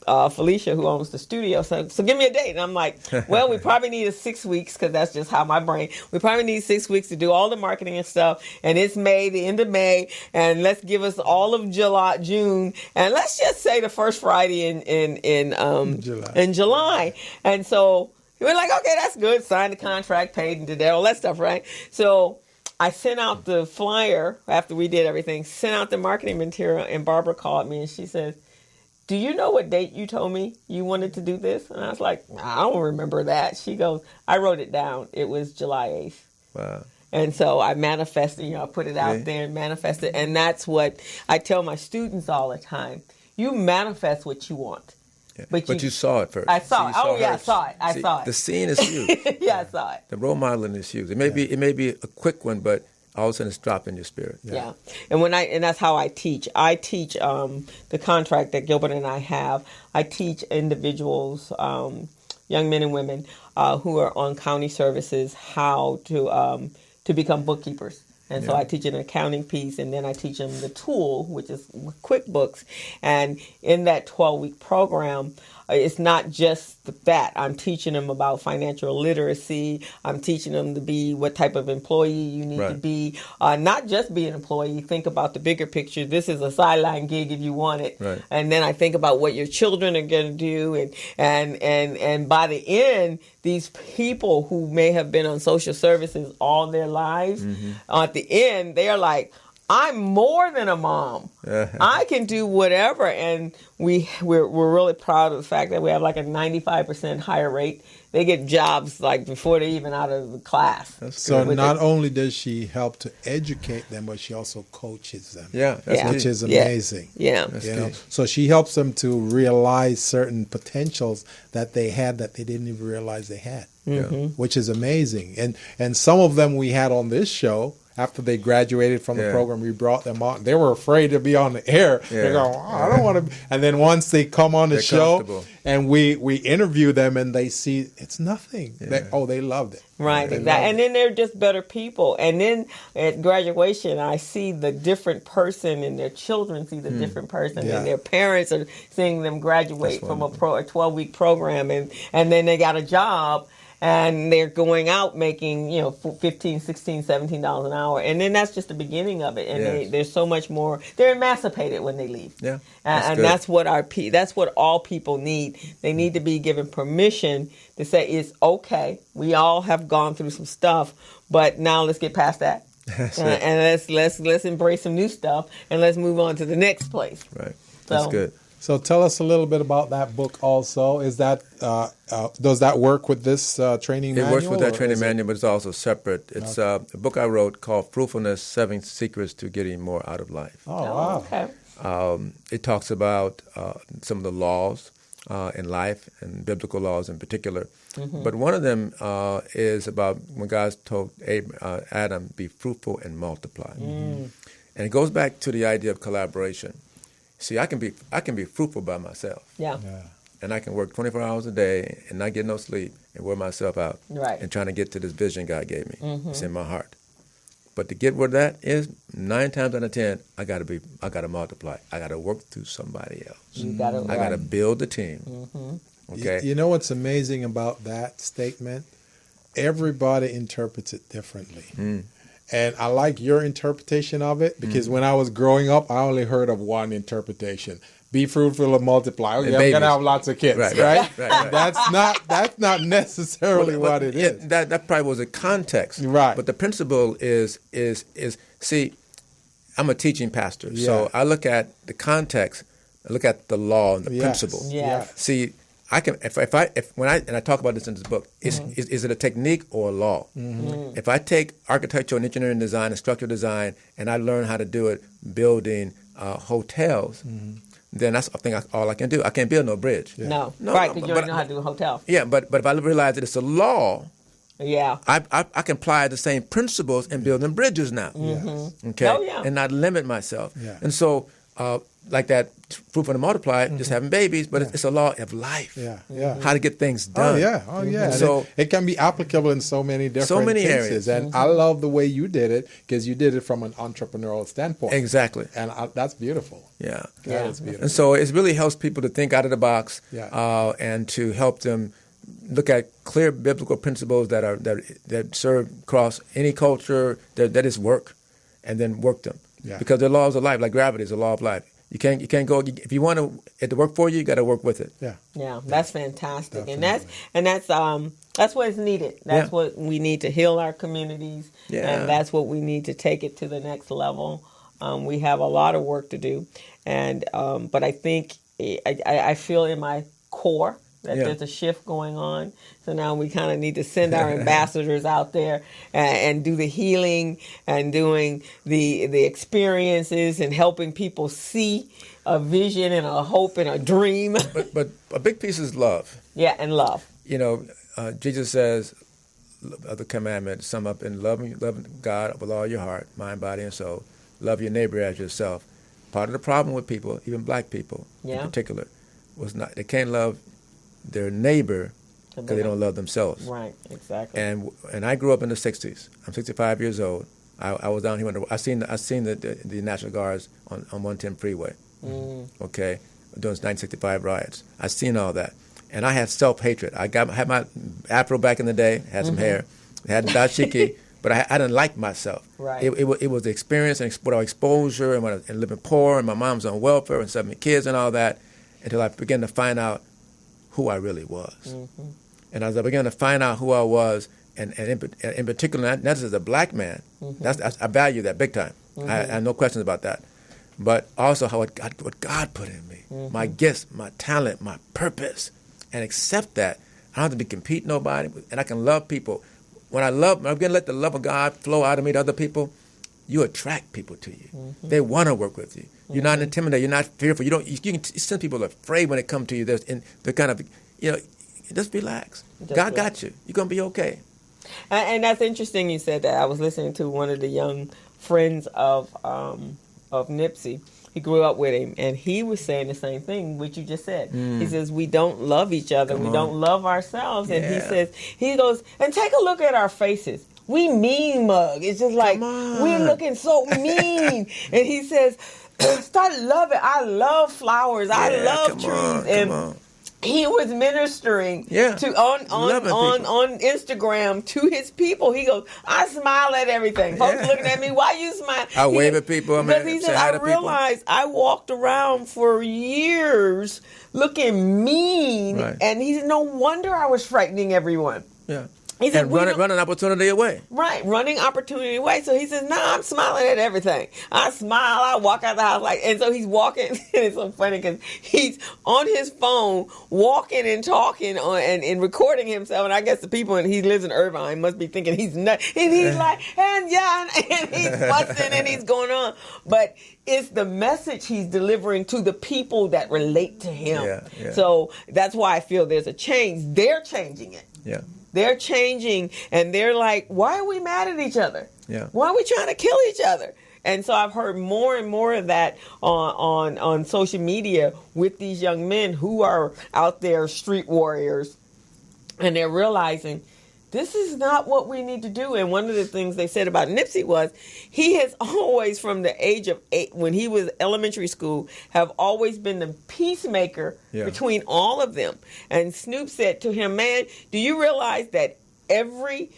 [SPEAKER 3] Felicia, who owns the studio, said, "So give me a date." And I'm like, "Well, we probably need 6 weeks because that's just how my brain. We probably need 6 weeks to do all the marketing and stuff. And it's May, the end of May, and let's give us all of June, and let's just say the first Friday in July." And so we're like, "Okay, that's good." Signed the contract, paid, and did all that stuff, right? So I sent out the flyer after we did everything. Sent out the marketing material, and Barbara called me and she said, "Do you know what date you told me you wanted to do this?" And I was like, "I don't remember that." She goes, "I wrote it down. It was July 8th.
[SPEAKER 6] Wow.
[SPEAKER 3] And so I manifested, I put it out there and manifested. And that's what I tell my students all the time. You manifest what you want.
[SPEAKER 6] Yeah. But you saw it first.
[SPEAKER 3] I saw it. I saw it. I saw it.
[SPEAKER 6] The scene is huge.
[SPEAKER 3] Yeah, I saw it.
[SPEAKER 6] The role modeling is huge. It may be a quick one, but all of a sudden it's dropped in your spirit.
[SPEAKER 3] Yeah. And that's how I teach. I teach the contract that Gilbert and I have. I teach individuals, young men and women who are on county services, how to become bookkeepers. And so I teach an accounting piece, and then I teach them the tool, which is QuickBooks. And in that 12-week program, it's not just that. I'm teaching them about financial literacy. I'm teaching them to be what type of employee you need to be. Not just be an employee. Think about the bigger picture. This is a sideline gig if you want it.
[SPEAKER 6] Right.
[SPEAKER 3] And then I think about what your children are going to do. And by the end, these people who may have been on social services all their lives, at the end, they are like, I'm more than a mom. I can do whatever. And we're really proud of the fact that we have like a 95% higher rate. They get jobs like before they're even out of the class.
[SPEAKER 7] So not only does she help to educate them, but she also coaches them. Which is amazing. So she helps them to realize certain potentials that they had that they didn't even realize they had, which is amazing. And some of them we had on this show. After they graduated from the program, we brought them on. They were afraid to be on the air. They go, I don't want to. And then once they come on the show and we interview them and they see it's nothing. They loved it.
[SPEAKER 3] Right, exactly. And then they're just better people. And then at graduation, I see the different person, and their children see the different person, and their parents are seeing them graduate from a 12-week program, and then they got a job. And they're going out making, $15, $16, $17 an hour. And then that's just the beginning of it. And there's so much more. They're emancipated when they leave.
[SPEAKER 6] Yeah.
[SPEAKER 3] That's what that's what all people need. They need to be given permission to say it's okay. We all have gone through some stuff, but now let's get past that. And let's embrace some new stuff, and let's move on to the next place.
[SPEAKER 6] Right. That's good.
[SPEAKER 7] So tell us a little bit about that book also. Is that does that work with this training manual?
[SPEAKER 6] It works with that training manual, but it's also separate. It's a book I wrote called Fruitfulness, 7 Secrets to Getting More Out of Life.
[SPEAKER 7] Oh, wow.
[SPEAKER 3] Okay.
[SPEAKER 6] It talks about some of the laws in life and biblical laws in particular. But one of them is about when God told Adam, be fruitful and multiply. And it goes back to the idea of collaboration. See, I can be fruitful by myself.
[SPEAKER 3] Yeah.
[SPEAKER 6] And I can work 24 hours a day and not get no sleep and wear myself out.
[SPEAKER 3] Right.
[SPEAKER 6] And trying to get to this vision God gave me. It's in my heart. But to get where that is, 9 times out of 10, I gotta multiply. I gotta work through somebody else. I gotta build a team. Okay.
[SPEAKER 7] You know what's amazing about that statement? Everybody interprets it differently. And I like your interpretation of it because when I was growing up, I only heard of one interpretation. Be fruitful and multiply. Okay, I'm gonna have lots of kids, right? That's not necessarily what it is.
[SPEAKER 6] That probably was a context,
[SPEAKER 7] right?
[SPEAKER 6] But the principle is see, I'm a teaching pastor, so I look at the context, I look at the law and the principle. See, I can if I talk about this in this book, is it a technique or a law? If I take architectural and engineering design and structural design and I learn how to do it building hotels. Then that's all I can do. I can't build no bridge.
[SPEAKER 3] No, right, because you already know how to do a hotel.
[SPEAKER 6] Yeah, but if I realize that it's a law, I can apply the same principles in building bridges now. Okay, and not limit myself. And so, like that, fruitful and multiply, just having babies, but it's a law of life. How to get things done.
[SPEAKER 7] Oh yeah. So it can be applicable in so many different cases.
[SPEAKER 6] areas.
[SPEAKER 7] And I love the way you did it because you did it from an entrepreneurial standpoint.
[SPEAKER 6] Exactly.
[SPEAKER 7] And that's beautiful.
[SPEAKER 6] That
[SPEAKER 7] is beautiful.
[SPEAKER 6] And so it really helps people to think out of the box and to help them look at clear biblical principles that serve across any culture that is work, and then work them. Because they're laws of life, like gravity is a law of life. You can't go if you want it to work for you. You got to work with it.
[SPEAKER 3] That's fantastic,
[SPEAKER 7] Definitely.
[SPEAKER 3] and that's what is needed. That's what we need to heal our communities, and that's what we need to take it to the next level. We have a lot of work to do, and but I think I feel in my core that there's a shift going on. So now we kind of need to send our ambassadors out there and do the healing and doing the experiences and helping people see a vision and a hope and a dream.
[SPEAKER 6] But a big piece is love.
[SPEAKER 3] Yeah, and love.
[SPEAKER 6] You know, Jesus says, the commandment, sum up in love God with all your heart, mind, body, and soul. Love your neighbor as yourself. Part of the problem with people, even black people in particular, was not they can't love their neighbor because they don't love themselves.
[SPEAKER 3] Right, exactly.
[SPEAKER 6] And I grew up in the 60s. I'm 65 years old. I was down here. I seen the National Guards on 110 freeway. Okay, during 1965 riots. I seen all that, and I had self-hatred. I had my afro back in the day. Had some hair. Had dashiki, but I didn't like myself.
[SPEAKER 3] Right.
[SPEAKER 6] It was the experience and exposure and living poor, and my mom's on welfare and 7 kids and all that, until I began to find out who I really was. And as I began to find out who I was, and in particular, not just as a black man, I value that big time. I have no questions about that. But also what God put in me, my gifts, my talent, my purpose, and accept that. I don't have to compete nobody, and I can love people. When I'm going to let the love of God flow out of me to other people, you attract people to you. They want to work with you. You're not intimidated. You're not fearful. You can send people afraid when they come to you. They're kind of, just relax. God got you. You're going to be okay.
[SPEAKER 3] And that's interesting you said that. I was listening to one of the young friends of Nipsey. He grew up with him, and he was saying the same thing, which you just said. He says, we don't love each other. We don't love ourselves. And he goes, and take a look at our faces. We mean mug. It's just like, we're looking so mean. And he says, start loving. I love flowers. I love trees. And he was ministering on Instagram to his people. He goes, I smile at everything. Folks looking at me, why you smile?
[SPEAKER 6] I wave at people.
[SPEAKER 3] Because he said, I realized I walked around for years looking mean. And he said, no wonder I was frightening everyone. He said,
[SPEAKER 6] running opportunity away.
[SPEAKER 3] Right, running opportunity away. So he says, I'm smiling at everything. I smile, I walk out the house and so he's walking, and it's so funny because he's on his phone walking and talking and recording himself, and I guess the people, and he lives in Irvine, must be thinking he's nuts, and he's like, and he's fussing and he's going on. But it's the message he's delivering to the people that relate to him.
[SPEAKER 6] Yeah.
[SPEAKER 3] So that's why I feel there's a change. They're changing it.
[SPEAKER 6] Yeah.
[SPEAKER 3] They're changing, and they're like, why are we mad at each other?
[SPEAKER 6] Yeah.
[SPEAKER 3] Why are we trying to kill each other? And so I've heard more and more of that on social media with these young men who are out there street warriors, and they're realizing this is not what we need to do. And one of the things they said about Nipsey was he has always, from the age of 8, when he was elementary school, have always been the peacemaker between all of them. And Snoop said to him, man, do you realize that every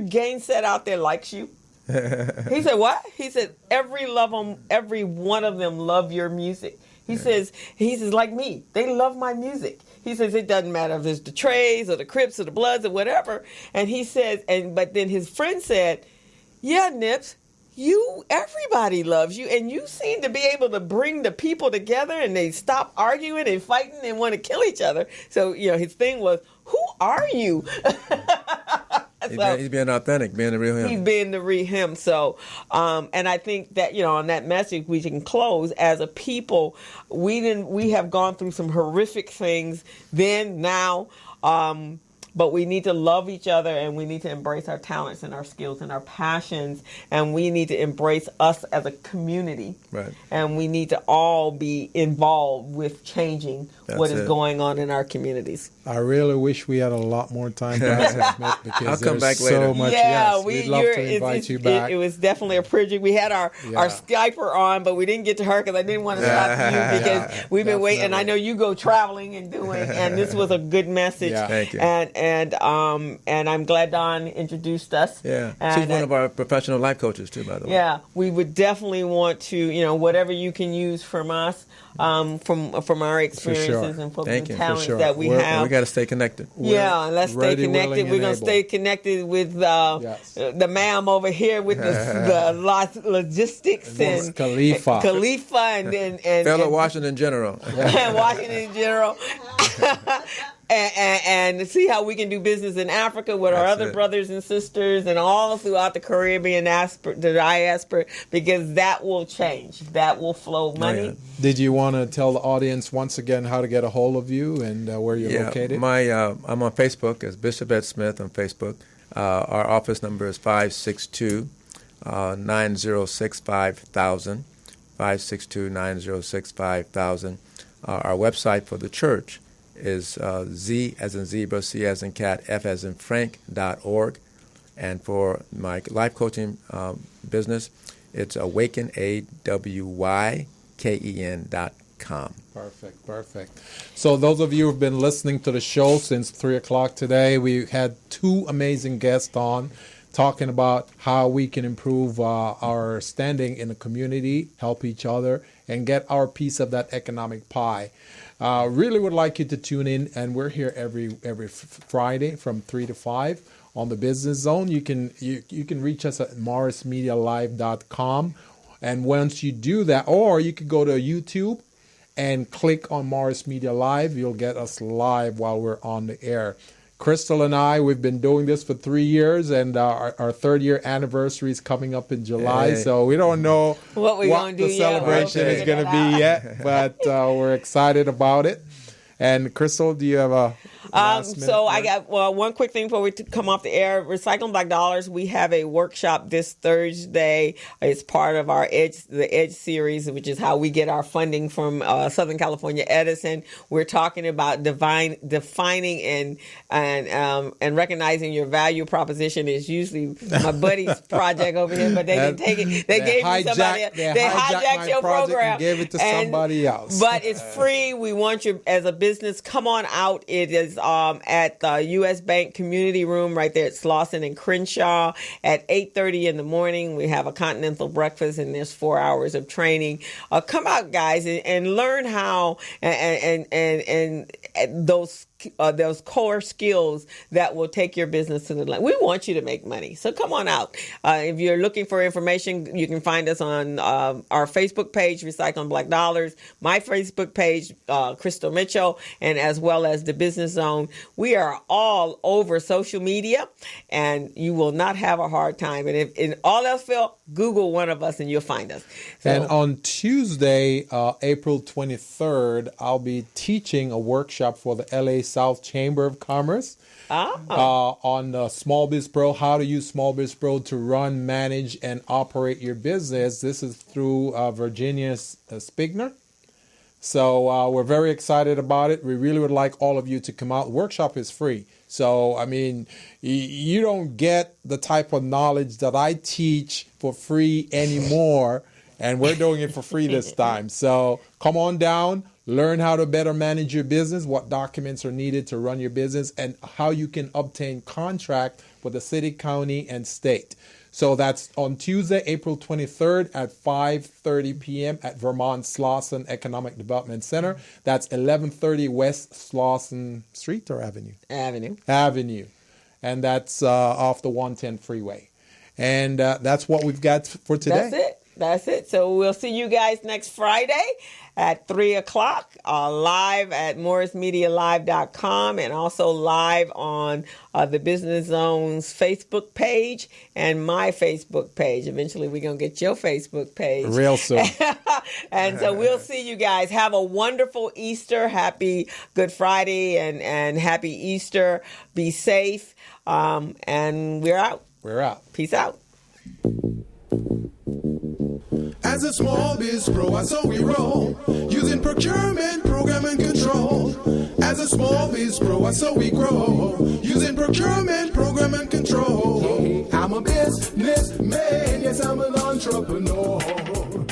[SPEAKER 3] gang set out there likes you? He said, what? He said, every one of them love your music. He says, like me, they love my music. He says, it doesn't matter if it's the Trays or the Crips or the Bloods or whatever. And he says, but then his friend said, yeah, Nips, everybody loves you, and you seem to be able to bring the people together, and they stop arguing and fighting and want to kill each other. So, his thing was, who are you?
[SPEAKER 6] He's being authentic, being the real him.
[SPEAKER 3] He's being the real him. So, and I think that, on that message, we can close as a people. We have gone through some horrific things then, now, but we need to love each other, and we need to embrace our talents and our skills and our passions, and we need to embrace us as a community.
[SPEAKER 6] Right.
[SPEAKER 3] And we need to all be involved with changing what is going on in our communities.
[SPEAKER 7] I really wish we had a lot more time, President Smith, because
[SPEAKER 6] I'll come back
[SPEAKER 7] so
[SPEAKER 6] later.
[SPEAKER 7] much.
[SPEAKER 3] Yeah,
[SPEAKER 7] we'd love to invite you back.
[SPEAKER 3] It was definitely a privilege. We had our Skyper on, but we didn't get to her because I didn't want to stop you because we've been waiting. And I know you go traveling and and this was a good message.
[SPEAKER 7] Yeah.
[SPEAKER 6] Thank you.
[SPEAKER 3] And I'm glad Don introduced us.
[SPEAKER 6] Yeah,
[SPEAKER 3] and,
[SPEAKER 6] she's one of our professional life coaches too, by the way.
[SPEAKER 3] Yeah, we would definitely want to, whatever you can use from us, from our experiences and from the talents that we have.
[SPEAKER 6] We got to stay connected.
[SPEAKER 3] Let's stay connected. We're going to stay connected with the ma'am over here with the logistics and Khalifa and
[SPEAKER 6] fellow Washington General.
[SPEAKER 3] Washington General. And see how we can do business in Africa with our other brothers and sisters and all throughout the Caribbean, the diaspora, because that will change. That will flow money.
[SPEAKER 6] Oh, yeah.
[SPEAKER 7] Did you want to tell the audience once again how to get a hold of you and where you're located?
[SPEAKER 6] I'm on Facebook as Bishop Ed Smith on Facebook. Our office number is 562-9065-1000, 562-9065-1000. Our website for the church is Z as in zebra, C as in cat, F as in Frank.org. And for my life coaching business, it's Awaken, AWYKEN.com.
[SPEAKER 7] Perfect. So those of you who have been listening to the show since 3 o'clock today, we had 2 amazing guests on talking about how we can improve our standing in the community, help each other, and get our piece of that economic pie. Really would like you to tune in, and we're here every Friday from 3 to 5 on the Business Zone. You can reach us at morrismedialive.com, and once you do that, or you could go to YouTube and click on Morris Media Live. You'll get us live while we're on the air. Crystal and I, we've been doing this for 3 years, and our 3rd-year anniversary is coming up in July, so we don't know what the celebration is going to be yet, but we're excited about it. And Crystal, do you have a
[SPEAKER 3] so I got one quick thing before we come off the air. Recycling Black Dollars. We have a workshop this Thursday. It's part of our the Edge series, which is how we get our funding from Southern California Edison. We're talking about defining and recognizing your value proposition. Is usually my buddy's project over here, but they didn't take it. They gave it to somebody else. They hijacked your program
[SPEAKER 7] and gave it to somebody else.
[SPEAKER 3] But it's free. We want you as a business. Come on out. It is at the U.S. Bank Community Room right there at Slauson and Crenshaw at 8:30 in the morning. We have a continental breakfast, and there's 4 hours of training. Come out, guys, and learn how and those those core skills that will take your business to the next. We want you to make money. So come on out. If you're looking for information, you can find us on our Facebook page, Recycling Black Dollars, my Facebook page, Crystal Mitchell, and as well as the Business Zone. We are all over social media, and you will not have a hard time. And if in all else fail, Google one of us and you'll find us. So,
[SPEAKER 7] and on Tuesday, April 23rd, I'll be teaching a workshop for the LA South Chamber of Commerce on Small Biz Pro, how to use Small Biz Pro to run, manage, and operate your business. This is through Virginia Spigner. So we're very excited about it. We really would like all of you to come out. The workshop is free. So, I mean, you don't get the type of knowledge that I teach for free anymore, and we're doing it for free this time. So come on down, learn how to better manage your business, what documents are needed to run your business, and how you can obtain contract with the city, county, and state. So that's on Tuesday, April 23rd at 5:30 p.m. at Vermont Slauson Economic Development Center. That's 1130 West Slauson Street or Avenue? Avenue. And that's off the 110 freeway. And that's what we've got for today.
[SPEAKER 3] That's it. So we'll see you guys next Friday at 3 o'clock, live at morrismedialive.com and also live on the Business Zone's Facebook page and my Facebook page. Eventually, we're going to get your Facebook page.
[SPEAKER 7] Real soon.
[SPEAKER 3] And so we'll see you guys. Have a wonderful Easter. Happy Good Friday and happy Easter. Be safe. And we're out.
[SPEAKER 7] We're out.
[SPEAKER 3] Peace out.
[SPEAKER 2] As a small biz pro, so we roll, using procurement, program, and control. As a small biz pro, so we grow, using procurement, program, and control. I'm a businessman, yes, I'm an entrepreneur.